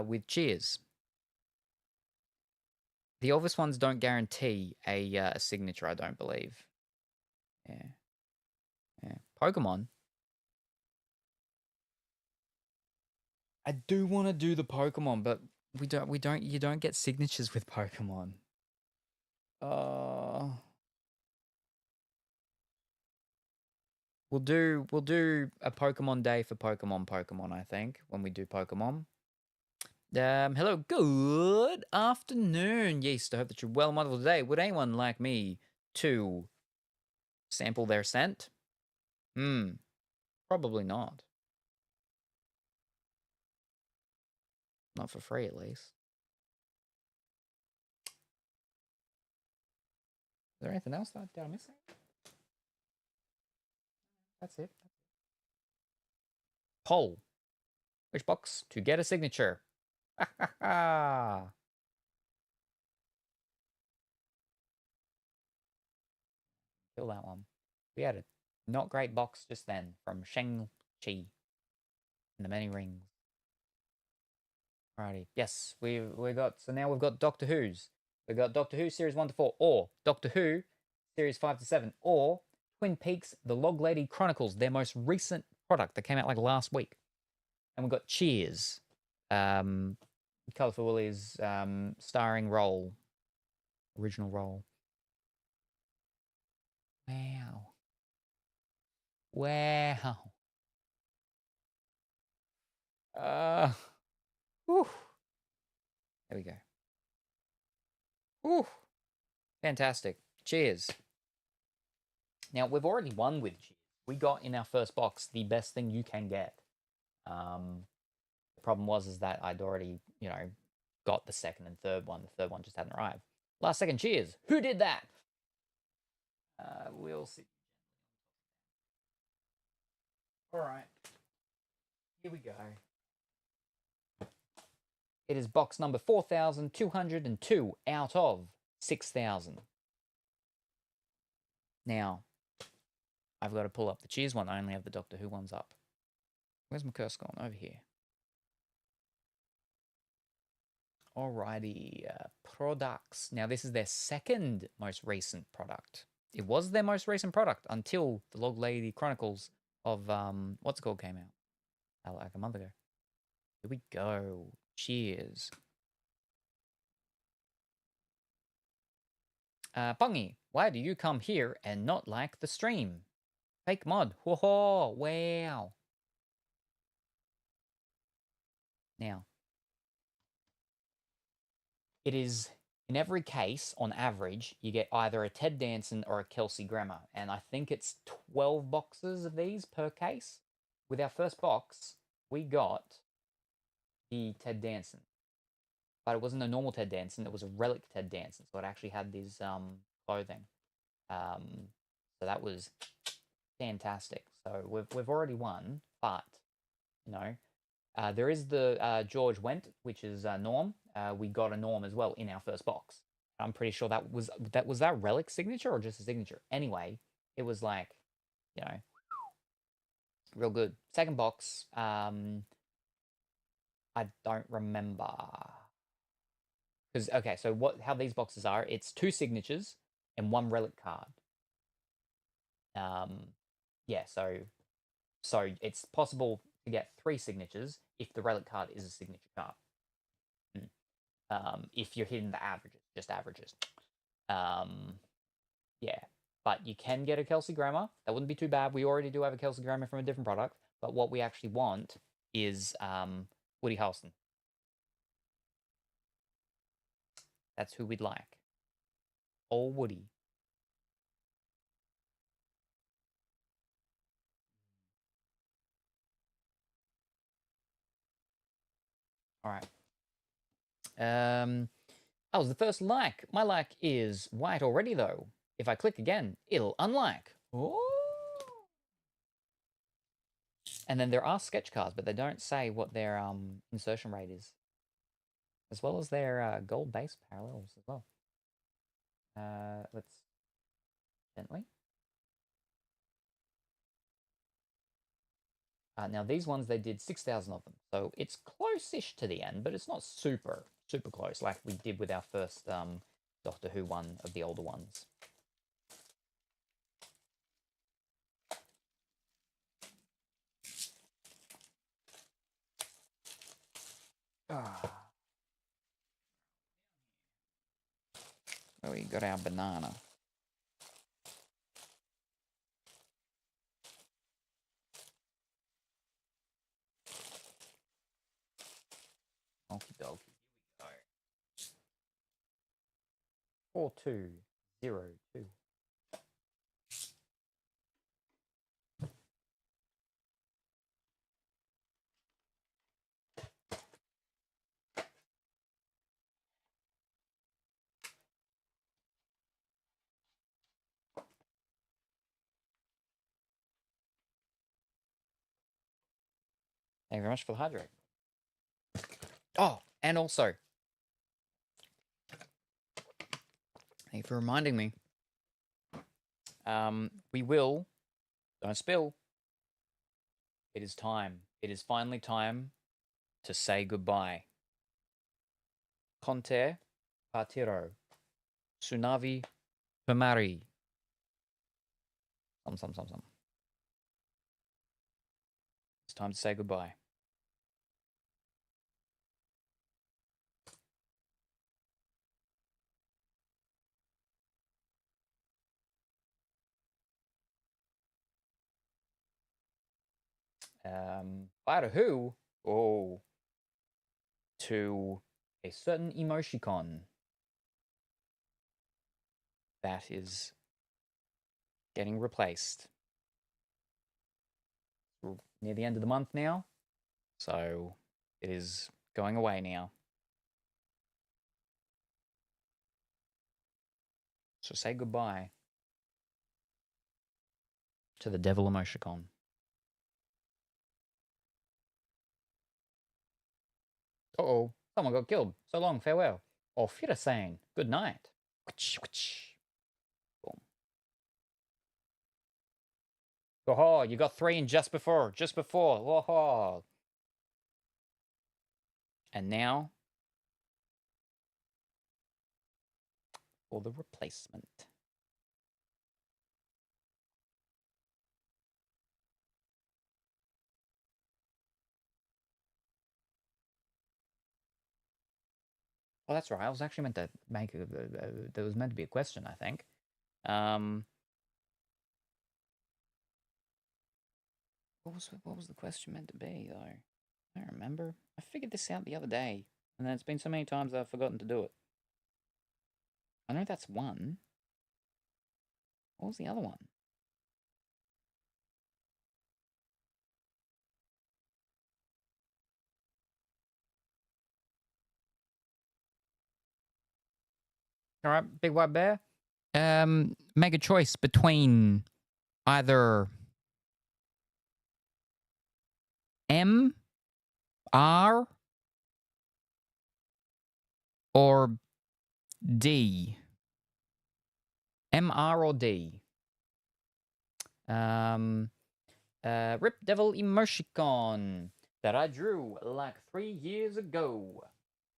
with Cheers. The obvious ones don't guarantee a signature, I don't believe. Yeah. Pokemon. I do want to do the Pokemon, but you don't get signatures with Pokemon. We'll do a Pokemon day for Pokemon, I think, when we do Pokemon. Hello, good afternoon. Yes, I hope that you're well and wonderful today. Would anyone like me to sample their scent? Probably not. Not for free, at least. Is there anything else that I'm missing? That's it. Poll. Which box to get a signature? Kill that one. We had a not great box just then from Shang-Chi and the Many Rings. Alrighty. Yes, we got, so now we've got Doctor Who's. We've got Doctor Who Series 1 to 4, or Doctor Who Series 5 to 7, or Twin Peaks The Log Lady Chronicles, their most recent product that came out like last week. And we've got Cheers. Colourful Woolly's starring role. Original role. Wow. Wow. Whew. There we go. Whew. Fantastic. Cheers. Now, we've already won with Cheers. We got in our first box the best thing you can get. The problem was that I'd already, you know, got the second and third one. The third one just hadn't arrived. Last second, Cheers. Who did that? We'll see. All right. Here we go. It is box number 4,202 out of 6,000. Now, I've got to pull up the Cheers one. I only have the Doctor Who ones up. Where's my cursor gone? Over here. Alrighty. Products. Now, this is their second most recent product. It was their most recent product until the Log Lady Chronicles of, what's it called, came out. Like a month ago. Here we go. Cheers. Pungy, why do you come here and not like the stream? Fake mod. Whoa, wow. Now, it is, in every case, on average, you get either a Ted Danson or a Kelsey Grammer. And I think it's 12 boxes of these per case. With our first box, we got the Ted Danson. But it wasn't a normal Ted Danson, it was a relic Ted Danson. So it actually had these clothing. So that was fantastic. So we've already won, but, you know, There is the George Wendt, which is Norm. We got a Norm as well in our first box. I'm pretty sure that was that relic signature or just a signature. Anyway, it was like, you know, real good. Second box, I don't remember. Because okay, so how these boxes are, it's 2 signatures and 1 relic card. Yeah, so it's possible to get 3 signatures if the relic card is a signature card. If you're hitting the averages, just averages. Yeah, but you can get a Kelsey Grammer. That wouldn't be too bad. We already do have a Kelsey Grammer from a different product, but what we actually want is Woody Harrelson. That's who we'd like. Old Woody. All right. That was the first like. My like is white already, though. If I click again, it'll unlike. Oh. And then there are sketch cards, but they don't say what their insertion rate is, as well as their gold base parallels as well. Let's gently. Now these ones, they did 6,000 of them, so it's close-ish to the end, but it's not super close like we did with our first Doctor Who one of the older ones. Oh, we got our banana. Okie dokie. Here we go. 4202. Thank you very much for the hydrate. Oh, and also, thank you for reminding me. We will, don't spill. It is time. It is finally time to say goodbye. Conte partiro. Sunavi Pamari. Some. It's time to say goodbye. Bye to who? Oh, to a certain emoticon that is getting replaced. We're near the end of the month now, so it is going away now. So say goodbye to the devil emoticon. Uh-oh, someone got killed. So long, farewell. Auf Wiedersehen. Good night. Boom. Oh, you got 3 in just before. Oh. And now for the replacement. Oh, that's right. I was actually meant to make there was meant to be a question, I think. What was the question meant to be, though? I don't remember. I figured this out the other day, and then it's been so many times I've forgotten to do it. I know that's one. What was the other one? All right, Big White Bear. Make a choice between either M R or D? MR or D? Rip Devil Emoticon that I drew like 3 years ago.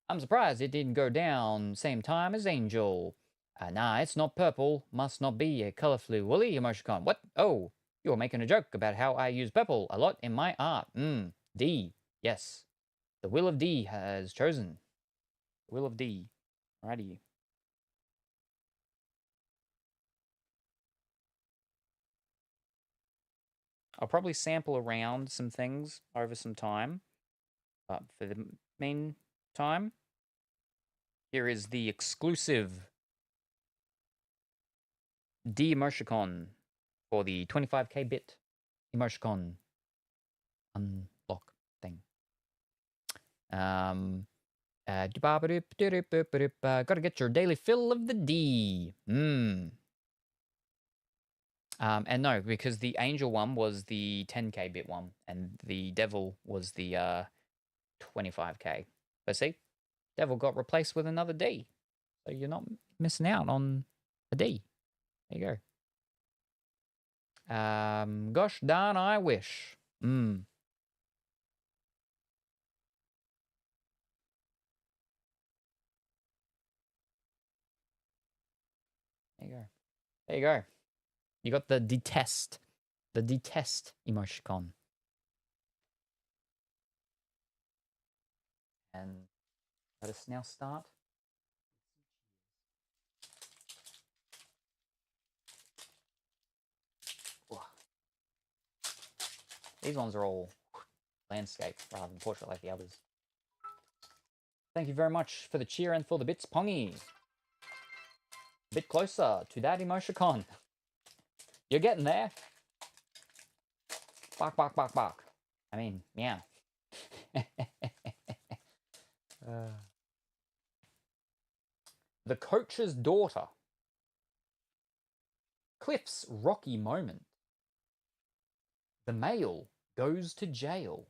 I'm surprised it didn't go down same time as Angel. Nah, it's not purple. Must not be a colorfully woolly emoticon. What? Oh, you're making a joke about how I use purple a lot in my art. D. Yes. The will of D has chosen. The will of D. Alrighty. I'll probably sample around some things over some time. But for the meantime, here is the exclusive D emoticon for the 25k bit emoticon unlock thing. Gotta get your daily fill of the D. And no, because the angel one was the 10k bit one, and the devil was the 25k. But see, devil got replaced with another D, so you're not missing out on a D. There you go. Gosh darn, I wish. There you go. There you go. You got the detest emoticon. And let us now start. These ones are all landscape rather than portrait like the others. Thank you very much for the cheer and for the bits, Pongy. A bit closer to that emoticon. You're getting there. Bark, bark, bark, bark. I mean, meow. The coach's daughter. Cliff's rocky moment. The male goes to jail.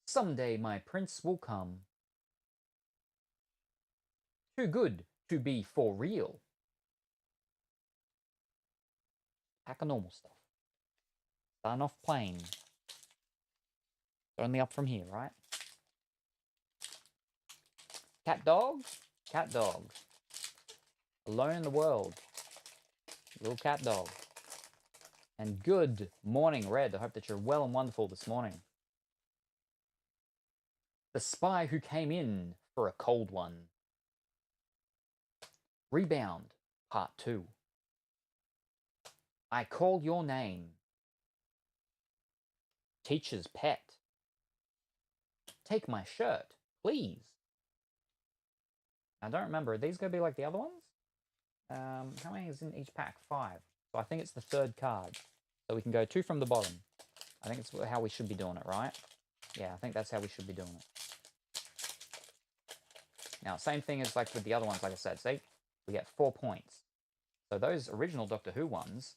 Someday my prince will come. Too good to be for real. Pack of normal stuff. Starting off plain. Only up from here, right? Cat dog? Cat dog. Alone in the world. Little cat dog. And good morning, Red. I hope that you're well and wonderful this morning. The spy who came in for a cold one. Rebound, part 2. I call your name. Teacher's pet. Take my shirt, please. I don't remember. Are these going to be like the other ones? How many is in each pack? 5. So I think it's the 3rd card. So we can go 2 from the bottom. I think it's how we should be doing it, right? Yeah, I think that's how we should be doing it. Now, same thing as like with the other ones, like I said. See, we get 4 points. So those original Doctor Who ones,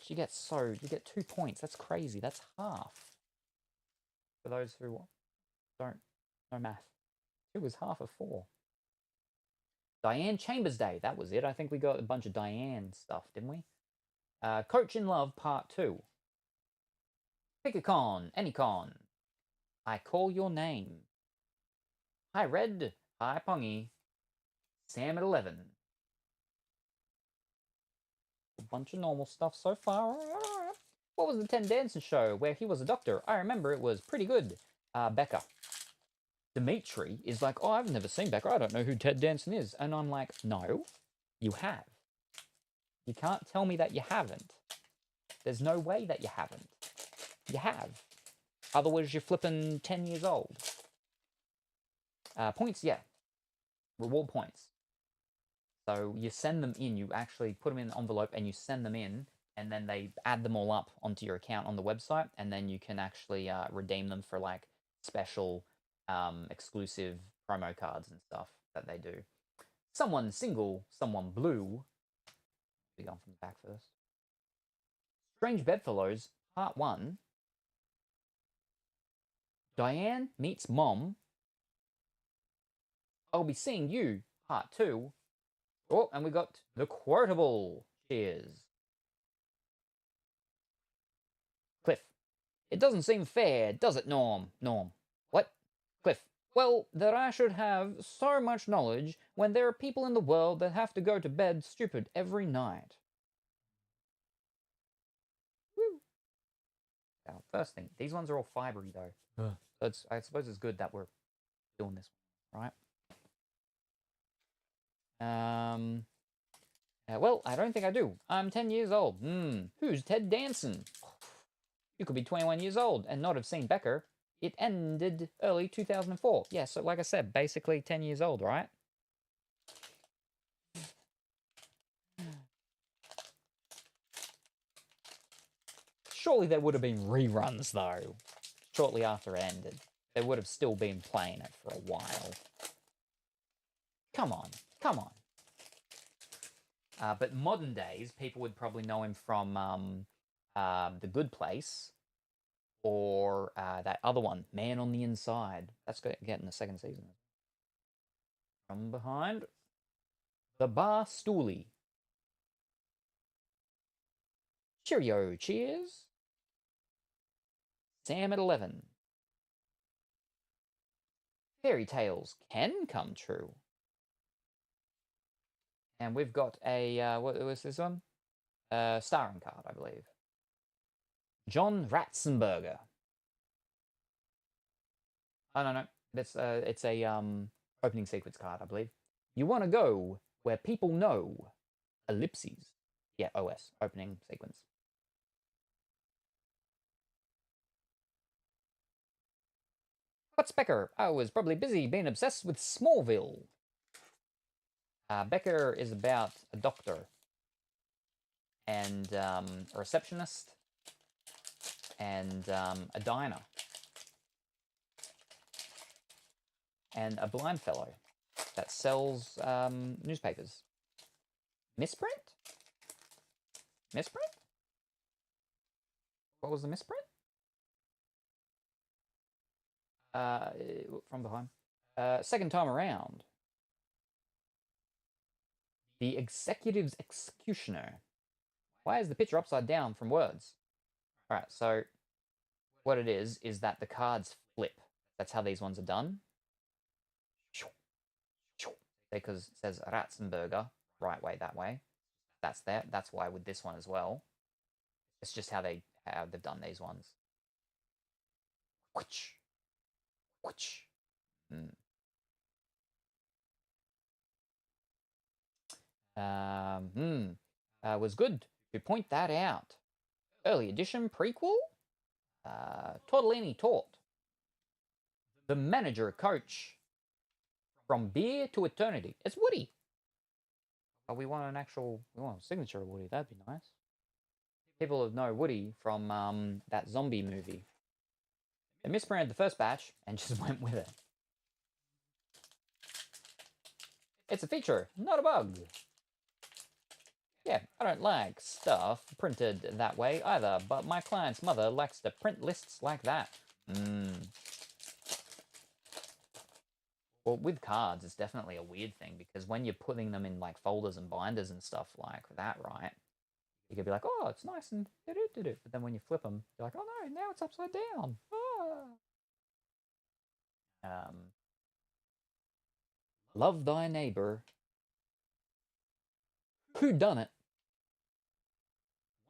you get 2 points. That's crazy. That's half. For those who don't know math. 2 is half of 4. Diane Chambers Day. That was it. I think we got a bunch of Diane stuff, didn't we? Coach in Love, Part 2. Pick a con, any con. I call your name. Hi, Red. Hi, Pongy. Sam at 11. A bunch of normal stuff so far. What was the Ted Danson show where he was a doctor? I remember it was pretty good. Becca. Dimitri is like, oh, I've never seen Becca. I don't know who Ted Danson is. And I'm like, no, you have. You can't tell me that you haven't. There's no way that you haven't. You have. Otherwise, you're flipping 10 years old. Points, yeah. Reward points. So you send them in. You actually put them in an envelope and you send them in. And then they add them all up onto your account on the website. And then you can actually redeem them for like special exclusive promo cards and stuff that they do. Someone single, someone blue. Be on from the back first. Strange Bedfellows, Part 1. Diane meets Mom. I'll be seeing you, Part 2. Oh, and we got the quotable. Cheers. Cliff. It doesn't seem fair, does it, Norm? Norm. What? Cliff. Well, that I should have so much knowledge when there are people in the world that have to go to bed stupid every night. Woo. Now, first thing, these ones are all fibery though. So I suppose it's good that we're doing this one, right? Well, I don't think I do. I'm 10 years old. Who's Ted Danson? You could be 21 years old and not have seen Becker. It ended early 2004. Yeah, so like I said, basically 10 years old, right? Surely there would have been reruns, though, shortly after it ended. They would have still been playing it for a while. Come on, come on. But modern days, people would probably know him from The Good Place, or that other one, Man on the Inside. That's getting the second season. From behind, the Bar Stoolie. Cheerio, cheers. Sam at 11. Fairy tales can come true. And we've got a, what was this one? Starring card, I believe. John Ratzenberger. Oh, no. It's a opening sequence card, I believe. You want to go where people know. Ellipses. Yeah, OS. Opening sequence. What's Becker? I was probably busy being obsessed with Smallville. Becker is about a doctor and a receptionist and a diner and a blind fellow that sells newspapers. Misprint? Misprint? What was the misprint? From behind. Second time around. The Executive's Executioner. Why is the picture upside down from words? Alright, so what it is that the cards flip. That's how these ones are done. Because it says Ratzenberger, right way, that way. That's that. That's why with this one as well. It's just how they've done these ones. Which. Was good to point that out. Early edition prequel? Tortellini taught. The manager coach. From beer to eternity. It's Woody. Oh, we want a signature of Woody. That'd be nice. People know Woody from that zombie movie. They misprinted the first batch and just went with it. It's a feature, not a bug. Yeah, I don't like stuff printed that way either, but my client's mother likes to print lists like that. Well, with cards, it's definitely a weird thing, because when you're putting them in like folders and binders and stuff like that, right, you could be like, oh, it's nice and do-do-do-do. But then when you flip them, you're like, oh no, now it's upside down. Love thy neighbor. Who done it?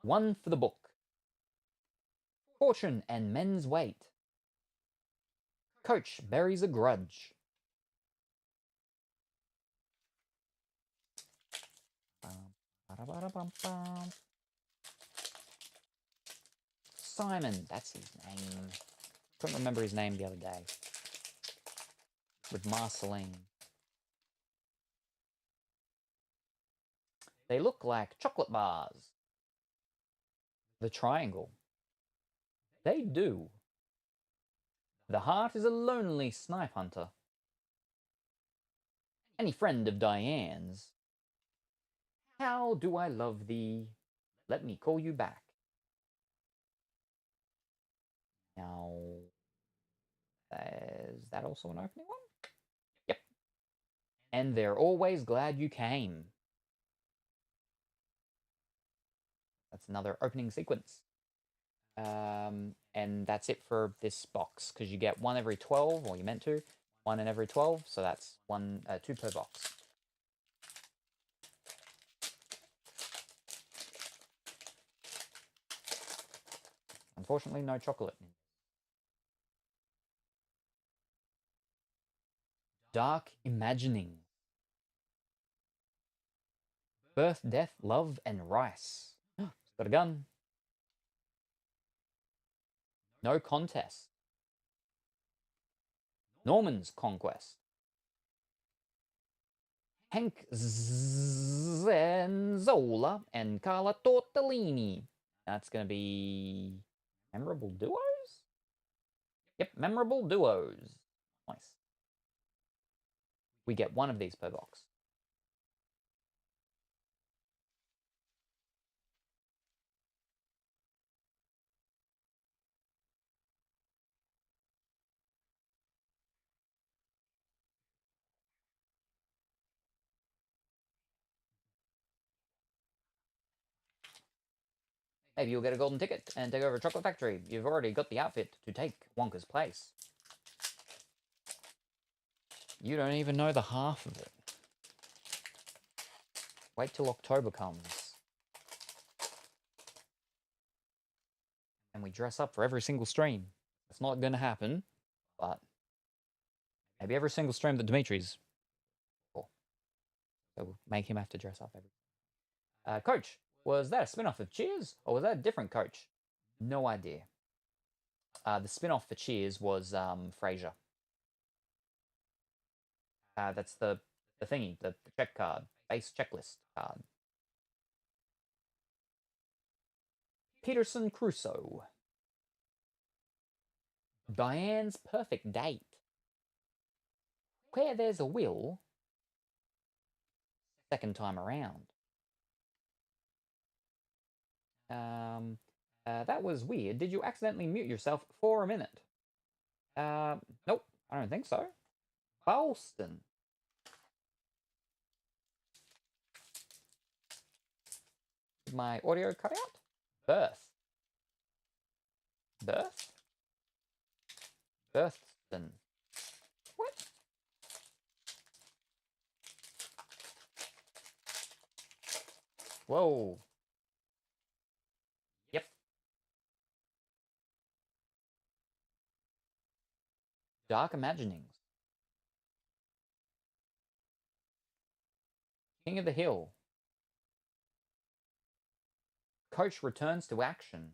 One for the book. Fortune and men's weight. Coach buries a grudge. Simon, that's his name. Couldn't remember his name the other day. With Marceline. They look like chocolate bars. The triangle. They do. The heart is a lonely snipe hunter. Any friend of Diane's. How do I love thee? Let me call you back. Now, Is that also an opening one? Yep. And they're always glad you came. That's another opening sequence. And that's it for this box, because you get one every 12, or you meant to. One in every 12, so that's two per box. Unfortunately, no chocolate. Dark Imagining. Birth, Death, Love, and Rice. Got a gun. No Contest. Norman's Conquest. Hank Zenzola and Carla Tortellini. That's going to be memorable duos? Yep, memorable duos. Nice. We get one of these per box. Maybe you'll get a golden ticket and take over a chocolate factory. You've already got the outfit to take Wonka's place. You don't even know the half of it. Wait till October comes. And we dress up for every single stream. It's not going to happen, but maybe every single stream that Dimitri's for. So we'll make him have to dress up every. Coach, was that a spin-off of Cheers, or was that a different Coach? No idea. The spin-off for Cheers was Frasier. That's the thingy, the check card, base checklist card. Peterson Crusoe. Diane's Perfect Date. Where there's a will, second time around. That was weird. Did you accidentally mute yourself for a minute? Nope, I don't think so. Boston. Did my audio cut out? Birth. Birth? Birthston. What? Whoa. Yep. Dark Imaginings. King of the Hill. Coach returns to action.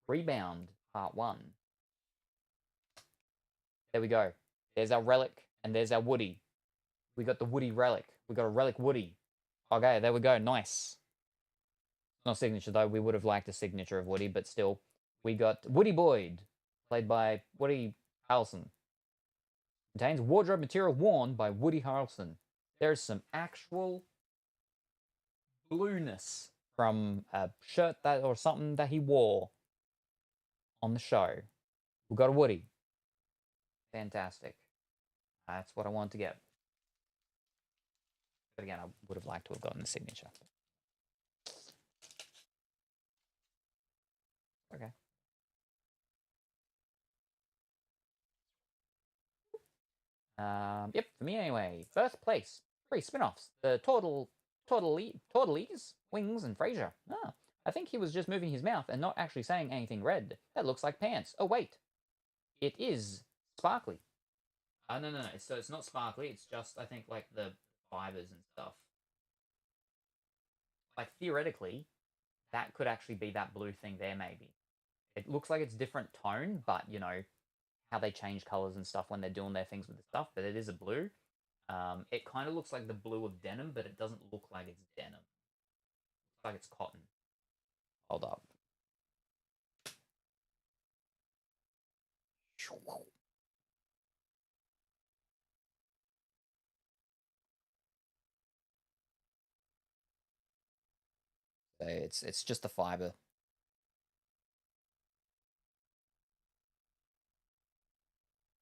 Rebound, part 1. There we go. There's our relic, and there's our Woody. We got the Woody relic. We got a relic Woody. Okay, there we go. Nice. Not signature, though. We would have liked a signature of Woody, but still. We got Woody Boyd, played by Woody Harrelson. Contains wardrobe material worn by Woody Harrelson. There's some actual blueness from a shirt that or something that he wore on the show. We got a Woody. Fantastic. That's what I want to get. But again, I would have liked to have gotten the signature. Okay. Yep, for me anyway. First place. 3 spin-offs. The Tortellese, Wings, and Frasier. Ah, I think he was just moving his mouth and not actually saying anything red. That looks like pants. Oh, wait. It is sparkly. No. So it's not sparkly. It's just, I think, like the fibers and stuff. Like, theoretically, that could actually be that blue thing there, maybe. It looks like it's different tone, but, you know, how they change colors and stuff when they're doing their things with the stuff, but it is a blue. It kind of looks like the blue of denim, but it doesn't look like it's denim. It looks like it's cotton. Hold up. It's just the fiber.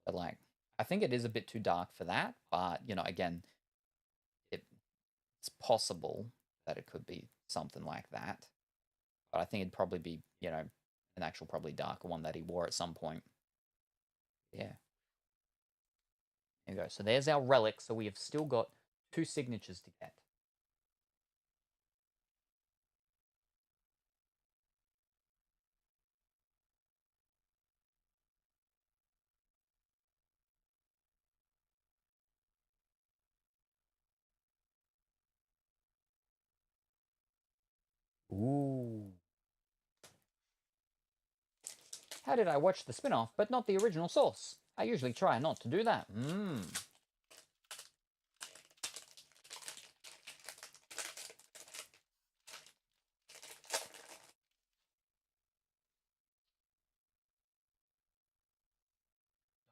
But like, I think it is a bit too dark for that. But you know, again, it's possible that it could be something like that. But I think it'd probably be, you know, an actual probably darker one that he wore at some point. Yeah. There you go. So there's our relic. So we have still got 2 signatures to get. Ooh. How did I watch the spin-off but not the original source? I usually try not to do that.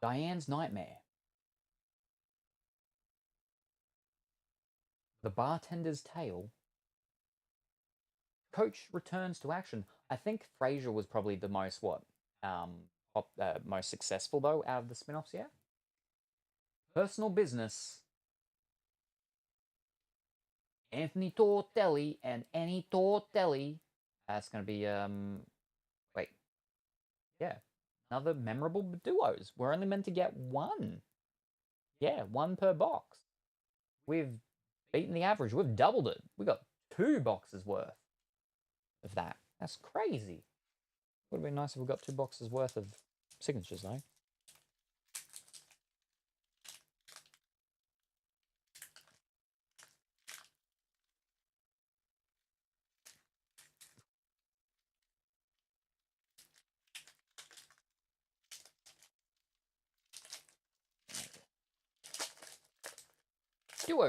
Diane's Nightmare. The Bartender's Tale. Coach returns to action. I think Frasier was probably the most most successful though out of the spin-offs. Yeah. Personal Business. Anthony Tortelli and Annie Tortelli. That's gonna be wait. Yeah. Another memorable duos. We're only meant to get 1. Yeah, 1 per box. We've beaten the average. We've doubled it. We got 2 boxes worth of that. That's crazy. Would have been nice if we got 2 boxes worth of signatures, though.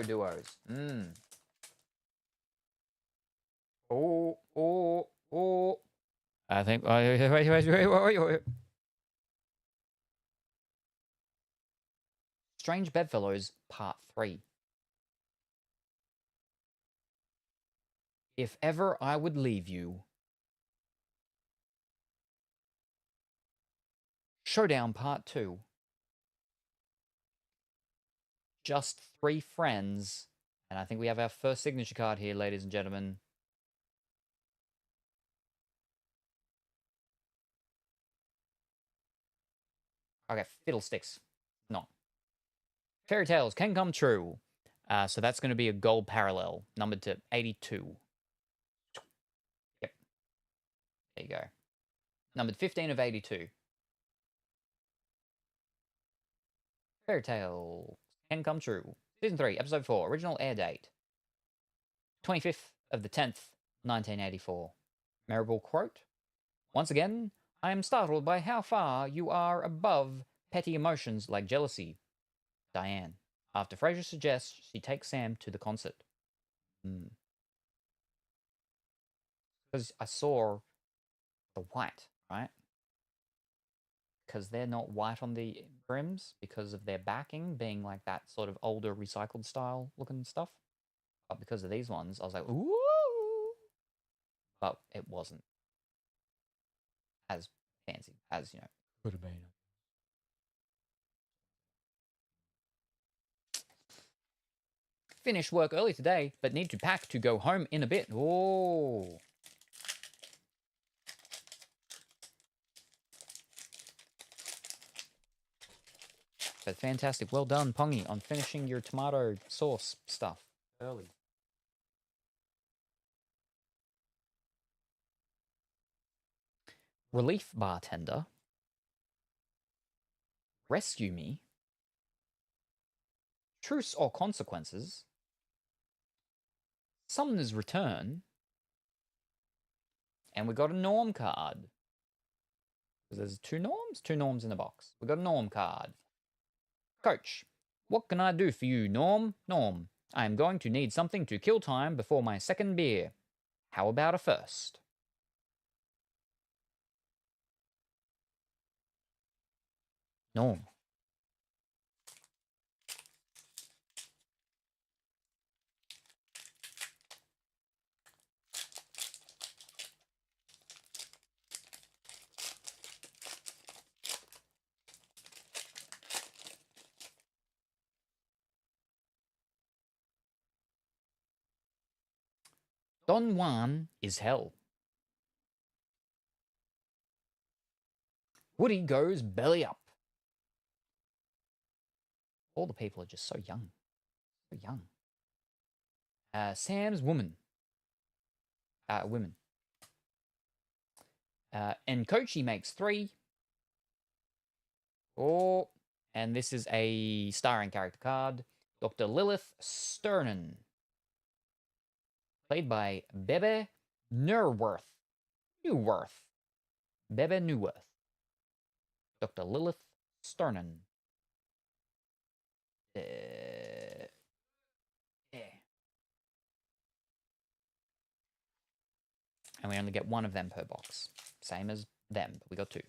Duos. Oh. I think. Wait. Strange Bedfellows, Part 3. If ever I would leave you. Showdown, Part 2. Just 3 friends. And I think we have our first signature card here, ladies and gentlemen. Okay, Fiddlesticks. No. Fairy Tales Can Come True. So that's going to be a gold parallel, numbered to 82. Yep. There you go. Numbered 15 of 82. Fairy Tale Can Come True. Season 3, Episode 4. Original air date. 25th of the 10th, 1984. Memorable quote. Once again, I am startled by how far you are above petty emotions like jealousy. Diane. After Frasier suggests she takes Sam to the concert. Because I saw the white, right? Because they're not white on the brims because of their backing being like that sort of older recycled style looking stuff. But because of these ones, I was like, ooh! But it wasn't as fancy as, you know, could have been. Finished work early today, but need to pack to go home in a bit. Oh. So fantastic. Well done, Pongy, on finishing your tomato sauce stuff early. Relief Bartender. Rescue Me. Truce or Consequences. Summoner's Return. And we got a Norm card. Because there's 2 norms? 2 norms in the box. We got a Norm card. Coach, what can I do for you, Norm? Norm, I am going to need something to kill time before my second beer. How about a first? Norm. Don Juan is hell. Woody goes belly up. All the people are just so young. So young. Sam's woman. Women. And Kochi makes 3. Oh, and this is a starring character card. Dr. Lilith Sternen. Played by Bebe Neuwirth. Bebe Neuwirth. Dr. Lilith Sternen. Yeah. And we only get 1 of them per box. Same as them, but we got 2.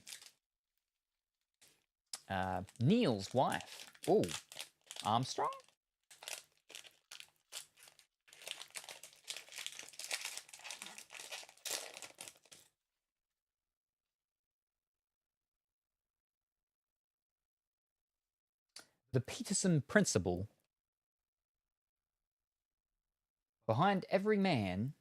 Neil's wife. Oh, Armstrong? The Peterson Principle. Behind every man.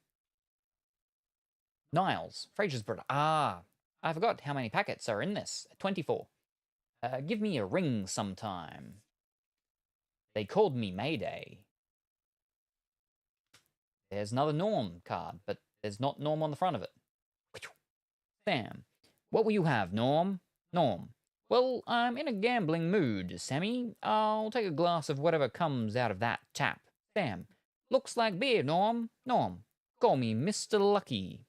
Niles, Fraser's brother. Ah, I forgot how many packets are in this. 24. Give me a ring sometime. They called me Mayday. There's another Norm card, but there's not Norm on the front of it. Sam, what will you have, Norm? Norm. Well, I'm in a gambling mood, Sammy. I'll take a glass of whatever comes out of that tap. Sam, looks like beer, Norm. Norm, call me Mr. Lucky.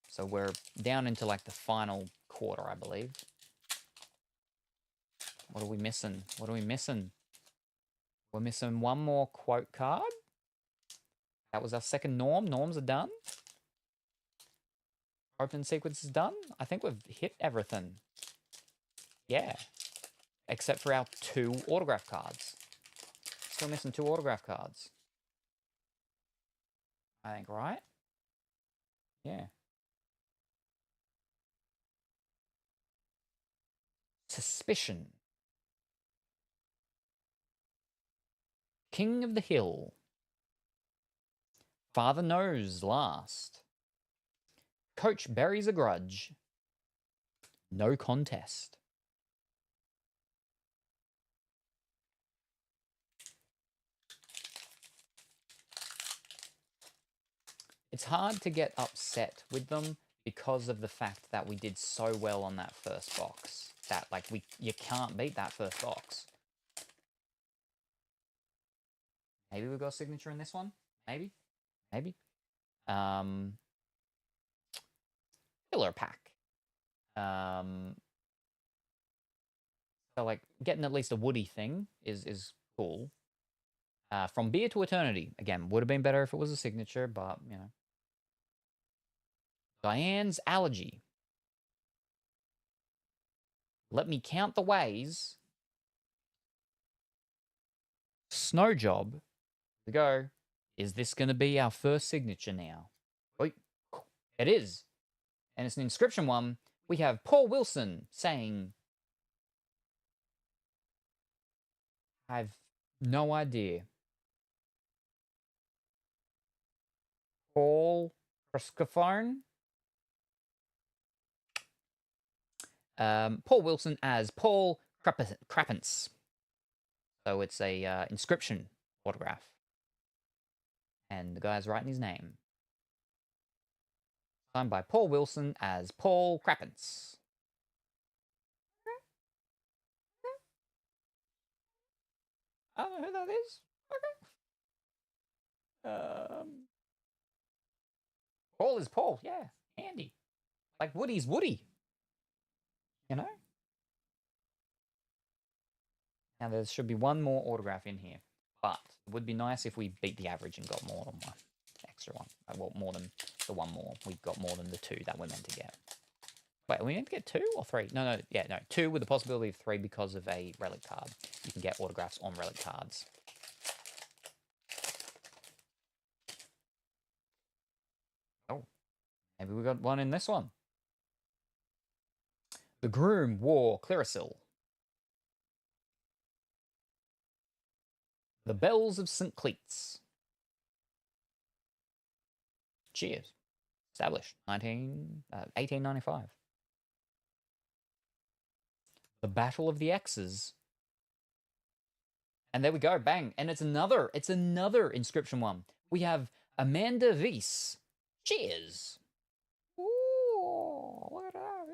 So we're down into like the final quarter, I believe. What are we missing? What are we missing? We're missing 1 more quote card. That was our second Norm. Norms are done. Open sequence is done. I think we've hit everything. Yeah. Except for our 2 autograph cards. Still missing 2 autograph cards. I think, right? Yeah. Suspicion. King of the Hill. Father knows last. Coach buries a grudge. No contest. It's hard to get upset with them because of the fact that we did so well on that first box. That, like, you can't beat that first box. Maybe we've got a signature in this one? Maybe? Maybe? Filler pack. So, like, getting at least a Woody thing is cool. From Beer to Eternity. Again, would have been better if it was a signature, but, you know. Diane's Allergy. Let me count the ways. Snow Job. Here we go. Is this going to be our first signature now? Oh, it is. And it's an inscription one. We have Paul Wilson saying, I've no idea. Paul Prescophone. Paul Wilson as Paul Crappens. So it's a inscription autograph. And the guy's writing his name. Signed by Paul Wilson as Paul Crappens. I don't know who that is. Okay. Paul is Paul, yeah. Handy. Like Woody's Woody. You know? Now there should be 1 more autograph in here. But it would be nice if we beat the average and got more than 1 extra one. Well, more than the 1 more. We got more than the 2 that we're meant to get. Wait, are we meant to get 2 or 3? No. Yeah, no. 2 with the possibility of 3 because of a relic card. You can get autographs on relic cards. Oh, maybe we got 1 in this one. The Groom wore Clearasil. The Bells of St. Cleats. Cheers. Established 1895. The Battle of the X's. And there we go, bang. And it's another inscription one. We have Amanda Weiss. Cheers. Ooh, look at that.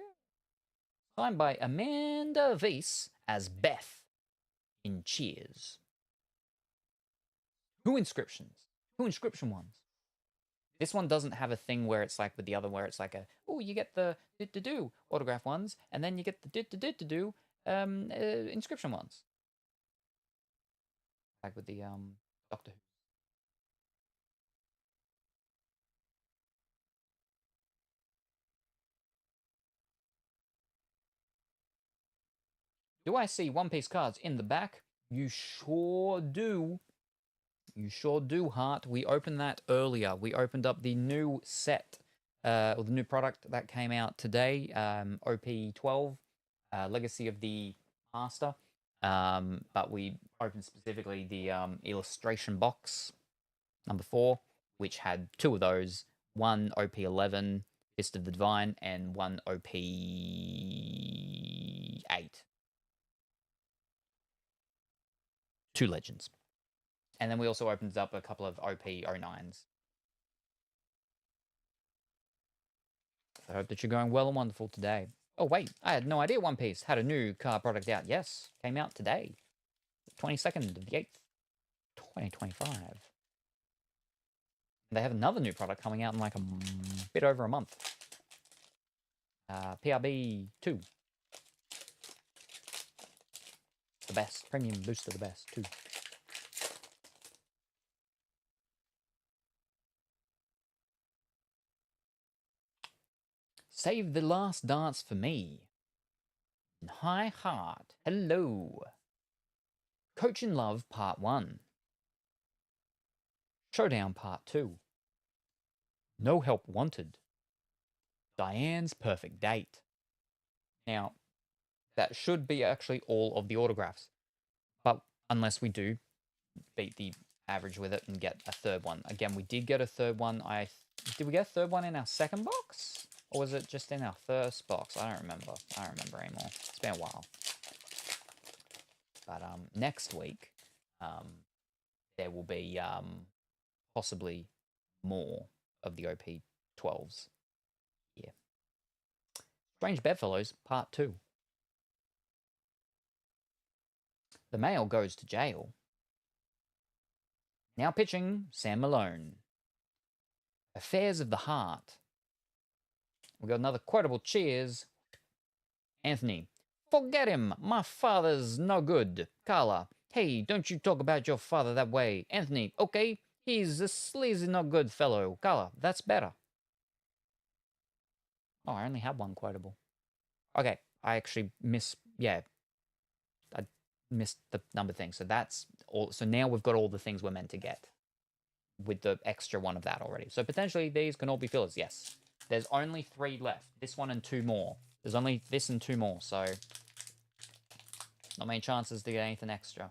Signed by Amanda Weiss as Beth in Cheers. Two inscription ones. This one doesn't have a thing where it's like with the other, where it's like you get the do autograph ones, and then you get the do inscription ones. Like with the Doctor Who. Do I see One Piece cards in the back? You sure do. You sure do, Heart. We opened that earlier. We opened up the new set, or the new product that came out today, OP-12, Legacy of the Master. But we opened specifically the illustration box, number 4, which had 2 of those, one OP-11, Fist of the Divine, and one OP-8. 2 legends. And then we also opened up a couple of OP-09s. I hope that you're going well and wonderful today. Oh, wait, I had no idea One Piece had a new card product out. Yes, came out today. 22nd of the 8th, 2025. And they have another new product coming out in like a bit over a month. PRB 2. The best. Premium booster, the best, 2. Save the Last Dance for Me. Hi Heart. Hello. Coach in Love Part 1. Showdown Part 2. No Help Wanted. Diane's Perfect Date. Now, that should be actually all of the autographs. But unless we do beat the average with it and get a third one. Again, we did get a third one. Did we get a third one in our second box? Or was it just in our first box? I don't remember. I don't remember anymore. It's been a while. But next week, there will be possibly more of the OP-12s. Yeah. Strange Bedfellows, Part 2. The male goes to jail. Now pitching, Sam Malone. Affairs of the Heart. We got another quotable cheers. Anthony. Forget him. My father's no good. Carla. Hey, don't you talk about your father that way. Anthony. Okay, he's a sleazy, no good fellow. Carla. That's better. Oh, I only had one quotable. Okay, I actually I missed the number thing. So that's all. So now we've got all the things we're meant to get with the extra one of that already. So potentially these can all be fillers. Yes. There's only 3 left. This one and 2 more. There's only this and 2 more. So not many chances to get anything extra.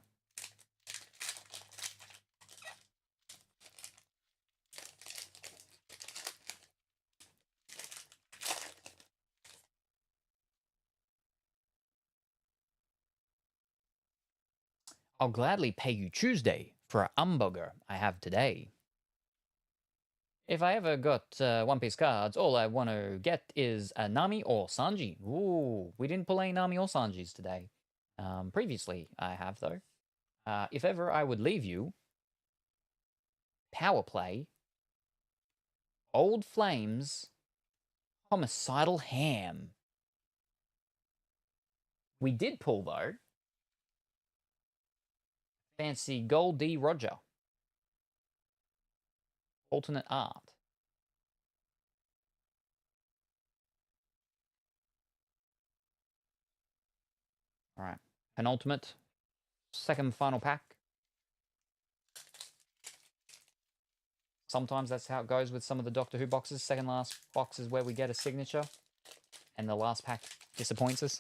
I'll gladly pay you Tuesday for an hamburger I have today. If I ever got One Piece cards, all I want to get is a Nami or Sanji. Ooh, we didn't pull any Nami or Sanjis today. Previously, I have, though. If ever I would leave you, Power Play, Old Flames, Homicidal Ham. We did pull, though. Fancy Gold D. Roger. Alternate art. All right. Penultimate. Second final pack. Sometimes that's how it goes with some of the Doctor Who boxes. Second last box is where we get a signature. And the last pack disappoints us.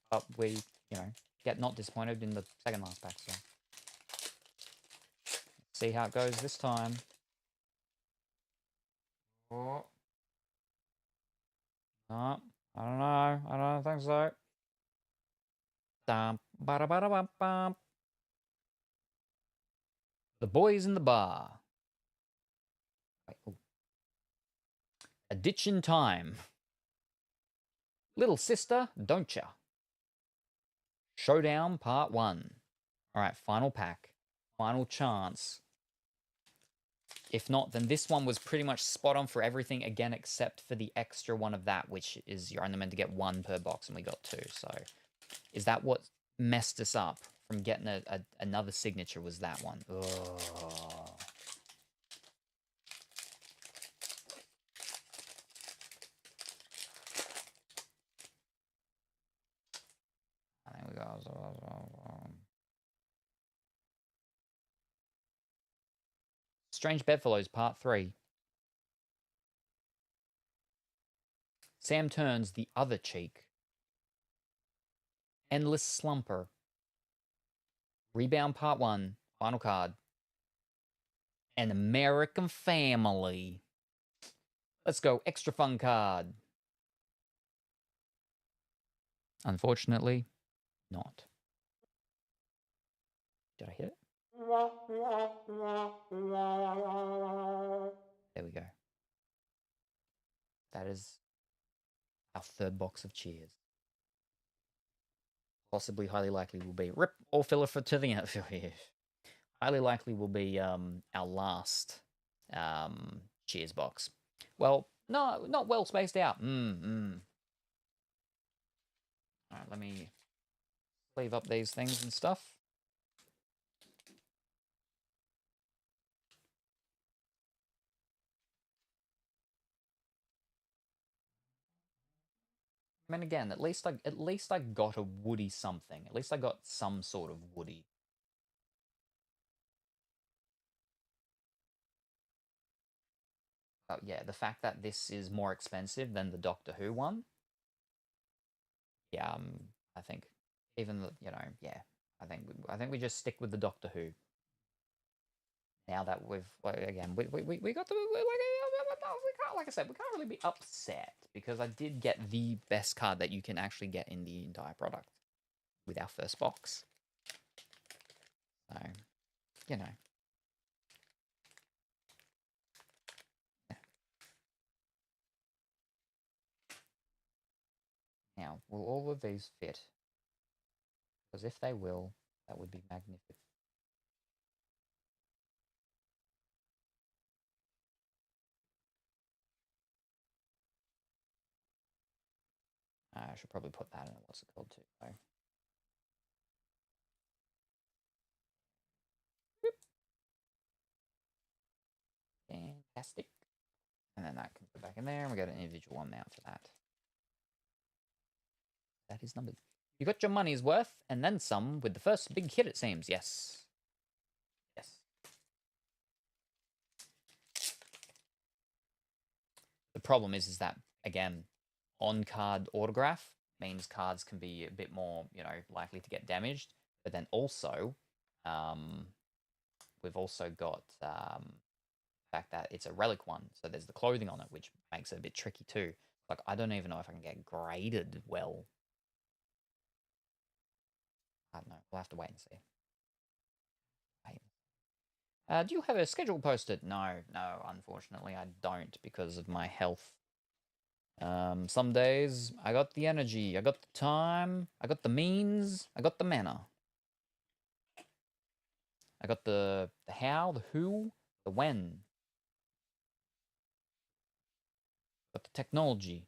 But we, get not disappointed in the second last pack. So. See how it goes this time. Oh. No, I don't know. I don't think so. Bum. The boys in the bar. Wait, oh. A ditch in time. Little sister, don't ya? Showdown Part 1. All right, final pack. Final chance. If not, then this one was pretty much spot on for everything again, except for the extra one of that, which is you're only meant to get one per box, and we got two. So is that what messed us up from getting another signature? Was that one? Oh. I think we got... Strange Bedfellows, Part 3. Sam turns the other cheek. Endless Slumper. Rebound Part 1. Final card. An American Family. Let's go. Extra fun card. Unfortunately, not. Did I hit it? There we go. That is our third box of cheers. Possibly, highly likely will be rip or filler for to the end. Highly likely will be our last cheers box. Well, no, not well spaced out. All right, let me sleeve up these things and stuff. I mean, again, at least I got a woody something. At least I got some sort of woody. Yeah, the fact that this is more expensive than the Doctor Who one. Yeah, I think even the, yeah, I think we just stick with the Doctor Who. Now that we've again we got the like I said, we can't really be upset because I did get the best card that you can actually get in the entire product with our first box. So, you know. Yeah. Now, will all of these fit? Because if they will, that would be magnificent. I should probably put that in what's it called too, though. Fantastic. And then that can go back in there, and we got an individual one mount for that. That is numbered. You got your money's worth, and then some with the first big hit, it seems. Yes. Yes. The problem is that, again, on-card autograph means cards can be a bit more, likely to get damaged. But then also, we've also got the fact that it's a relic one. So there's the clothing on it, which makes it a bit tricky too. Like, I don't even know if I can get graded well. I don't know. We'll have to wait and see. Do you have a schedule posted? No, unfortunately I don't because of my health. Some days I got the energy, I got the time, I got the means, I got the manner. I got the how, the who, the when. Got the technology.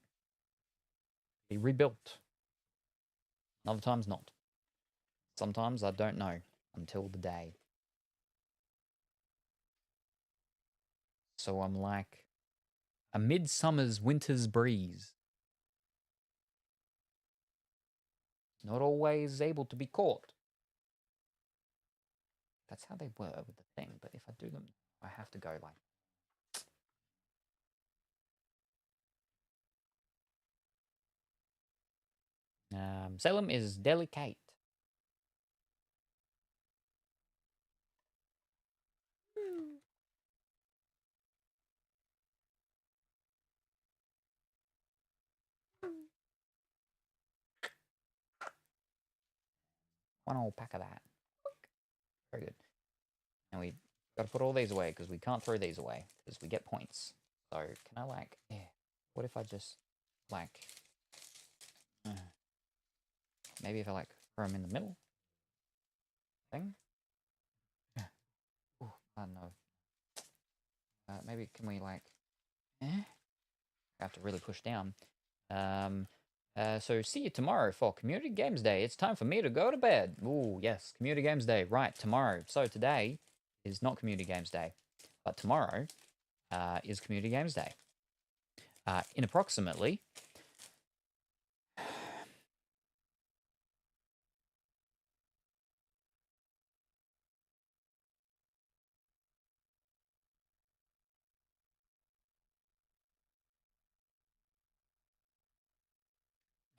Be rebuilt. Other times not. Sometimes I don't know until the day. So I'm like a midsummer's winter's breeze. Not always able to be caught. That's how they were with the thing, but if I do them, I have to go like... Salem is delicate. One whole pack of that. Very good. And we got to put all these away because we can't throw these away because we get points. So can I like, yeah, what if I just like, maybe if I like throw them in the middle thing? Ooh, I don't know. Maybe can we like, I have to really push down. So see you tomorrow for Community Games Day. It's time for me to go to bed. Ooh, yes, Community Games Day. Right, tomorrow. So today is not Community Games Day, but tomorrow is Community Games Day. In approximately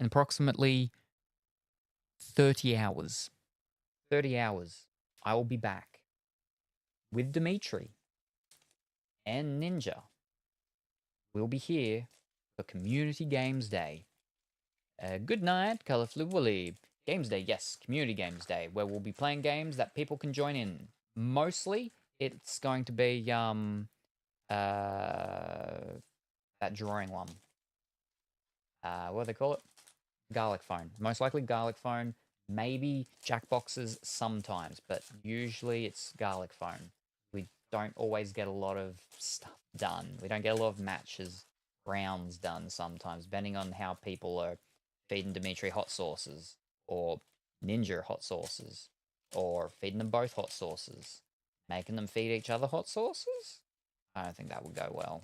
in approximately 30 hours. 30 hours. I will be back with Dimitri and Ninja. We'll be here for Community Games Day. Good night, Colorfully Woolly. Games Day, yes, Community Games Day, where we'll be playing games that people can join in. Mostly, it's going to be that drawing one. What do they call it? Garlic Phone. Most likely Garlic Phone. Maybe Jackboxes sometimes, but usually it's Garlic Phone. We don't always get a lot of stuff done. We don't get a lot of matches, rounds done sometimes, depending on how people are feeding Dimitri hot sauces, or Ninja hot sauces, or feeding them both hot sauces, making them feed each other hot sauces. I don't think that would go well.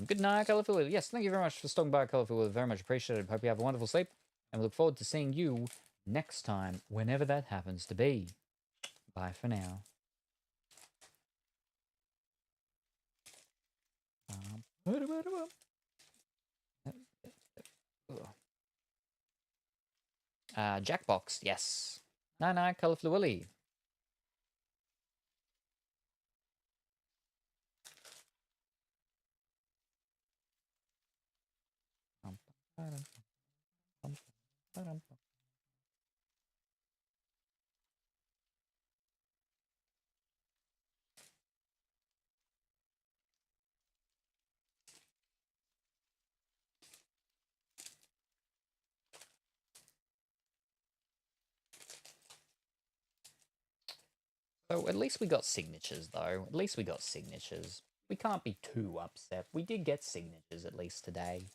Good night, Colorful. Yes, thank you very much for stopping by, Colorful. Very much appreciated. Hope you have a wonderful sleep, and we look forward to seeing you next time, whenever that happens to be. Bye for now. Jackbox, yes. Night, Colorful Willy. So at least we got signatures, though. At least we got signatures. We can't be too upset. We did get signatures at least today.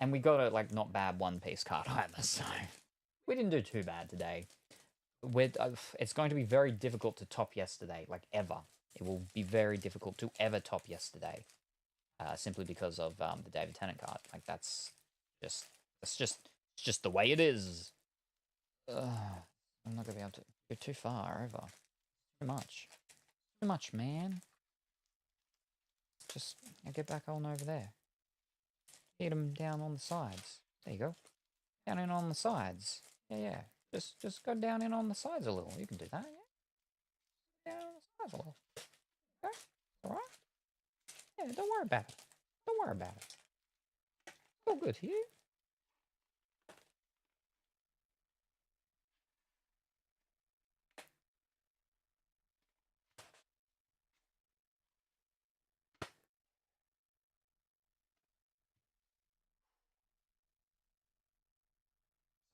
And we got a, like, not bad one-piece card either, so we didn't do too bad today. It's going to be very difficult to top yesterday, like, ever. It will be very difficult to ever top yesterday, simply because of the David Tennant card. Like, it's just the way it is. I'm not gonna be able to. You're too far over. Too much. Too much, man. Just get back on over there. Hit them down on the sides. There you go. Down in on the sides. Yeah. Just go down in on the sides a little. You can do that, yeah? Down on the sides a little. Okay? Alright? Yeah, don't worry about it. Don't worry about it. It's all good here.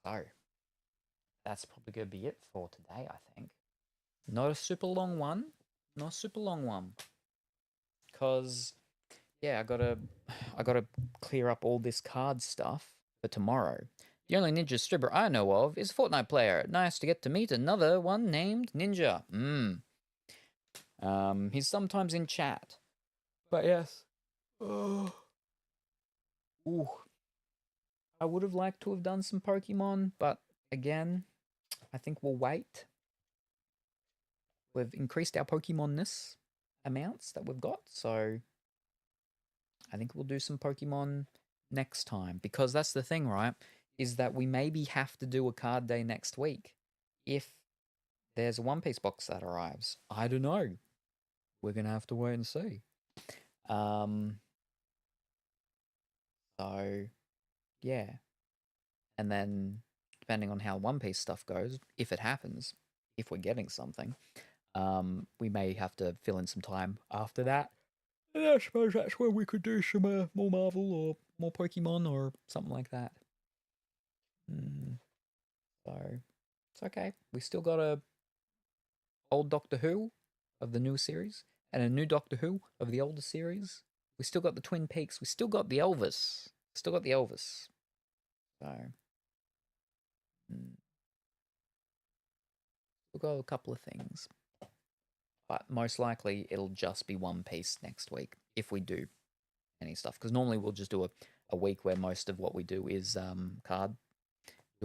So, that's probably going to be it for today, I think. Not a super long one. Not a super long one. Because, yeah, I gotta clear up all this card stuff for tomorrow. The only Ninja stripper I know of is a Fortnite player. Nice to get to meet another one named Ninja. He's sometimes in chat. But yes. Ooh. I would have liked to have done some Pokemon, but again, I think we'll wait. We've increased our Pokemon-ness amounts that we've got, so I think we'll do some Pokemon next time. Because that's the thing, right? Is that we maybe have to do a card day next week. if there's a One Piece box that arrives. I don't know. We're gonna have to wait and see. So yeah. And then depending on how One Piece stuff goes, if it happens, if we're getting something, we may have to fill in some time after that. And I suppose that's where we could do some more Marvel or more Pokemon or something like that. So it's okay. We still got a old Doctor Who of the new series and a new Doctor Who of the older series. We still got the Twin Peaks. We still got the Elvis. Still got the Elvis. So we've got a couple of things. But most likely it'll just be One Piece next week if we do any stuff. Because normally we'll just do a week where most of what we do is do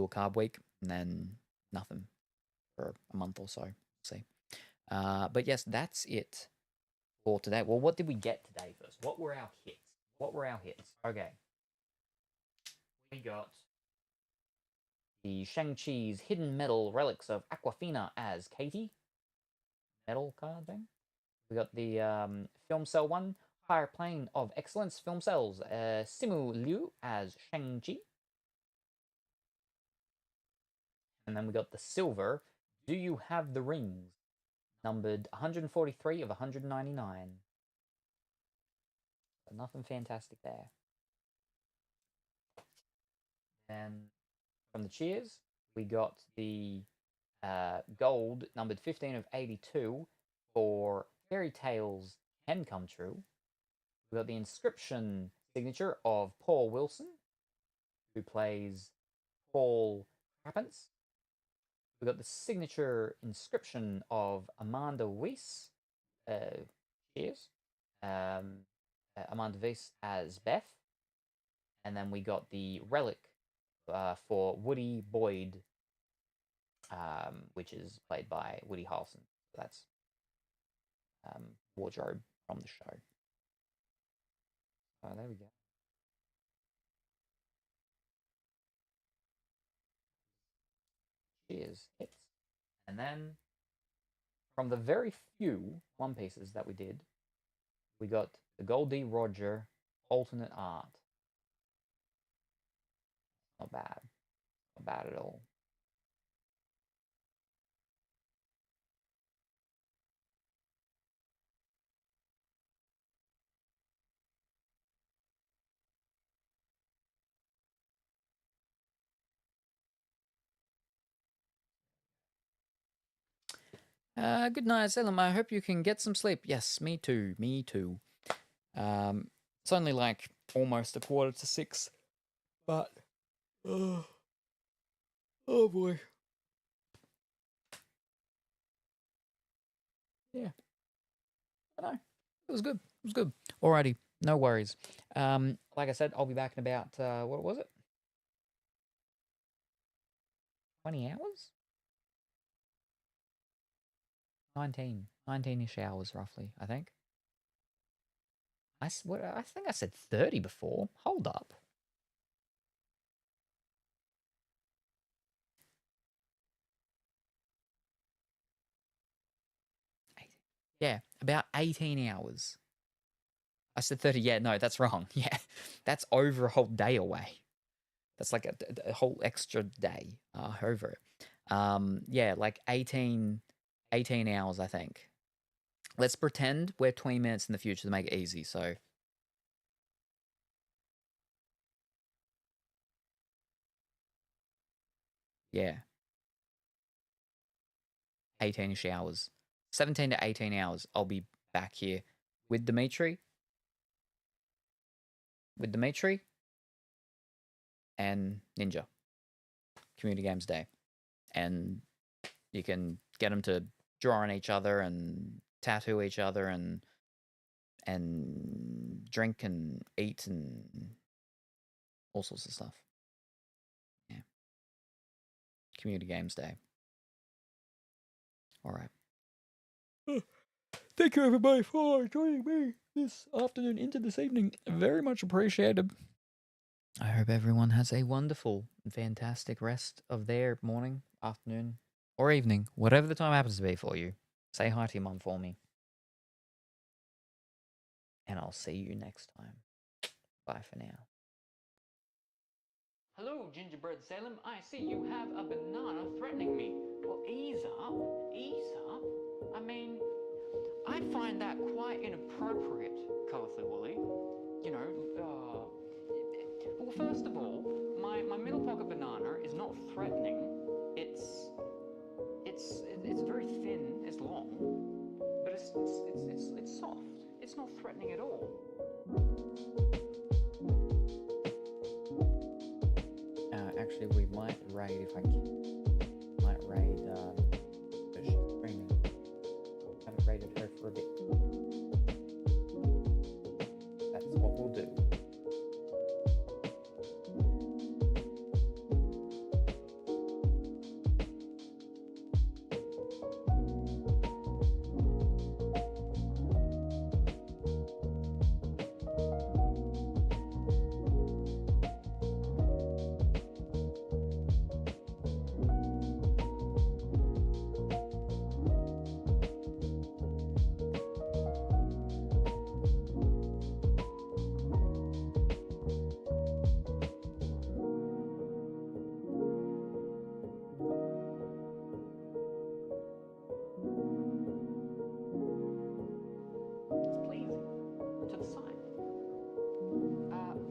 a card week and then nothing for a month or so. See. But yes, that's it for today. Well, what did we get today first? What were our hits? Okay. We got the Shang-Chi's Hidden Metal Relics of Aquafina as Katie. Metal card thing. We got the Film Cell 1, Higher Plane of Excellence Film Cells, Simu Liu as Shang-Chi. And then we got the silver, Do You Have the Rings? Numbered 143 of 199. So nothing fantastic there. And from the cheers, we got the gold, numbered 15 of 82 for Fairy Tales Can Come True. We got the inscription signature of Paul Wilson, who plays Paul Crappens. We got the signature inscription of Amanda Weiss. Cheers. Amanda Weiss as Beth. And then we got the relic for Woody Boyd, which is played by Woody Harrelson. So that's wardrobe from the show. Oh, there we go. Cheers. Hits. And then from the very few One Pieces that we did, we got the Goldie Roger alternate art. Not bad. Not bad at all. Good night, Salem. I hope you can get some sleep. Yes, me too. Me too. It's only like almost 5:45, but oh boy. Yeah, I know. It was good. It was good. Alrighty, no worries. Like I said, I'll be back in about what was it? 20 hours? 19-ish hours roughly, I think. I think I said 30 before. Hold up. Yeah, about 18 hours. I said 30. Yeah, no, that's wrong. Yeah, that's over a whole day away. That's like a whole extra day over it. Yeah, like 18 hours, I think. Let's pretend we're 20 minutes in the future to make it easy. So, yeah, 18-ish hours. 17 to 18 hours, I'll be back here with Dimitri. And Ninja. Community Games Day. And you can get them to draw on each other and tattoo each other and drink and eat and all sorts of stuff. Yeah. Community Games Day. All right. Thank you, everybody, for joining me this afternoon into this evening. Very much appreciated. I hope everyone has a wonderful and fantastic rest of their morning, afternoon, or evening, whatever the time happens to be for you. Say hi to your mum for me. And I'll see you next time. Bye for now. Hello, Gingerbread Salem. I see you have a banana threatening me. Well, ease up. Ease up. I mean, I find that quite inappropriate, Colourfully Woolly. You know, well, first of all, my middle pocket banana is not threatening. It's very thin. It's long, but it's soft. It's not threatening at all. Actually, we might raid if I can. Might raid. She's streaming. Haven't raided her for a bit. That's what we'll do.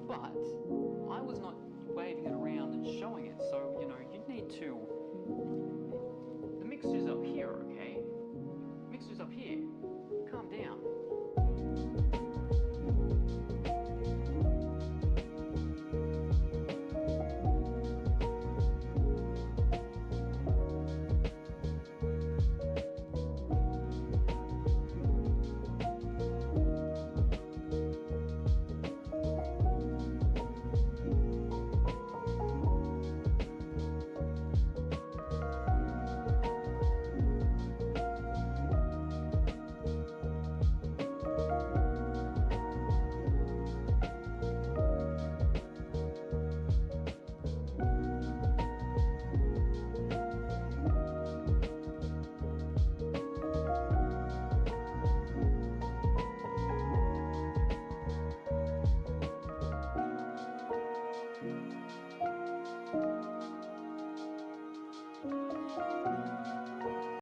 But I was not waving it around and showing it, so, you know, you'd need to